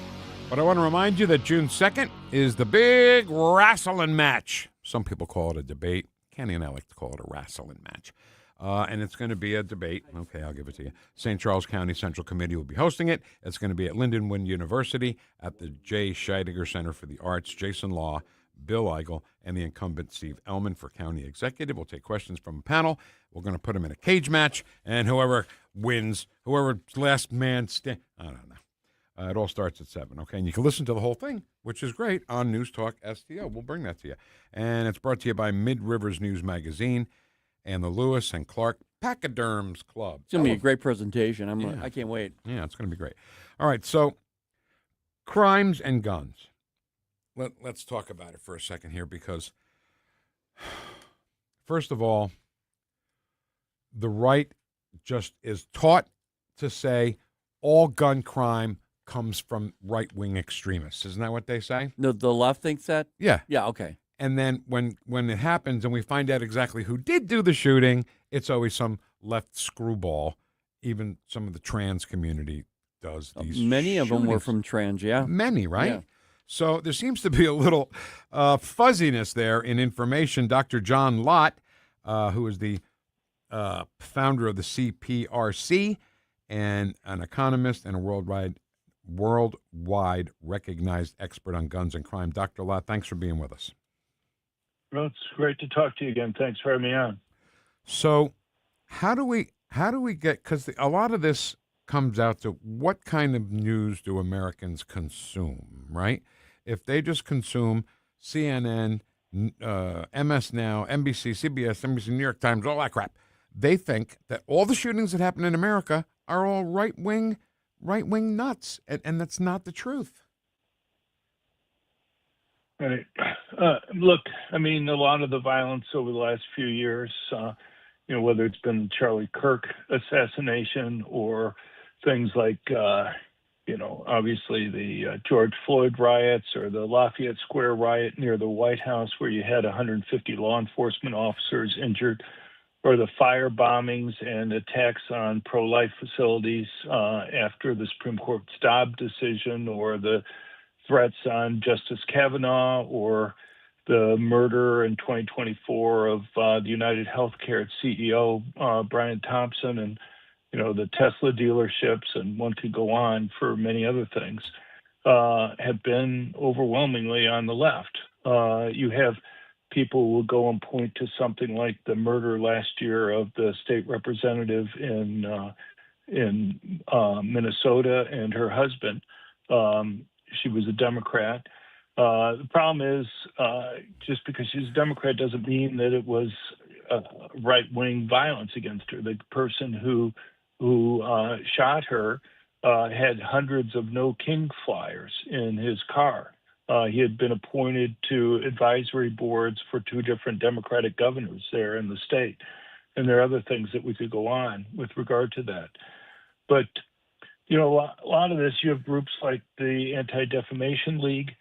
But I want to remind you that June 2nd is the big wrestling match. Some people call it a debate. Kenny and I like to call it a wrestling match. And it's going to be a debate. Okay, I'll give it to you. St. Charles County Central Committee will be hosting it. It's going to be at Lindenwood University at the J. Scheidegger Center for the Arts. Jason Law, Bill Eigel, and the incumbent Steve Ellman for county executive. We'll take questions from a panel. We're going to put them in a cage match, and whoever wins, whoever's last man I don't know. It all starts at 7, okay? And you can listen to the whole thing, which is great, on NewstalkSTL. We'll bring that to you. And it's brought to you by Mid-Rivers News Magazine and the Lewis and Clark Pachyderms Club. It's going to be a great presentation. I can't wait. Yeah, it's going to be great. All right, so crimes and guns. Let's talk about it for a second here because, first of all, the right just is taught to say all gun crime comes from right-wing extremists. Isn't that what they say? The left thinks that? Yeah. Yeah, okay. And then when it happens and we find out exactly who did do the shooting, it's always some left screwball. Even some of the trans community does these Many of them were shootings. from trans, yeah. Many, right? Yeah. So there seems to be a little fuzziness there in information. Dr. John Lott, who is the founder of the CPRC and an economist and a worldwide recognized expert on guns and crime. Dr. Lott, thanks for being with us. Well, it's great to talk to you again. Thanks for having me on. So how do we get, because a lot of this comes out to what kind of news do Americans consume, right? If they just consume CNN, MS Now, NBC, CBS, NBC, New York Times, all that crap, they think that all the shootings that happen in America are all right-wing nuts, and that's not the truth. Right. Look, I mean, a lot of the violence over the last few years, whether it's been the Charlie Kirk assassination or things like, obviously the George Floyd riots or the Lafayette Square riot near the White House where you had 150 law enforcement officers injured, or the fire bombings and attacks on pro-life facilities after the Supreme Court Dobbs decision, or the threats on Justice Kavanaugh, or the murder in 2024 of the United Healthcare CEO, Brian Thompson, and, the Tesla dealerships, and one could go on for many other things, have been overwhelmingly on the left. You have people who will go and point to something like the murder last year of the state representative in Minnesota and her husband. She was a Democrat. The problem is, just because she's a Democrat doesn't mean that it was right-wing violence against her. The person who shot her had hundreds of No King flyers in his car. He had been appointed to advisory boards for 2 different Democratic governors there in the state. And there are other things that we could go on with regard to that. But, a lot of this, you have groups like the Anti-Defamation League,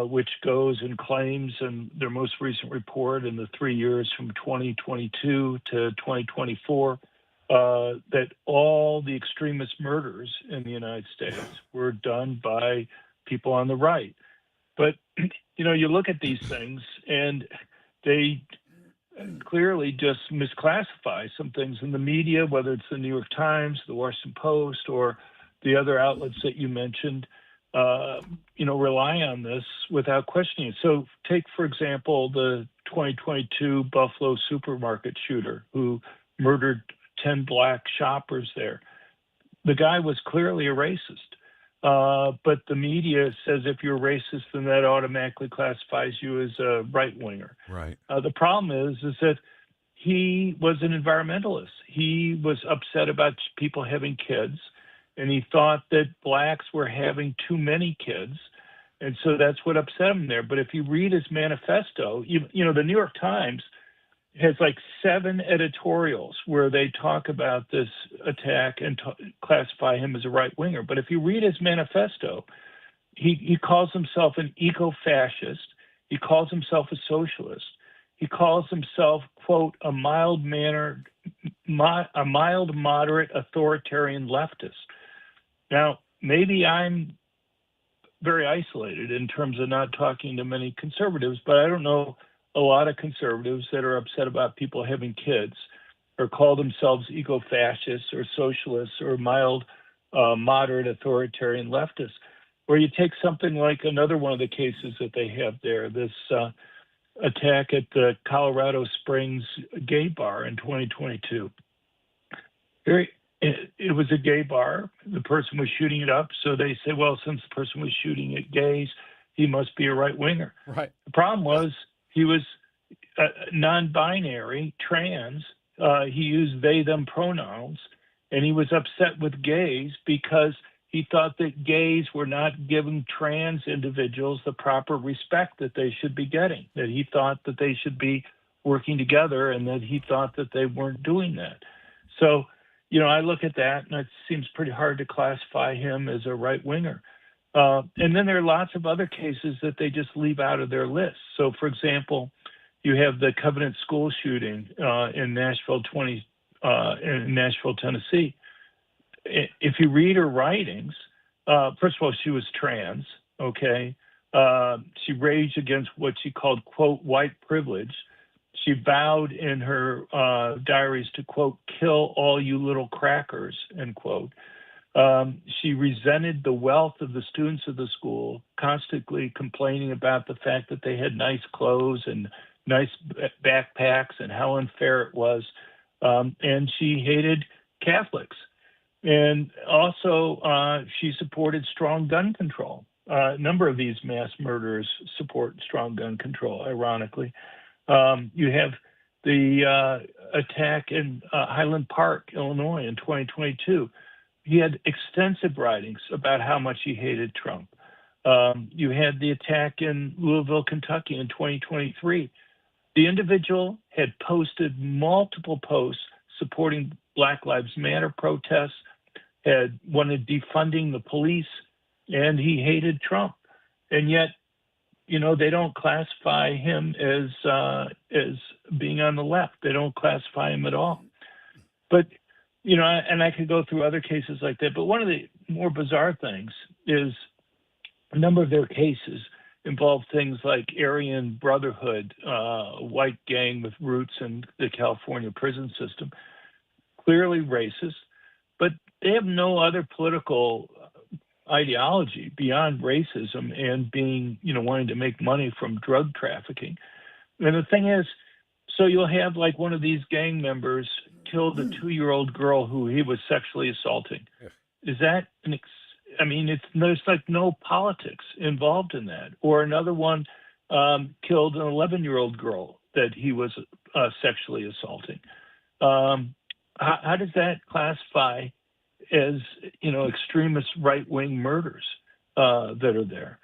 which goes and claims in their most recent report in the 3 years from 2022 to 2024, that all the extremist murders in the United States were done by people on the right. But, you look at these things and they clearly just misclassify some things in the media, whether it's the New York Times, the Washington Post, or the other outlets that you mentioned, rely on this without questioning it. So take, for example, the 2022 Buffalo supermarket shooter who murdered 10 black shoppers there. the guy was clearly a racist. But the media says if you're racist, then that automatically classifies you as a right-winger. Right. The problem is that he was an environmentalist. He was upset about people having kids, and he thought that blacks were having too many kids. And so that's what upset him there. But if you read his manifesto, you know, the New York Times has like 7 editorials where they talk about this attack and classify him as a right-winger. But if you read his manifesto, he calls himself an eco-fascist. He calls himself a socialist. He calls himself, quote, a mild-moderate authoritarian leftist. Now, maybe I'm very isolated in terms of not talking to many conservatives, but I don't know a lot of conservatives that are upset about people having kids or call themselves eco-fascists or socialists or moderate authoritarian leftists. Or you take something like another one of the cases that they have there, this attack at the Colorado Springs gay bar in 2022. It was a gay bar. The person was shooting it up. So they say, well, since the person was shooting at gays, he must be a right-winger. Right. The problem was he was non-binary, trans. He used they, them pronouns. And he was upset with gays because he thought that gays were not giving trans individuals the proper respect that they should be getting, that he thought that they should be working together and that he thought that they weren't doing that. So, you know, I look at that and it seems pretty hard to classify him as a right-winger. And then there are lots of other cases that they just leave out of their list. So, for example, you have the Covenant school shooting in Nashville, Tennessee. If you read her writings, first of all, she was trans, okay? She raged against what she called, quote, white privilege. She vowed in her diaries to, quote, kill all you little crackers, end quote. She resented the wealth of the students of the school, constantly complaining about the fact that they had nice clothes and nice backpacks and how unfair it was. And she hated Catholics. And also, she supported strong gun control. A number of these mass murderers support strong gun control, ironically. You have the attack in Highland Park, Illinois in 2022. He had extensive writings about how much he hated Trump. You had the attack in Louisville, Kentucky in 2023. The individual had posted multiple posts supporting Black Lives Matter protests, had wanted defunding the police, and he hated Trump. And yet, you know, they don't classify him as being on the left. They don't classify him at all. But, you know, and I could go through other cases like that. But one of the more bizarre things is a number of their cases involve things like Aryan Brotherhood, white gang with roots in the California prison system, clearly racist, but they have no other political ideology beyond racism and being, you know, wanting to make money from drug trafficking. And the thing is, so you'll have like one of these gang members killed a 2-year-old girl who he was sexually assaulting. Is that there's like no politics involved in that. Or another one killed an 11-year-old girl that he was sexually assaulting. How does that classify as, you know, extremist right-wing murders that are there?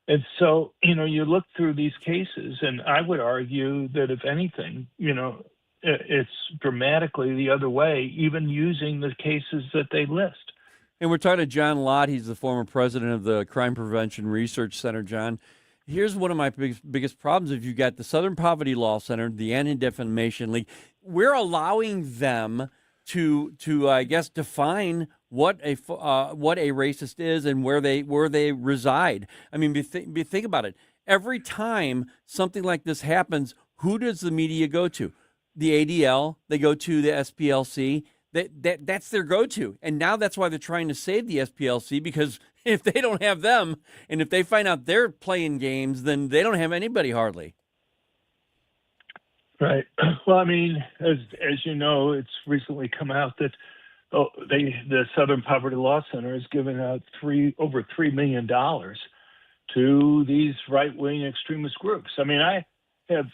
And so, you know, you look through these cases, and I would argue that if anything, you know, it's dramatically the other way, even using the cases that they list. And we're talking to John Lott. He's the former president of the Crime Prevention Research Center. John, here's one of my biggest problems. If you've got the Southern Poverty Law Center, the Anti-Defamation League, we're allowing them to I guess define what a racist is and where they reside. I mean, think about it. Every time something like this happens, who does the media go to? The ADL. They go to the SPLC. That's their go-to. And now that's why they're trying to save the SPLC, because if they don't have them and if they find out they're playing games, then they don't have anybody hardly. Right. Well, I mean, as you know, it's recently come out that the Southern Poverty Law Center is giving out over $3 million to these right-wing extremist groups. I mean, I have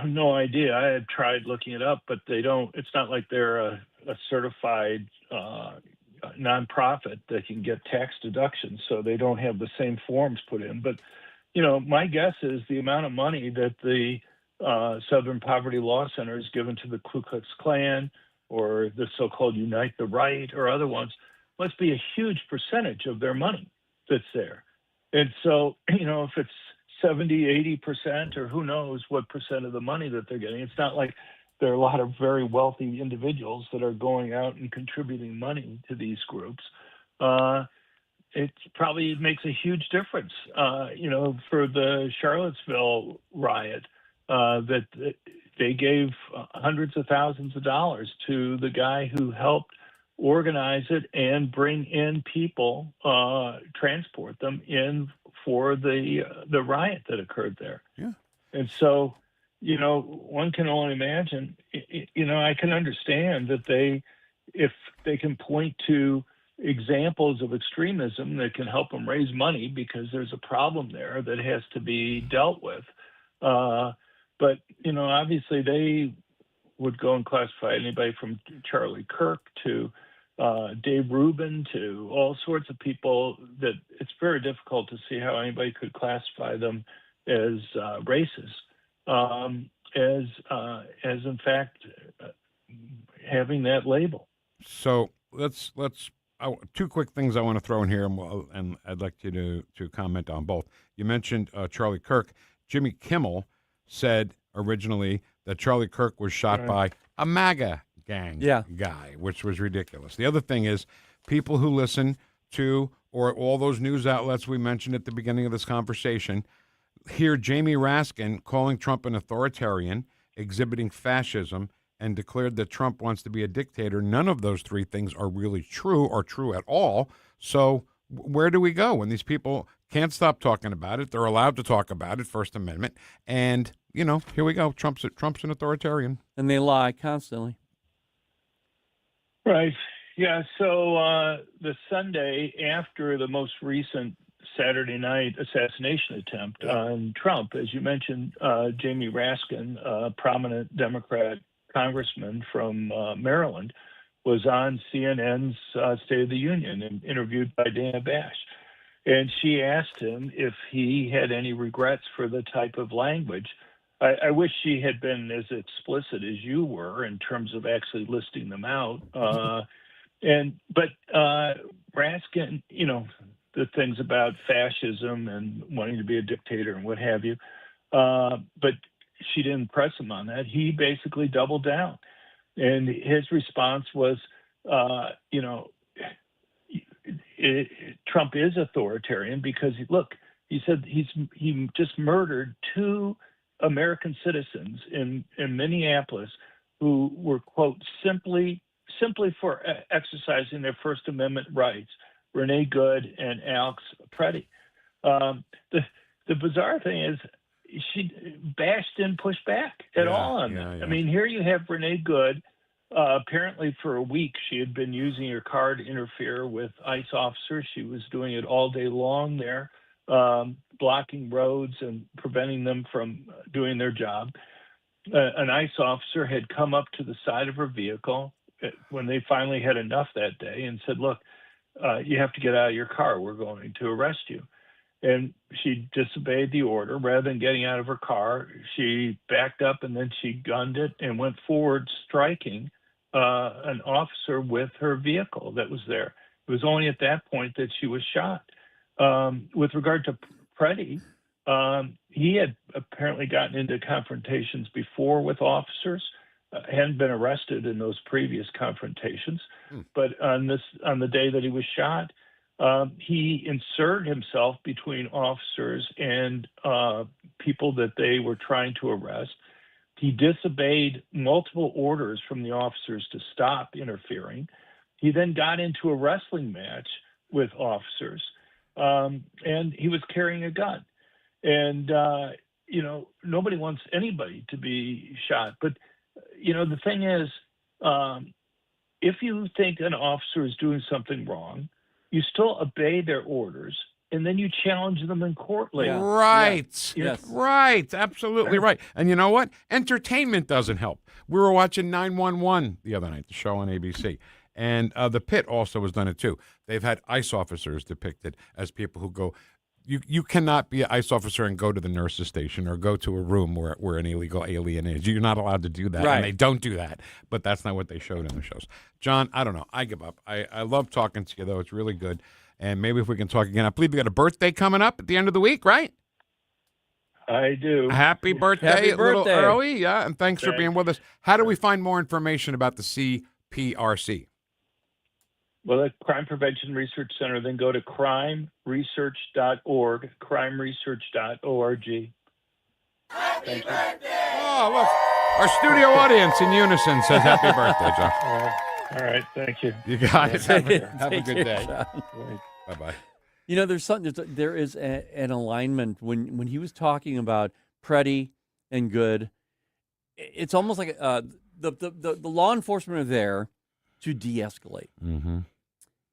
no idea. I have tried looking it up, but they don't. It's not like they're a certified nonprofit that can get tax deductions, so they don't have the same forms put in. But my guess is the amount of money that the Southern Poverty Law Center is given to the Ku Klux Klan or the so-called Unite the Right or other ones must be a huge percentage of their money that's there. And so, if it's 70, 80%, or who knows what percent of the money that they're getting, it's not like there are a lot of very wealthy individuals that are going out and contributing money to these groups. It probably makes a huge difference, for the Charlottesville riot, that they gave hundreds of thousands of dollars to the guy who helped organize it and bring in people, transport them in for the riot that occurred there. Yeah. And so, one can only imagine, I can understand that if they can point to examples of extremism that can help them raise money because there's a problem there that has to be dealt with. But, obviously they would go and classify anybody from Charlie Kirk to Dave Rubin to all sorts of people that it's very difficult to see how anybody could classify them as racist, as in fact having that label. So let's two quick things I want to throw in here, and I'd like you to comment on both. You mentioned Charlie Kirk. Jimmy Kimmel said originally that Charlie Kirk was shot by a MAGA gang guy, which was ridiculous. The other thing is people who listen to or all those news outlets we mentioned at the beginning of this conversation hear Jamie Raskin calling Trump an authoritarian, exhibiting fascism, and declared that Trump wants to be a dictator. None of those three things are really true or true at all. So where do we go when these people can't stop talking about it? They're allowed to talk about it, First Amendment. And, here we go. Trump's an authoritarian. And they lie constantly. Right. Yeah. So the Sunday after the most recent Saturday night assassination attempt on Trump, as you mentioned, Jamie Raskin, a prominent Democrat congressman from Maryland, was on CNN's State of the Union and interviewed by Dana Bash. And she asked him if he had any regrets for the type of language. I wish she had been as explicit as you were in terms of actually listing them out. But Raskin, the things about fascism and wanting to be a dictator and what have you, but she didn't press him on that. He basically doubled down. And his response was, Trump is authoritarian because, he said he just murdered 2 American citizens in Minneapolis who were, quote, simply for exercising their First Amendment rights, Renee Good and Alex Preddy. The bizarre thing is Bash didn't push back at all on that. I mean, here you have Renee Good. Apparently for a week, she had been using her car to interfere with ICE officers. She was doing it all day long there, blocking roads and preventing them from doing their job. An ICE officer had come up to the side of her vehicle when they finally had enough that day and said, look, you have to get out of your car. We're going to arrest you. And she disobeyed the order. Rather than getting out of her car, she backed up and then she gunned it and went forward, striking an officer with her vehicle that was there. It was only at that point that she was shot. With regard to Preddy, he had apparently gotten into confrontations before with officers, hadn't been arrested in those previous confrontations. But on the day that he was shot, he inserted himself between officers and people that they were trying to arrest. He disobeyed multiple orders from the officers to stop interfering. He then got into a wrestling match with officers, and he was carrying a gun. And, nobody wants anybody to be shot. But, the thing is, if you think an officer is doing something wrong, you still obey their orders, and then you challenge them in court later. Right. Yes. Right. Absolutely right. And you know what? Entertainment doesn't help. We were watching 911 the other night, the show on ABC. And The Pit also has done it too. They've had ICE officers depicted as people who go, you cannot be an ICE officer and go to the nurse's station or go to a room where an illegal alien is. You're not allowed to do that, Right. and they don't do that. But that's not what they showed in the shows. John, I don't know. I give up. I love talking to you, though. It's really good. And maybe if we can talk again. I believe you got a birthday coming up at the end of the week, right? I do. Happy birthday. Happy A little birthday. early, yeah. And thanks for being with us. How do we find more information about the CPRC? Well, at Crime Prevention Research Center, then go to crimeresearch.org, crimeresearch.org. Thank you. Oh, look. Our studio audience in unison says happy birthday, John. All right. Thank you. You got it. Have a Take good care, day. John. Bye-bye. You know, there is an alignment when he was talking about Preddy and Good. It's almost like the law enforcement are there to de-escalate. Mm-hmm.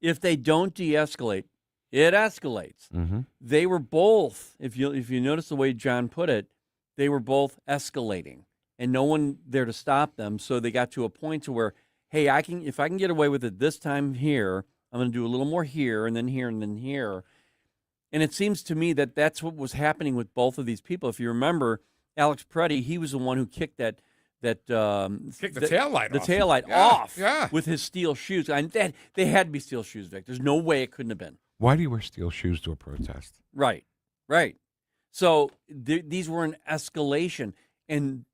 If they don't de-escalate, it escalates. Mm-hmm. They were both, if you notice the way John put it, they were both escalating, and no one there to stop them. So they got to a point to where, hey, if I can get away with it this time here, I'm going to do a little more here, and then here, and then here. And it seems to me that that's what was happening with both of these people. If you remember, Alex Preddy, he was the one who kicked the taillight off with his steel shoes. And they had to be steel shoes, Vic. There's no way it couldn't have been. Why do you wear steel shoes to a protest? Right. So these were an escalation. And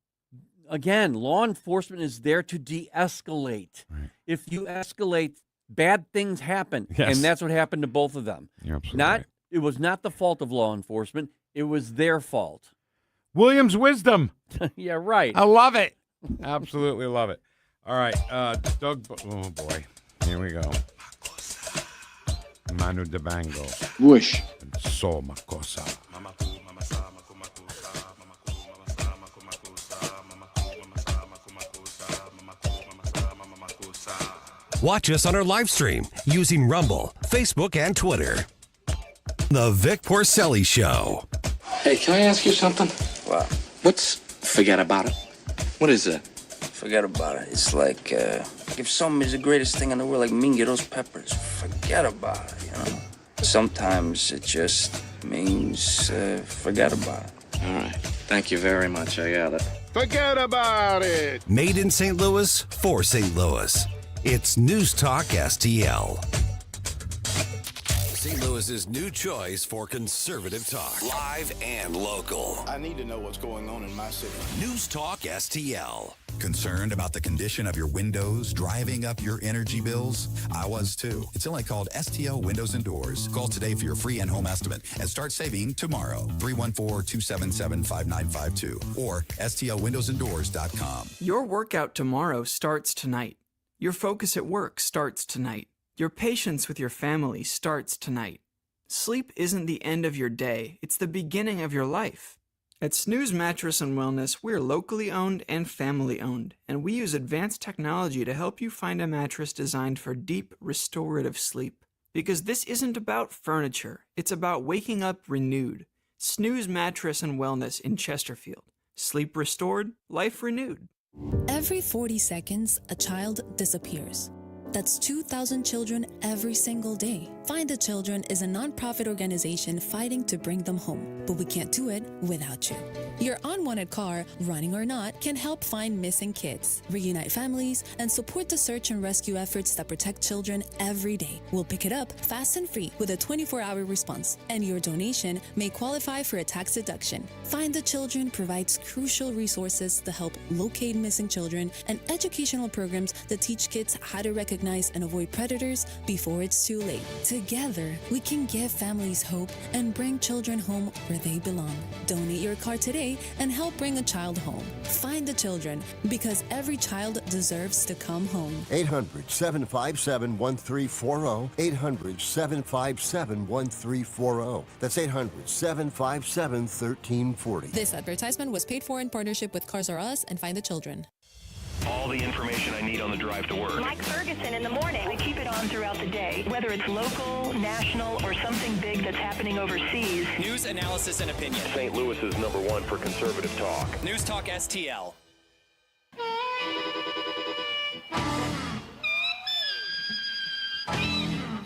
again, law enforcement is there to de-escalate. Right. If you escalate, bad things happen. Yes. And that's what happened to both of them. You're absolutely right. It was not the fault of law enforcement. It was their fault. William's wisdom. Yeah, right. I love it. Absolutely love it. All right. Doug. Oh, boy. Here we go. Manu Dibango. Whoosh. And So Makosa. Watch us on our live stream using Rumble, Facebook, and Twitter. The Vic Porcelli Show. Hey, can I ask you something? What? What's forget about it? What is that? Forget about it. It's like if something is the greatest thing in the world, like Mingitos peppers, forget about it, you know? Sometimes it just means forget about it. All right. Thank you very much. I got it. Forget about it. Made in St. Louis for St. Louis. It's News Talk STL. St. Louis's new choice for conservative talk. Live and local. I need to know what's going on in my city. News Talk STL. Concerned about the condition of your windows driving up your energy bills? I was too. It's only called STL Windows and Doors. Call today for your free in-home estimate and start saving tomorrow. 314-277-5952 or stlwindowsanddoors.com. Your workout tomorrow starts tonight. Your focus at work starts tonight. Your patience with your family starts tonight. Sleep isn't the end of your day, it's the beginning of your life. At Snooze Mattress and Wellness, we're locally owned and family owned, and we use advanced technology to help you find a mattress designed for deep, restorative sleep. Because this isn't about furniture, it's about waking up renewed. Snooze Mattress and Wellness in Chesterfield. Sleep restored, life renewed. Every 40 seconds, a child disappears. That's 2,000 children every single day. Find the Children is a nonprofit organization fighting to bring them home, but we can't do it without you. Your unwanted car, running or not, can help find missing kids, reunite families, and support the search and rescue efforts that protect children every day. We'll pick it up fast and free with a 24-hour response, and your donation may qualify for a tax deduction. Find the Children provides crucial resources to help locate missing children and educational programs that teach kids how to recognize and avoid predators before it's too late. Together, we can give families hope and bring children home where they belong. Donate your car today and help bring a child home. Find the Children, because every child deserves to come home. 800-757-1340. 800-757-1340. That's 800-757-1340. This advertisement was paid for in partnership with Cars R Us and Find the Children. All all the information I need on the drive to work. Mike Ferguson in the morning. I keep it on throughout the day, whether it's local, national, or something big that's happening overseas. News, analysis, and opinion. St. Louis is #1 for conservative talk. NewstalkSTL.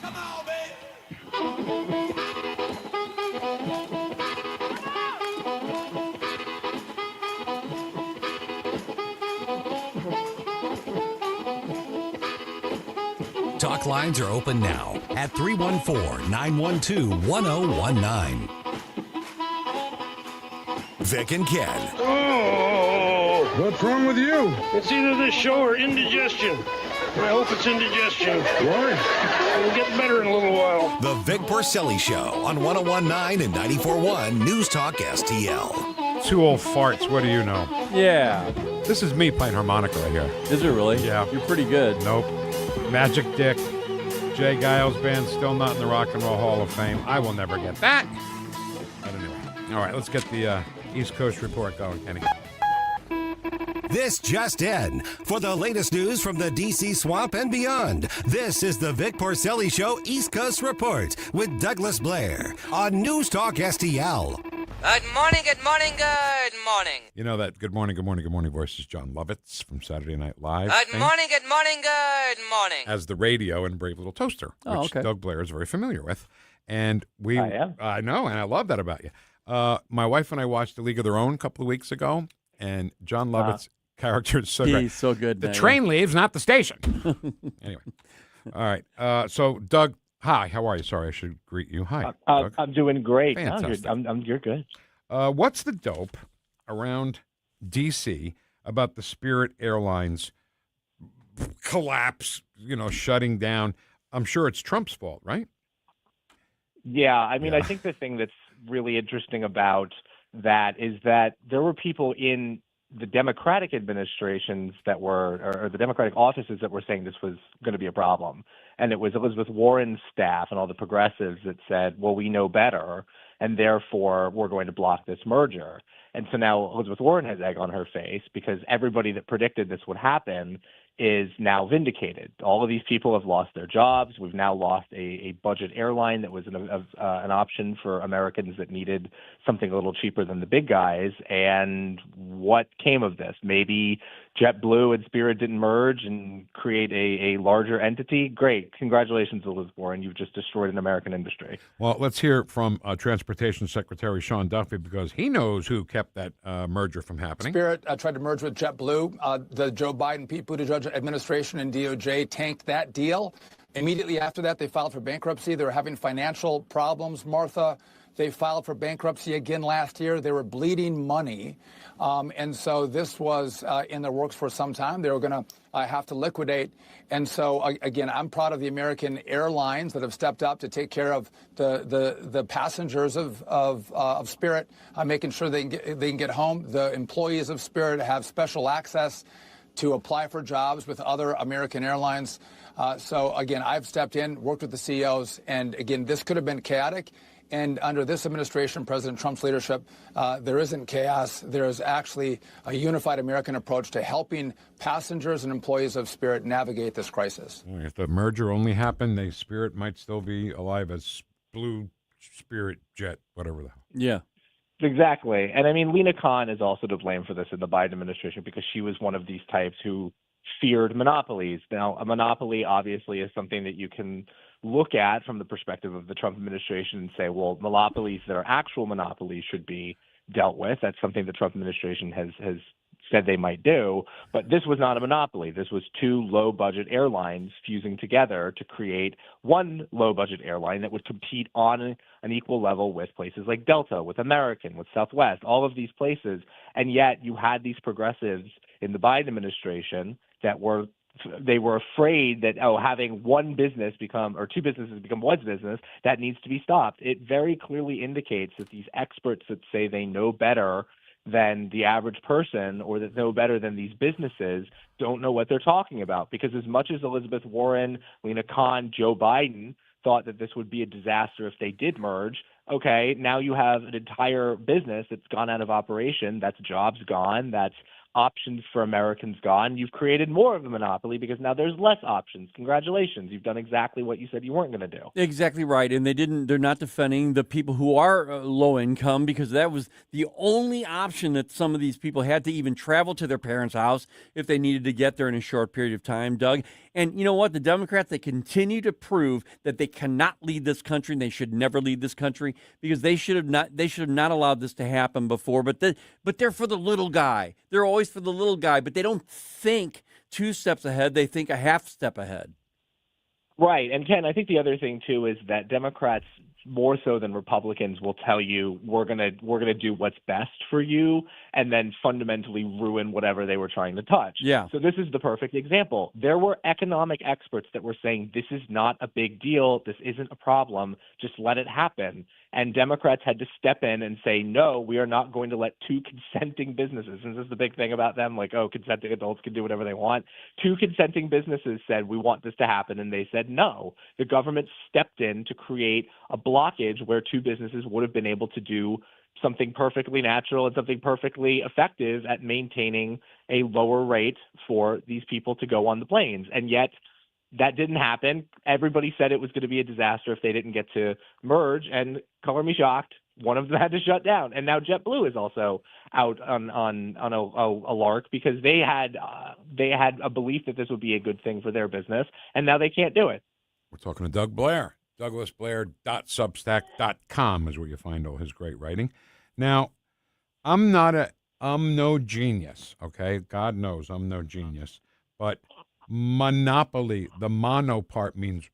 Come on, baby. Talk lines are open now at 314-912-1019. Vic and Ken. Oh, what's wrong with you? It's either this show or indigestion. I hope it's indigestion. Why? It'll get better in a little while. The Vic Porcelli Show on 1019 and 94.1 News Talk STL. Two old farts, what do you know? Yeah. This is me playing harmonica right here. Is it really? Yeah. You're pretty good. Nope. Magic Dick. Jay Giles Band still not in the Rock and Roll Hall of Fame. I will never get that. But anyway. All right, let's get the East Coast report going, Kenny. This just in. For the latest news from the D.C. swamp and beyond, this is the Vic Porcelli Show East Coast Report with Douglas Blair on News Talk STL. Good morning, good morning, good morning. You know that good morning voice is John Lovitz from Saturday Night Live. Good morning, good morning, good morning. As the radio in Brave Little Toaster, which Doug Blair is very familiar with. And I am. I know, and I love that about you. My wife and I watched A League of Their Own a couple of weeks ago, and John Lovitz's character is so great. He's so good. The train leaves, not the station. Anyway. All right. So, Doug, hi. How are you? Sorry, I should greet you. Hi. Doug. I'm doing great. Fantastic. You're good. What's the dope around D.C. about the Spirit Airlines collapse, shutting down? I'm sure it's Trump's fault, right? Yeah. I mean, I think the thing that's really interesting about that is that there were people in the Democratic administrations that were, or the Democratic offices that were saying this was going to be a problem. And it was Elizabeth Warren's staff and all the progressives that said, well, we know better, and therefore we're going to block this merger. And so now Elizabeth Warren has egg on her face because everybody that predicted this would happen is now vindicated. All of these people have lost their jobs. We've now lost a budget airline that was an option for Americans that needed something a little cheaper than the big guys. And what came of this? Maybe JetBlue and Spirit didn't merge and create a larger entity. Great. Congratulations, Elizabeth Warren. You've just destroyed an American industry. Well, let's hear from Transportation Secretary Sean Duffy because he knows who kept that merger from happening. Spirit tried to merge with JetBlue. The Joe Biden, Pete Buttigieg administration and DOJ tanked that deal. Immediately after that, they filed for bankruptcy. They were having financial problems, Martha. They filed for bankruptcy again last year. They were bleeding money. And so this was in the works for some time. They were going to have to liquidate. And so, again, I'm proud of the American airlines that have stepped up to take care of the passengers of Spirit, making sure they can get home. The employees of Spirit have special access to apply for jobs with other American airlines. So, again, I've stepped in, worked with the CEOs, and, again, this could have been chaotic. And under this administration, President Trump's leadership, there isn't chaos. There is actually a unified American approach to helping passengers and employees of Spirit navigate this crisis. If the merger only happened, the Spirit might still be alive as Blue Spirit Jet, whatever the hell. Yeah. Exactly. And I mean, Lena Khan is also to blame for this in the Biden administration because she was one of these types who feared monopolies. Now, a monopoly obviously is something that you can look at from the perspective of the Trump administration and say, well, monopolies that are actual monopolies should be dealt with. That's something the Trump administration has said they might do. But this was not a monopoly. This was two low-budget airlines fusing together to create one low-budget airline that would compete on an equal level with places like Delta, with American, with Southwest, all of these places. And yet you had these progressives in the Biden administration that were afraid that, having one business become, or two businesses become one business, that needs to be stopped. It very clearly indicates that these experts that say they know better than the average person or that know better than these businesses don't know what they're talking about. Because as much as Elizabeth Warren, Lena Khan, Joe Biden thought that this would be a disaster if they did merge, okay, now you have an entire business that's gone out of operation. That's jobs gone. That's options for Americans gone? You've created more of a monopoly because now there's less options. Congratulations. You've done exactly what you said you weren't going to do. Exactly right. And they're not defending the people who are low income, because that was the only option that some of these people had to even travel to their parents' house if they needed to get there in a short period of time, Doug. And you know what? The Democrats, they continue to prove that they cannot lead this country, and they should never lead this country, because they should have not allowed this to happen before. But they're for the little guy. They're always for the little guy, but they don't think 2 steps ahead. They think a half step ahead. Right. And Ken, I think the other thing too is that Democrats, more so than Republicans, will tell you we're gonna do what's best for you, and then fundamentally ruin whatever they were trying to touch. Yeah. So this is the perfect example. There were economic experts that were saying this is not a big deal, this isn't a problem, just let it happen. And Democrats had to step in and say, no, we are not going to let 2 consenting businesses. And this is the big thing about them, like, oh, consenting adults can do whatever they want. 2 consenting businesses said, we want this to happen. And they said, no. The government stepped in to create a blockage where 2 businesses would have been able to do something perfectly natural and something perfectly effective at maintaining a lower rate for these people to go on the planes. And yet that didn't happen. Everybody said it was going to be a disaster if they didn't get to merge, and color me shocked, one of them had to shut down. And now JetBlue is also out on a lark because they had a belief that this would be a good thing for their business, and now they can't do it. We're talking to Doug Blair. DouglasBlair.substack.com is where you find all his great writing. Now, I'm no genius, okay? God knows I'm no genius, but monopoly, the mono part means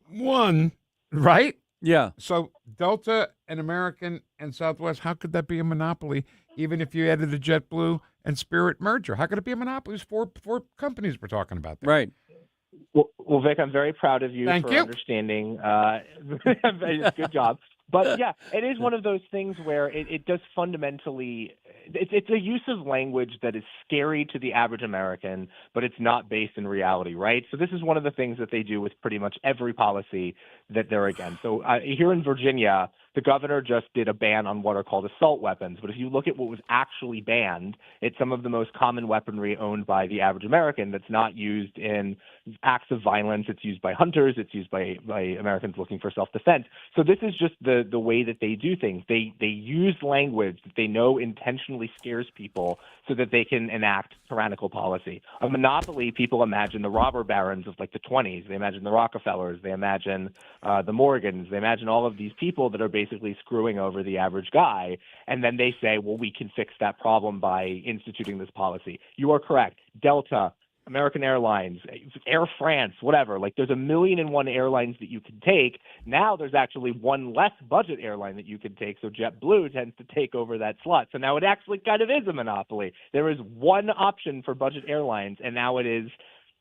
one, right? Yeah. So Delta and American and Southwest, how could that be a monopoly even if you added the JetBlue and Spirit merger? How could it be a monopoly? It's four companies we're talking about there. Right. Well, Vic, I'm very proud of you for understanding. Good job. But yeah, it is one of those things where it does fundamentally, it's a use of language that is scary to the average American, but it's not based in reality, right? So this is one of the things that they do with pretty much every policy that they're against. So here in Virginia, the governor just did a ban on what are called assault weapons. But if you look at what was actually banned, it's some of the most common weaponry owned by the average American that's not used in acts of violence. It's used by hunters. It's used by Americans looking for self-defense. So this is just the way that they do things. They use language that they know intentionally scares people so that they can enact tyrannical policy. A monopoly, people imagine the robber barons of like the 20s. They imagine the Rockefellers. They imagine the Morgans. They imagine all of these people that are basically screwing over the average guy. And then they say, well, we can fix that problem by instituting this policy. You are correct. Delta, American Airlines, Air France, whatever. Like there's 1,000,001 airlines that you can take. Now there's actually one less budget airline that you can take. So JetBlue tends to take over that slot. So now it actually kind of is a monopoly. There is one option for budget airlines, and now it is,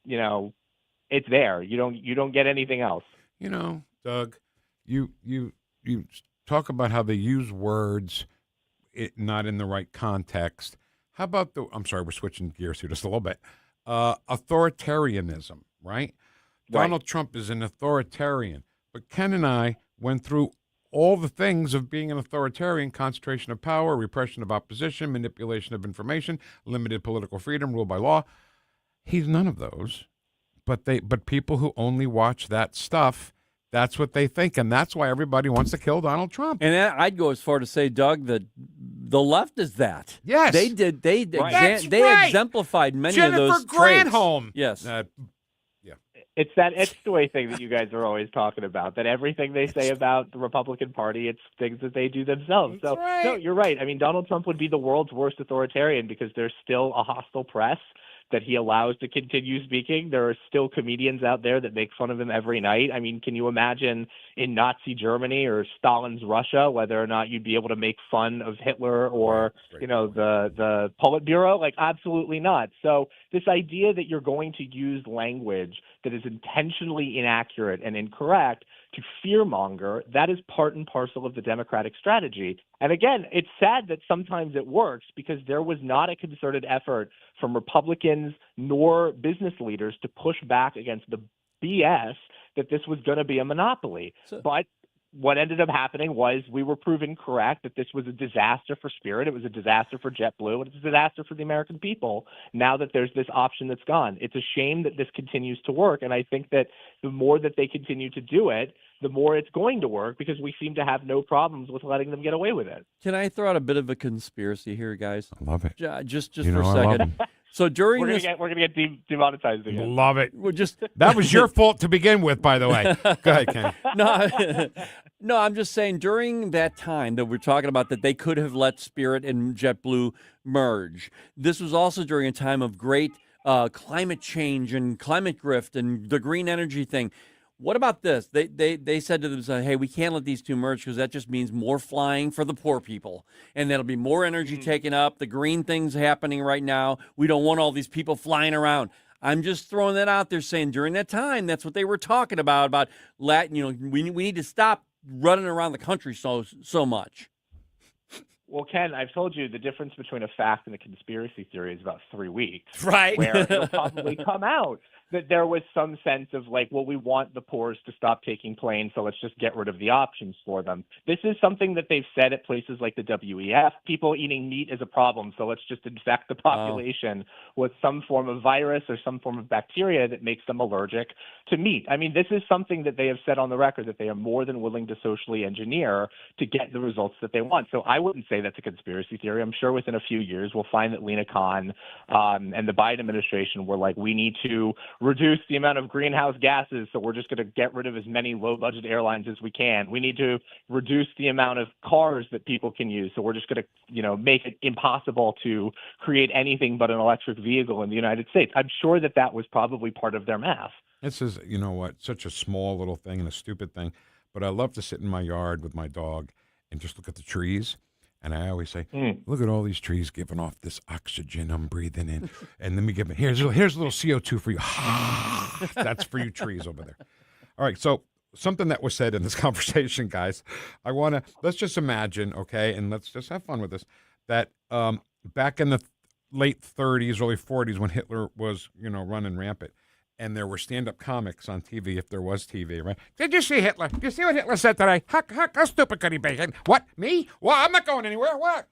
it's there. You don't get anything else. Doug, you talk about how they use words not in the right context. How about I'm sorry, we're switching gears here just a little bit. Authoritarianism, right? Donald Trump is an authoritarian, but Ken and I went through all the things of being an authoritarian: concentration of power, repression of opposition, manipulation of information, limited political freedom, rule by law. He's none of those, but people who only watch that stuff, that's what they think, and that's why everybody wants to kill Donald Trump. And I'd go as far to say, Doug, that the left is that. Yes. They did. They exemplified many of those Jennifer Granholm. Yes. It's that extra thing that you guys are always talking about, that everything they say about the Republican Party, it's things that they do themselves. That's right. No, you're right. I mean, Donald Trump would be the world's worst authoritarian because there's still a hostile press that he allows to continue speaking. There are still comedians out there that make fun of him every night. I mean, can you imagine in Nazi Germany or Stalin's Russia whether or not you'd be able to make fun of Hitler or, the Politburo? Like, absolutely not. So this idea that you're going to use language that is intentionally inaccurate and incorrect to fearmonger, that is part and parcel of the Democratic strategy. And again, it's sad that sometimes it works because there was not a concerted effort from Republicans nor business leaders to push back against the BS that this was going to be a monopoly. But what ended up happening was we were proven correct that this was a disaster for Spirit. It was a disaster for JetBlue. It's a disaster for the American people now that there's this option that's gone. It's a shame that this continues to work. And I think that the more that they continue to do it, the more it's going to work because we seem to have no problems with letting them get away with it. Can I throw out a bit of a conspiracy here, guys? I love it. Just You for know, a I love second. it. So during We're this, gonna get demonetized again. Love it. we're just That was your fault to begin with, by the way. Go ahead, Ken. No, I'm just saying during that time that we're talking about that they could have let Spirit and JetBlue merge. This was also during a time of great climate change and climate grift and the green energy thing. What about this? They said to themselves, hey, we can't let these two merge because that just means more flying for the poor people. And there'll be more energy taken up. The green thing's happening right now. We don't want all these people flying around. I'm just throwing that out there saying during that time, that's what they were talking about Latin, we need to stop running around the country so much. Well, Ken, I've told you the difference between a fact and a conspiracy theory is about 3 weeks. Right. Where it'll probably come out that there was some sense of like, well, we want the poors to stop taking planes, so let's just get rid of the options for them. This is something that they've said at places like the WEF. People eating meat is a problem, so let's just infect the population with some form of virus or some form of bacteria that makes them allergic to meat. I mean, this is something that they have said on the record that they are more than willing to socially engineer to get the results that they want. So I wouldn't say that's a conspiracy theory. I'm sure within a few years we'll find that Lina Khan and the Biden administration were like, we need to reduce the amount of greenhouse gases, so we're just going to get rid of as many low-budget airlines as we can. We need to reduce the amount of cars that people can use, so we're just going to, make it impossible to create anything but an electric vehicle in the United States. I'm sure that was probably part of their math. This is, you know what, such a small little thing and a stupid thing, but I love to sit in my yard with my dog and just look at the trees. And I always say, look at all these trees giving off this oxygen I'm breathing in. And let me give it, here's a little CO2 for you. That's for you trees over there. All right, so something that was said in this conversation, guys, let's just imagine, okay, and let's just have fun with this, that back in the late 30s, early 40s when Hitler was, running rampant, and there were stand-up comics on TV, if there was TV, right? Did you see Hitler? Did you see what Hitler said today? How stupid could he be? What? Me? Well, I'm not going anywhere. What?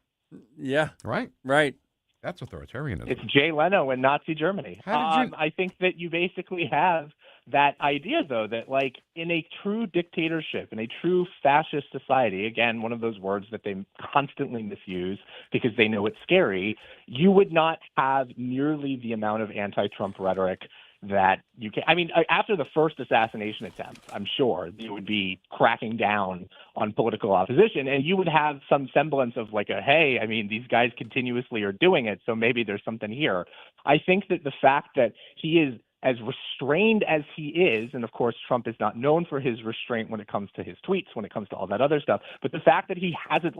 Yeah. Right? Right. That's authoritarianism. It's Jay Leno in Nazi Germany. I think that you basically have that idea, though, that like in a true dictatorship, in a true fascist society, again, one of those words that they constantly misuse because they know it's scary, you would not have nearly the amount of anti-Trump rhetoric that you can. I mean, after the first assassination attempt, I'm sure you would be cracking down on political opposition, and you would have some semblance of like hey, I mean, these guys continuously are doing it, so maybe there's something here. I think that the fact that he is as restrained as he is, and of course Trump is not known for his restraint when it comes to his tweets, when it comes to all that other stuff, but the fact that he hasn't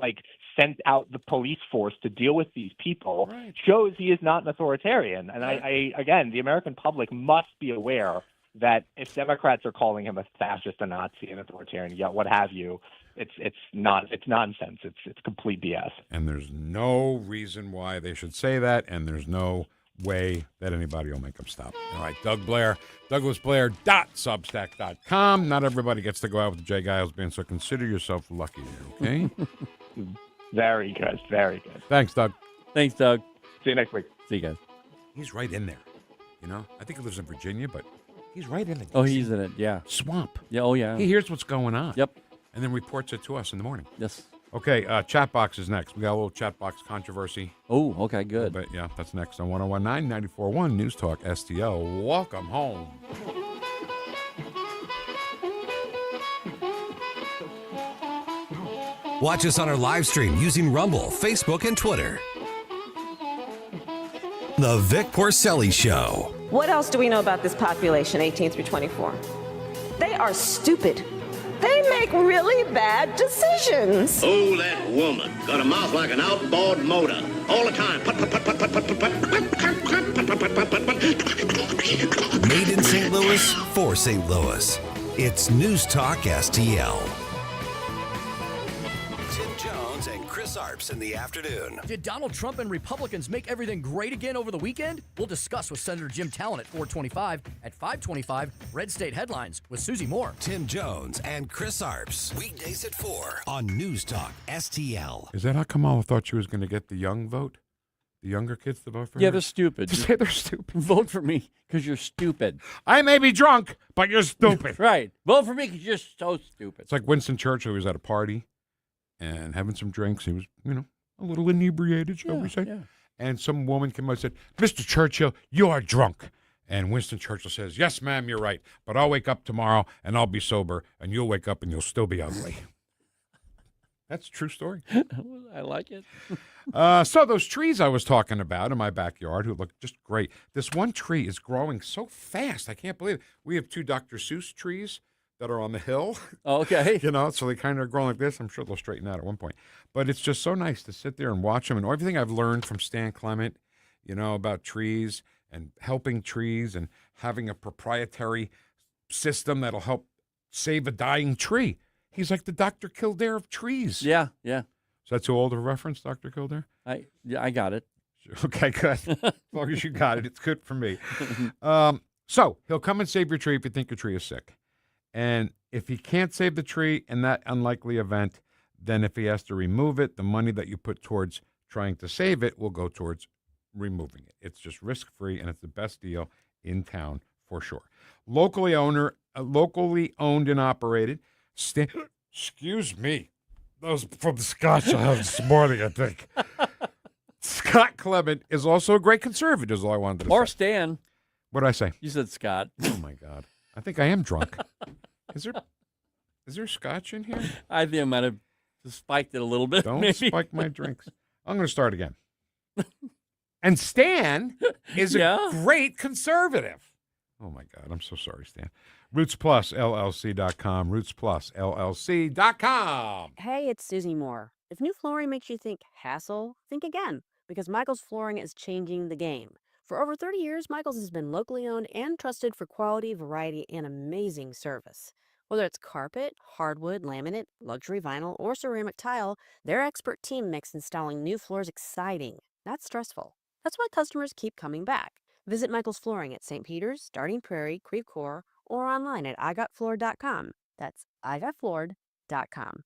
sent out the police force to deal with these people shows he is not an authoritarian. And I again, the American public must be aware that if Democrats are calling him a fascist, a Nazi, an authoritarian, what have you, it's nonsense. It's complete BS. And there's no reason why they should say that, and there's no way that anybody will make them stop. All right, Doug Blair, DouglasBlair.substack.com. Not everybody gets to go out with the Jay Giles Band, so consider yourself lucky there, okay? Very good, very good. Thanks, Doug. Thanks, Doug. See you next week. See you guys. He's right in there, I think he lives in Virginia, but he's right in it. Oh, he's in it, yeah. Swamp. Yeah, oh, yeah. He hears what's going on. Yep. And then reports it to us in the morning. Yes. Okay, chat box is next. We got a little chat box controversy. Oh, okay, good. But yeah, that's next on 101.9, 94.1 News Talk STL. Welcome home. Watch us on our live stream using Rumble, Facebook, and Twitter. The Vic Porcelli Show. What else do we know about this population, 18 through 24? They are stupid. They make really bad decisions. Oh, that woman. Got a mouth like an outboard motor. All the time. Made in St. Louis, for St. Louis. It's News Talk STL. Jones and Chris Arps in the afternoon. Did Donald Trump and Republicans make everything great again over the weekend? We'll discuss with Senator Jim Talent at 4:25. At 5:25, Red State Headlines with Susie Moore. Tim Jones and Chris Arps. Weekdays at 4 on News Talk STL. Is that how Kamala thought she was going to get the young vote? The younger kids to vote for her? Yeah, they're stupid. To say they're stupid. Vote for me because you're stupid. I may be drunk, but you're stupid. Right. Vote for me because you're so stupid. It's like Winston Churchill. He was at a party and having some drinks. He was, a little inebriated, shall we say. Yeah. And some woman came out and said, Mr. Churchill, you are drunk. And Winston Churchill says, yes, ma'am, you're right. But I'll wake up tomorrow and I'll be sober. And you'll wake up and you'll still be ugly. That's a true story. I like it. So those trees I was talking about in my backyard who look just great. This one tree is growing so fast. I can't believe it. We have 2 Dr. Seuss trees that are on the hill. Okay. So they kind of are growing like this. I'm sure they'll straighten out at one point. But it's just so nice to sit there and watch them. And everything I've learned from Stan Clement, about trees and helping trees and having a proprietary system that'll help save a dying tree. He's like the Dr. Kildare of trees. Yeah. So that's too old of a reference, Dr. Kildare? I got it. Okay, good. As long as you got it, it's good for me. So he'll come and save your tree if you think your tree is sick. And if he can't save the tree in that unlikely event, then if he has to remove it, the money that you put towards trying to save it will go towards removing it. It's just risk-free, and it's the best deal in town for sure. Locally owned and operated. Excuse me. That was from the scotch I had this morning, I think. Scott Clement is also a great conservative, is all I wanted to say. Or Stan. What did I say? You said Scott. Oh, my God. I think I am drunk. Is there scotch in here? I think I might have spiked it a little bit. Don't maybe. spike my drinks. I'm going to start again. And Stan is a great conservative. Oh, my God. I'm so sorry, Stan. RootsPlusLLC.com. RootsPlusLLC.com. Hey, it's Susie Moore. If new flooring makes you think hassle, think again, because Michael's Flooring is changing the game. For over 30 years, Michael's has been locally owned and trusted for quality, variety, and amazing service. Whether it's carpet, hardwood, laminate, luxury vinyl, or ceramic tile, their expert team makes installing new floors exciting, not stressful. That's why customers keep coming back. Visit Michael's Flooring at St. Peter's, Starting Prairie, Creve Coeur, or online at igotfloored.com. That's igotfloored.com.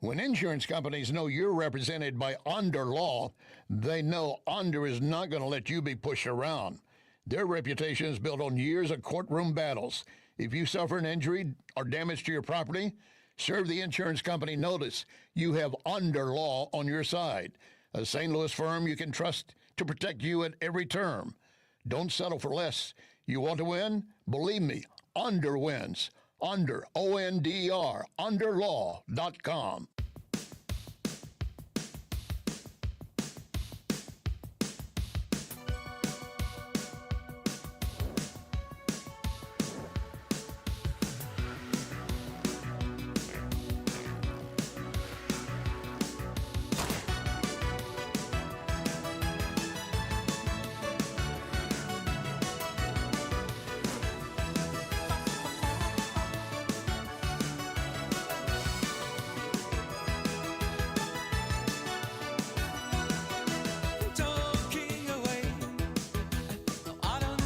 When insurance companies know you're represented by Under Law, they know Under is not going to let you be pushed around. Their reputation is built on years of courtroom battles. If you suffer an injury or damage to your property, serve the insurance company notice you have Under Law on your side. A St. Louis firm you can trust to protect you at every term. Don't settle for less. You want to win? Believe me, Under wins. Under, O-N-D-R, underlaw.com.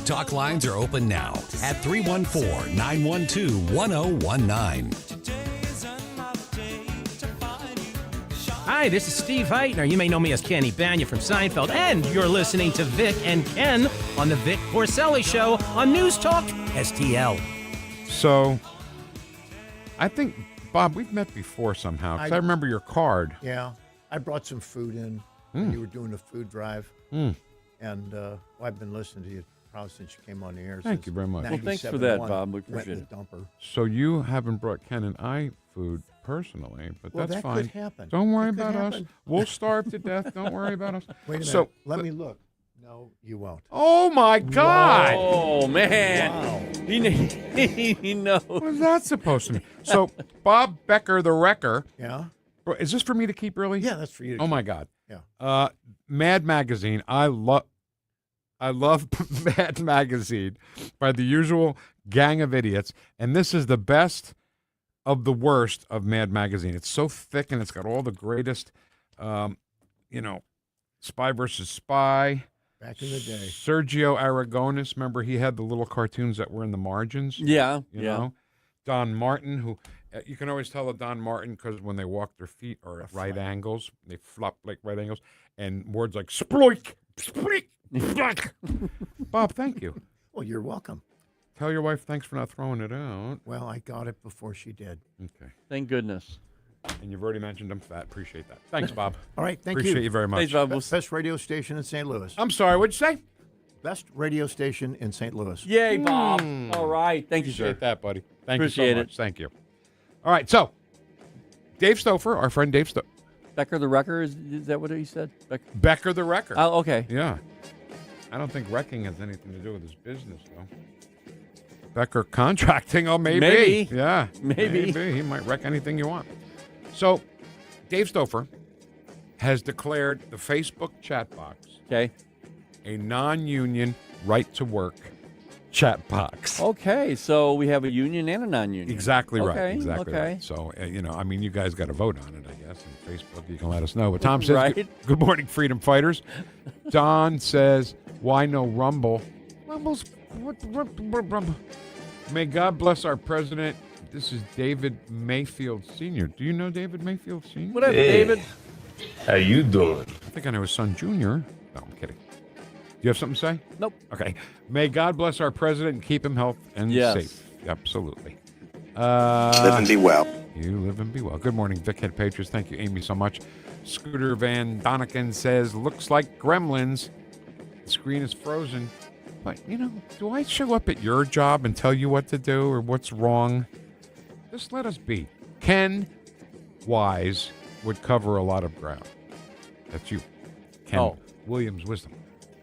Talk lines are open now at 314-912-1019. Hi, this is Steve Heitner. You may know me as Kenny Banya from Seinfeld, and you're listening to Vic and Ken on the Vic Porcelli Show on News Talk STL. So, I think, Bob, we've met before somehow, because I remember your card. Yeah, I brought some food in when you were doing a food drive, and I've been listening to you probably since you came on the air. Thank you very much. Well, thanks for that, Bob. We appreciate it. So you haven't brought Ken and I food personally, but Well, that's that fine. could happen. Don't worry That could about us. happen. We'll starve to death. Don't worry about us. Wait a minute. So Let me look. No, you won't. Oh my God! Oh man! Wow. He knows. What is that supposed to mean? So Bob Becker, the Wrecker. Yeah. Is this for me to keep? Really? Yeah, that's for you. Oh my God. Yeah. Mad Magazine. I love Mad Magazine by the usual gang of idiots, and this is the best of the worst of Mad Magazine. It's so thick, and it's got all the greatest, Spy versus Spy. Back in the day. Sergio Aragonis, remember he had the little cartoons that were in the margins? Yeah, You know? Don Martin, who you can always tell a Don Martin because when they walk, their feet are at right angles. They flop like right angles. And words like sploik, sploik, sploik. Bob, thank you. Well, you're welcome. Tell your wife thanks for not throwing it out. Well, I got it before she did. Okay. Thank goodness. And you've already mentioned I'm fat. Appreciate that. Thanks, Bob. All right, thank Appreciate you. you very much. Thanks, Bob. Best radio station in St. Louis. I'm sorry, what'd you say? Best radio station in St. Louis. Yay, Bob. All right. Thank you, sir. Appreciate that, buddy. Thank Appreciate you so it. much. Thank you. All right, so Dave Stouffer, our friend Dave Stouffer. Becker the Wrecker, is that what he said? Becker the Wrecker. Oh, okay. Yeah. I don't think wrecking has anything to do with his business, though. Becker Contracting, oh, maybe. Maybe. Yeah. Maybe. He might wreck anything you want. So, Dave Stouffer has declared the Facebook chat box a non-union right-to-work chat box. Okay, so we have a union and a non-union. Exactly right. Okay, Exactly okay. right. So, you guys got to vote on it, I guess. On Facebook, you can let us know. But Tom says, Right. good morning, freedom fighters. Don says, why no Rumble? Rumble's, what Rumble? May God bless our president. This is David Mayfield Sr. Do you know David Mayfield Sr.? What up, David? How you doing? I think I know his son, Junior. No, I'm kidding. Do you have something to say? Nope. Okay. May God bless our president and keep him healthy and Yes. safe. Absolutely. Live and be well. You live and be well. Good morning, Vic Head Patriots. Thank you, Amy, so much. Scooter Van Doniken says, looks like gremlins. The screen is frozen. But, do I show up at your job and tell you what to do or what's wrong? Just let us be. Ken Wise would cover a lot of ground. That's you. Ken Williams Wisdom.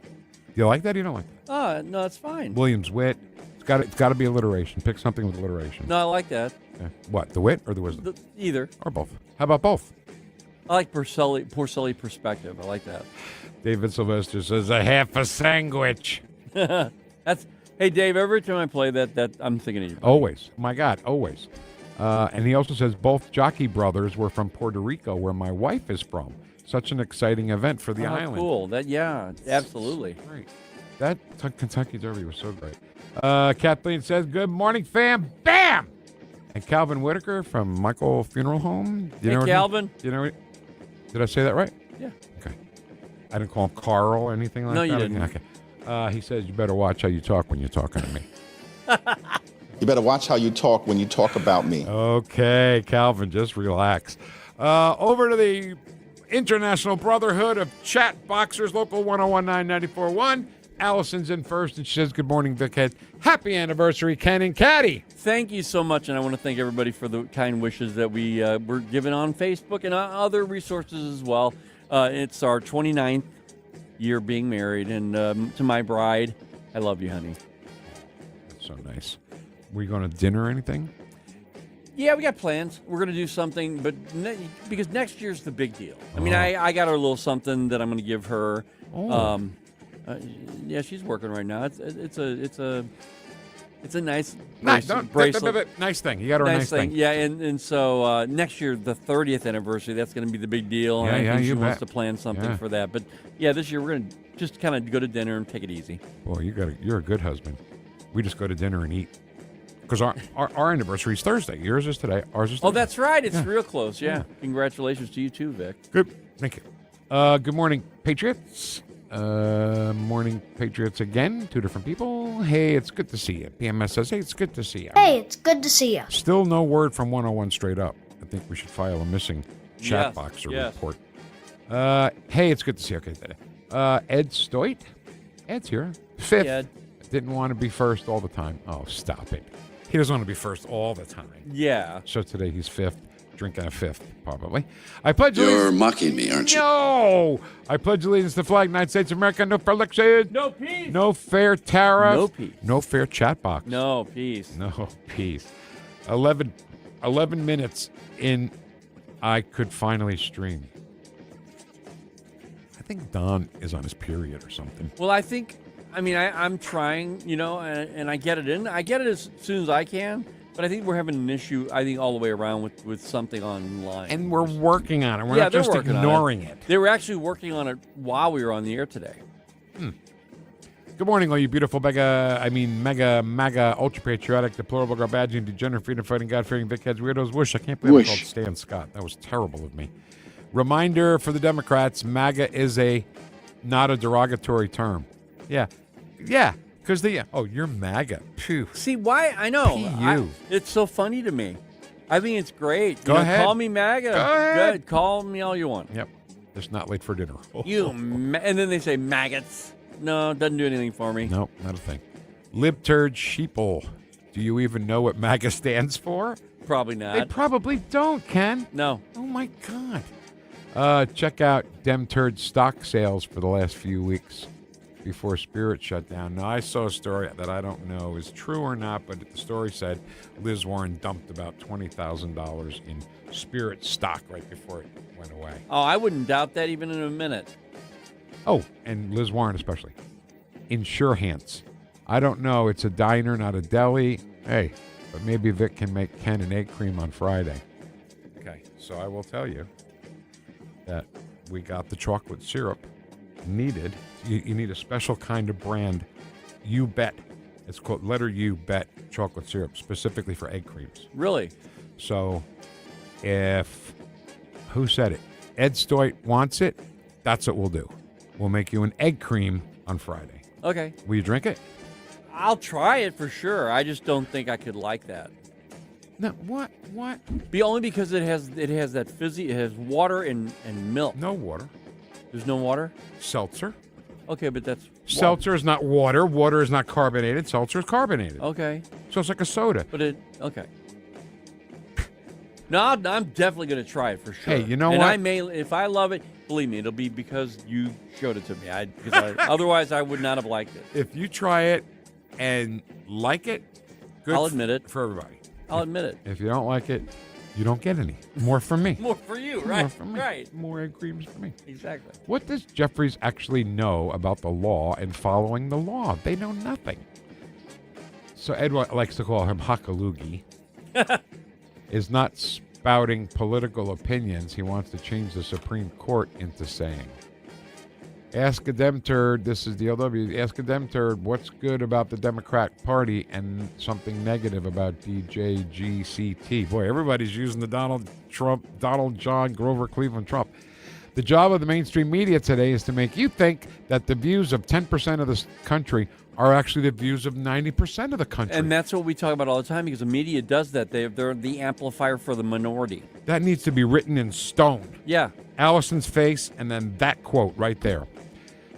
Do you like that or you don't like that? No, it's fine. Williams Wit. It's got to be alliteration. Pick something with alliteration. No, I like that. Okay. What, the wit or the wisdom? Either. Or both. How about both? I like Porcelli perspective. I like that. David Sylvester says, a half a sandwich. Hey, Dave, every time I play that I'm thinking of you. Always. My God, always. And he also says both Jockey brothers were from Puerto Rico, where my wife is from. Such an exciting event for the island. Cool. Absolutely. Great. That Kentucky Derby was so great. Kathleen says, good morning, fam. Bam! And Calvin Whitaker from Michael Funeral Home. Hey, Calvin. Did I say that right? Yeah. Okay. I didn't call him Carl or anything like that? No, you didn't. Okay. He says, you better watch how you talk when you're talking to me. You better watch how you talk when you talk about me. Okay, Calvin, just relax. Over to the International Brotherhood of Chat Boxers, Local 1019-94.1. Allison's in first, and she says, good morning, Vic Head. Happy anniversary, Ken and Caddy. Thank you so much, and I want to thank everybody for the kind wishes that we were given on Facebook and other resources as well. It's our 29th year being married, and to my bride, I love you, honey. That's so nice. Were you going to dinner or anything? Yeah, we got plans. We're going to do something, but because next year's the big deal. I mean, I got her a little something that I'm going to give her. Yeah, she's working right now. It's a nice bracelet. Nice thing. You got her a nice thing. Yeah, and so next year, the 30th anniversary, that's going to be the big deal. Yeah, and I think she you wants bet. to plan something Yeah. for that. But yeah, this year we're going to just kind of go to dinner and take it easy. Boy, you're a good husband. We just go to dinner and eat. Because our anniversary is Thursday. Yours is today. Ours is Thursday. Oh, that's right. It's Yeah. real close. Yeah. Congratulations to you too, Vic. Good. Thank you. Good morning, Patriots. Morning, Patriots again. Two different people. Hey, it's good to see you. PMS says, hey, it's good to see you. Hey, it's good to see you. Still no word from 101 Straight Up. I think we should file a missing chat Yes, boxer yes. report. Hey, it's good to see you. Okay, Ed Stoit. Ed's here. Fifth. Hey, Ed. Didn't want to be first all the time. Oh, stop it. He doesn't want to be first all the time. Yeah. So today he's fifth, drinking a fifth, probably. I pledge You're allegiance. mocking me, aren't you? No! I pledge allegiance to the flag, United States of America, no fair election. No peace. No fair tariff. No peace. No fair chat box. No peace. No peace. 11 minutes in, I could finally stream. I think Don is on his period or something. Well, I'm trying, and I get it in. I get it as soon as I can, But I think we're having an issue, all the way around with something online. And we're working on it. We're Yeah, not they're just working on ignoring it. They were actually working on it while we were on the air today. Good morning, all you beautiful mega, ultra-patriotic, deplorable, garbage-and degenerate, freedom-fighting, God-fearing, Vic-heads, weirdos. Whoosh. I can't believe I called Stan Scott. That was terrible of me. Reminder for the Democrats, MAGA is not a derogatory term. Yeah. Because you're MAGA. Phew. See, why? I know. P.U. It's so funny to me. I think it's great. Go ahead. Call me MAGA. Go ahead. Good. Call me all you want. Yep. Just not late for dinner. And then they say maggots. No, it doesn't do anything for me. Nope, not a thing. Libturd sheeple. Do you even know what MAGA stands for? Probably not. They probably don't, Ken. No. Oh, my God. Check out Demturd stock sales for the last few weeks before Spirit shut down. Now, I saw a story that I don't know is true or not, but the story said Liz Warren dumped about $20,000 in Spirit stock right before it went away. Oh, I wouldn't doubt that even in a minute. Oh, and Liz Warren especially. Insurance. I don't know. It's a diner, not a deli. Hey, but maybe Vic can make Ken an egg cream on Friday. Okay, so I will tell you that we got the chocolate syrup needed. You need a special kind of brand. You Bet. It's called letter U Bet chocolate syrup, specifically for egg creams. Really? So who said it? Ed Stoit wants it. That's what we'll do. We'll make you an egg cream on Friday. Okay. Will you drink it? I'll try it for sure. I just don't think I could like that. No, what? Only because it has that fizzy. It has water and milk. No water. There's no water? Seltzer. Okay, but that's seltzer is not water. Water is not carbonated. Seltzer is carbonated. Okay. So it's like a soda. But okay. No, I'm definitely going to try it for sure. Hey, you know and what? I may, if I love it, believe me, it'll be because you showed it to me. Otherwise, I would not have liked it. If you try it and like it, good. I'll admit it for everybody. I'll admit it. If you don't like it, you don't get any. More from me. More for you, right? More from me. Right. More egg creams for me. Exactly. What does Jeffries actually know about the law and following the law? They know nothing. So Edward likes to call him Hakalugi. Is not spouting political opinions. He wants to change the Supreme Court into saying, ask a Demturd, this is the LW, ask a Demturd what's good about the Democrat Party and something negative about DJGCT. Boy, everybody's using the Donald John Grover Cleveland Trump. The job of the mainstream media today is to make you think that the views of 10% of this country are actually the views of 90% of the country. And that's what we talk about all the time because the media does that. They're the amplifier for the minority. That needs to be written in stone. Yeah. Allison's face and then that quote right there.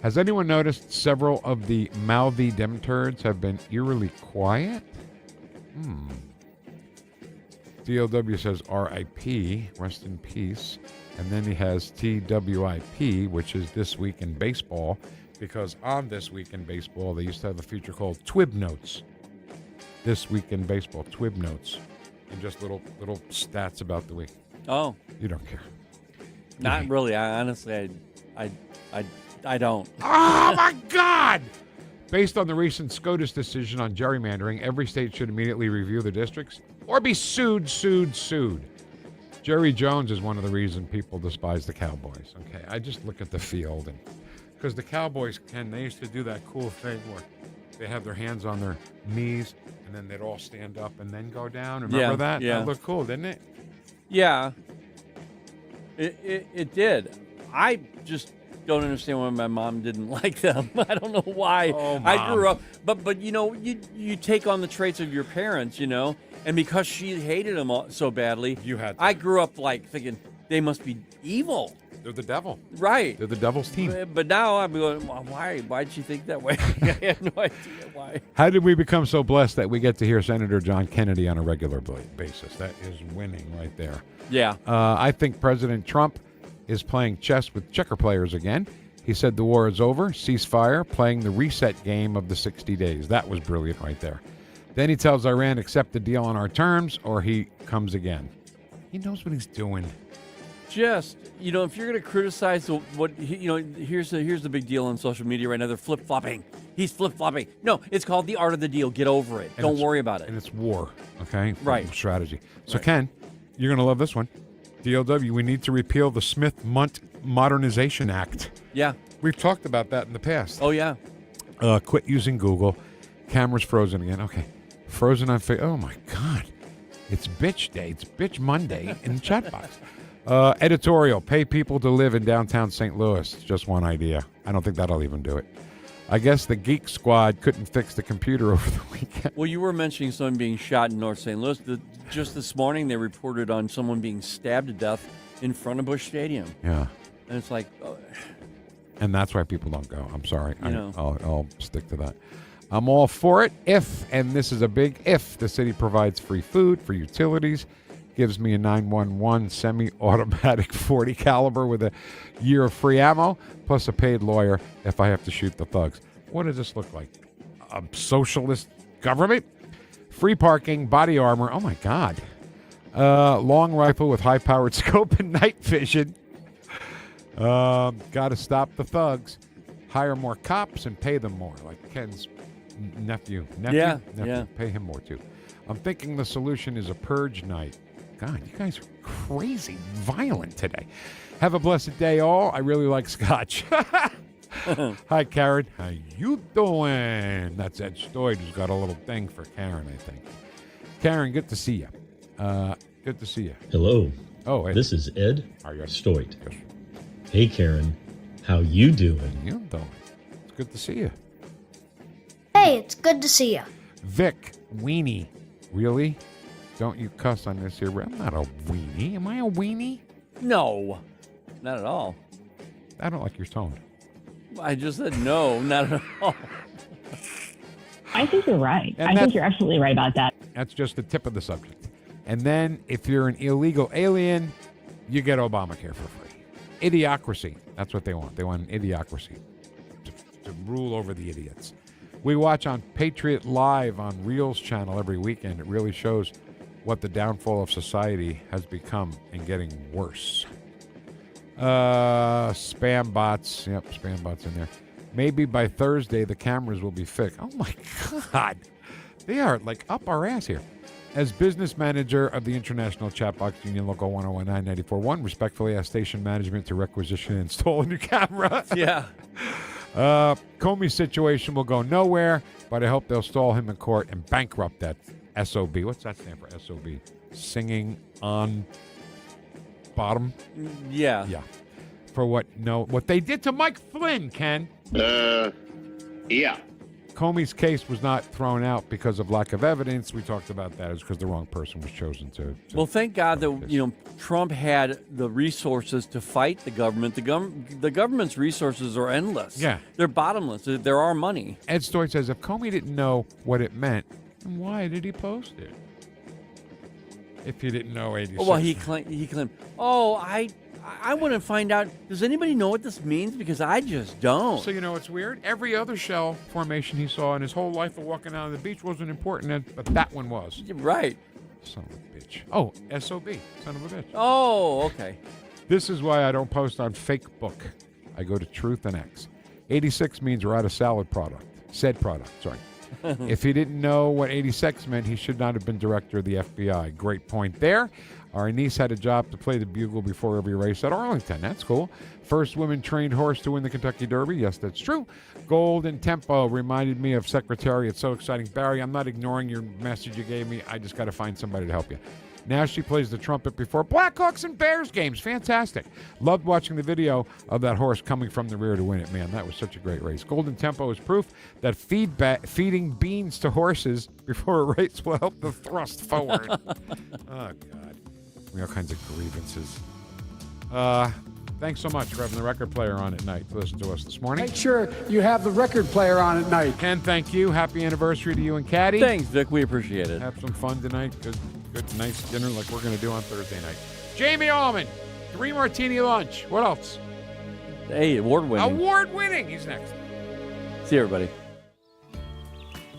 Has anyone noticed several of the mouthy Demturds have been eerily quiet? DLW says R.I.P., rest in peace. And then he has TWIP, which is This Week in Baseball, because on This Week in Baseball, they used to have a feature called Twib Notes. This Week in Baseball, Twib Notes. And just little stats about the week. Oh. You don't care. Not really. Honestly, I don't. Oh, my God! Based on the recent SCOTUS decision on gerrymandering, every state should immediately review the districts or be sued. Jerry Jones is one of the reasons people despise the Cowboys. Okay, I just look at the field, and because the Cowboys, they used to do that cool thing where they have their hands on their knees, and then they'd all stand up and then go down. Remember that? Yeah. That looked cool, didn't it? Yeah. It did. I just don't understand why my mom didn't like them. I don't know why. Oh, I grew up, but you take on the traits of your parents, and because she hated them so badly, I grew up thinking they must be evil. They're the devil. Right. They're the devil's team. But now I'm going, why'd she think that way? I have no idea why. How did we become so blessed that we get to hear Senator John Kennedy on a regular basis? That is winning right there. Yeah. I think President Trump is playing chess with checker players again. He said the war is over, ceasefire, playing the reset game of the 60 days. That was brilliant right there. Then he tells Iran, accept the deal on our terms, or he comes again. He knows what he's doing. Just, if you're going to criticize here's the big deal on social media right now. They're flip-flopping. He's flip-flopping. No, it's called the art of the deal. Get over it. Don't worry about it. And it's war, okay? Right. Strategy. So, Ken, you're going to love this one. DLW, we need to repeal the Smith-Munt Modernization Act. Yeah. We've talked about that in the past. Oh, yeah. Quit using Google. Camera's frozen again. Okay. Frozen on Facebook. Oh, my God. It's bitch day. It's bitch Monday in the chat box. Editorial. Pay people to live in downtown St. Louis. Just one idea. I don't think that'll even do it. I guess the Geek Squad couldn't fix the computer over the weekend. Well, you were mentioning someone being shot in North St. Louis. Just this morning, they reported on someone being stabbed to death in front of Busch Stadium. Yeah. And it's like... And that's why people don't go. I'm sorry. You know. I'll stick to that. I'm all for it if, and this is a big if, the city provides free food for utilities, gives me a 911 semi-automatic 40 caliber with a year of free ammo, plus a paid lawyer if I have to shoot the thugs. What does this look like? A socialist government? Free parking, body armor. Oh, my God. Long rifle with high-powered scope and night vision. Got to stop the thugs. Hire more cops and pay them more, like Ken's nephew. Yeah. Pay him more, too. I'm thinking the solution is a purge night. God, you guys are crazy violent today. Have a blessed day, all. I really like scotch. Hi, Karen. How you doing? That's Ed Stoyd, who's got a little thing for Karen, I think. Karen, good to see you. Good to see you. Hello. Oh, Ed. This is Ed Stoyd. Yes. Hey, Karen. How you doing? You doing? It's good to see you. Hey, it's good to see you. Vic, weenie. Really? Don't you cuss on this here. I'm not a weenie. Am I a weenie? No. Not at all. I don't like your tone. I just said no, not at all. I think you're right. And I think you're absolutely right about that. That's just the tip of the subject. And then if you're an illegal alien, you get Obamacare for free. Idiocracy. That's what they want. They want an idiocracy to rule over the idiots. We watch on Patriot Live on Reels channel every weekend. It really shows what the downfall of society has become and getting worse. Spam bots. Yep, spam bots in there. Maybe by Thursday the cameras will be fixed. Oh my God. They are like up our ass here. As business manager of the International Chatbox Union Local 101.994.1, respectfully ask station management to requisition and install a new camera. Yeah. Comey's situation will go nowhere, but I hope they'll stall him in court and bankrupt that SOB. What's that stand for, SOB? Singing on bottom? Yeah. Yeah. For what they did to Mike Flynn, Ken. Yeah. Comey's case was not thrown out because of lack of evidence. We talked about that. It's because the wrong person was chosen to well, thank God that Trump had the resources to fight the government. The government's resources are endless. Yeah. They're bottomless. They're our money. Ed Stoyd says if Comey didn't know what it meant, then why did he post it? If he didn't know 86. Well, he claimed, I want to find out, does anybody know what this means? Because I just don't. So, it's weird. Every other shell formation he saw in his whole life of walking out on the beach wasn't important, but that one was. Right. Son of a bitch. Oh, SOB. Son of a bitch. Oh, okay. This is why I don't post on Facebook. I go to Truth and X. 86 means we're out of salad product. Said product, sorry. If he didn't know what 86 meant, he should not have been director of the FBI. Great point there. Our niece had a job to play the bugle before every race at Arlington. That's cool. First women-trained horse to win the Kentucky Derby. Yes, that's true. Golden Tempo reminded me of Secretary. It's so exciting. Barry, I'm not ignoring your message you gave me. I just got to find somebody to help you. Now she plays the trumpet before Blackhawks and Bears games. Fantastic. Loved watching the video of that horse coming from the rear to win it. Man, that was such a great race. Golden Tempo is proof that feeding beans to horses before a race will help the thrust forward. Oh, God. We have all kinds of grievances. Thanks so much for having the record player on at night to listen to us this morning. Make sure you have the record player on at night. Ken, thank you. Happy anniversary to you and Caddy. Thanks, Vic. We appreciate it. Have some fun tonight. Good, nice dinner like we're going to do on Thursday night. Jamie Allman, 3 martini lunch. What else? Hey, award-winning. Award-winning. He's next. See you, everybody.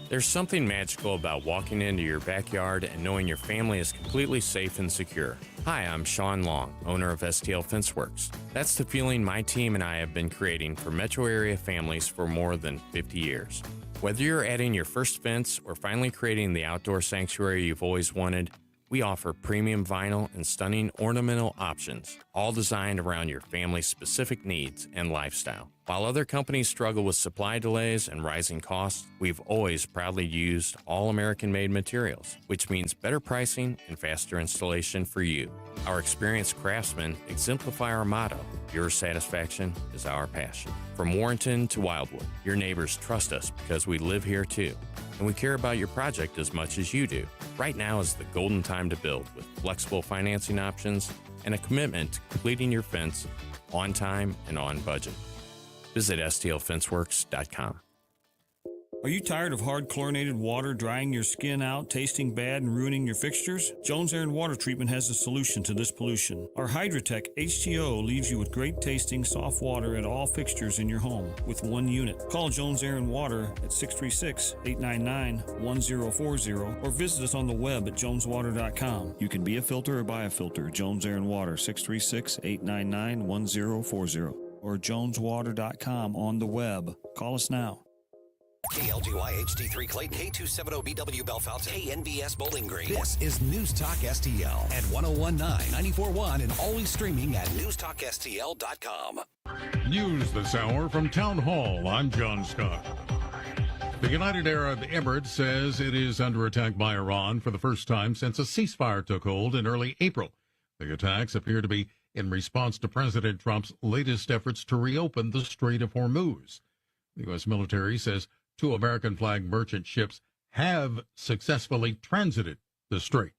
There's something magical about walking into your backyard and knowing your family is completely safe and secure. Hi, I'm Sean Long, owner of STL Fenceworks. That's the feeling my team and I have been creating for metro area families for more than 50 years. Whether you're adding your first fence or finally creating the outdoor sanctuary you've always wanted, we offer premium vinyl and stunning ornamental options, all designed around your family's specific needs and lifestyle. While other companies struggle with supply delays and rising costs, we've always proudly used all American-made materials, which means better pricing and faster installation for you. Our experienced craftsmen exemplify our motto, your satisfaction is our passion. From Warrenton to Wildwood, your neighbors trust us because we live here too. And we care about your project as much as you do. Right now is the golden time to build with flexible financing options and a commitment to completing your fence on time and on budget. Visit stlfenceworks.com. Are you tired of hard chlorinated water drying your skin out, tasting bad, and ruining your fixtures? Jones Air and Water Treatment has a solution to this pollution. Our Hydratech H2O leaves you with great tasting, soft water at all fixtures in your home with one unit. Call Jones Air and Water at 636-899-1040 or visit us on the web at joneswater.com. You can be a filter or buy a filter. Jones Air and Water, 636-899-1040 or joneswater.com on the web. Call us now. KLGY HD3 Clayton, K270BW Bellefonte, KNBS Bowling Green. This is News Talk STL at 1019, 94.1, and always streaming at NewstalkSTL.com. News this hour from Town Hall. I'm John Scott. The United Arab Emirates says it is under attack by Iran for the first time since a ceasefire took hold in early April. The attacks appear to be in response to President Trump's latest efforts to reopen the Strait of Hormuz. The U.S. military says 2 American-flag merchant ships have successfully transited the strait.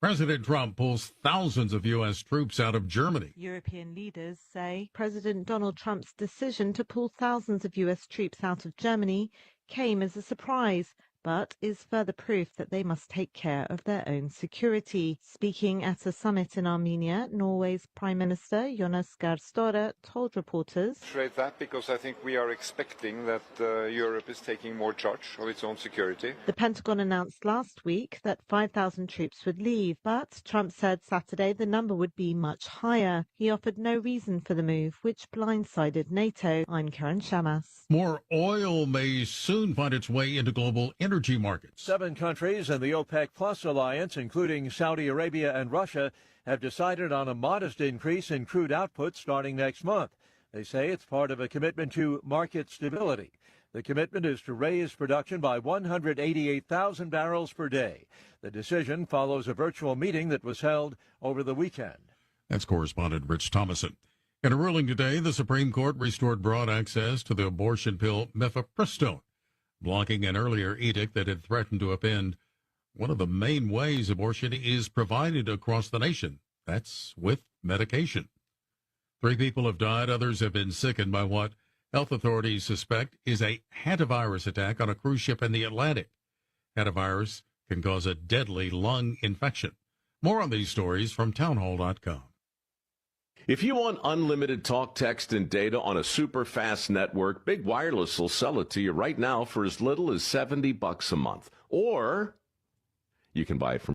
President Trump pulls thousands of U.S. troops out of Germany. European leaders say President Donald Trump's decision to pull thousands of U.S. troops out of Germany came as a surprise, but is further proof that they must take care of their own security. Speaking at a summit in Armenia, Norway's Prime Minister Jonas Gahr Støre told reporters, That because I think we are expecting that Europe is taking more charge of its own security. The Pentagon announced last week that 5,000 troops would leave, but Trump said Saturday the number would be much higher. He offered no reason for the move, which blindsided NATO. I'm Karen Shamas. More oil may soon find its way into global energy markets. 7 countries in the OPEC Plus alliance, including Saudi Arabia and Russia, have decided on a modest increase in crude output starting next month. They say it's part of a commitment to market stability. The commitment is to raise production by 188,000 barrels per day. The decision follows a virtual meeting that was held over the weekend. That's correspondent Rich Thomason. In a ruling today, the Supreme Court restored broad access to the abortion pill mifepristone, blocking an earlier edict that had threatened to upend one of the main ways abortion is provided across the nation. That's with medication. 3 people have died. Others have been sickened by what health authorities suspect is a hantavirus attack on a cruise ship in the Atlantic. Hantavirus can cause a deadly lung infection. More on these stories from townhall.com. If you want unlimited talk, text, and data on a super fast network, Big Wireless will sell it to you right now for as little as $70 a month. Or you can buy it from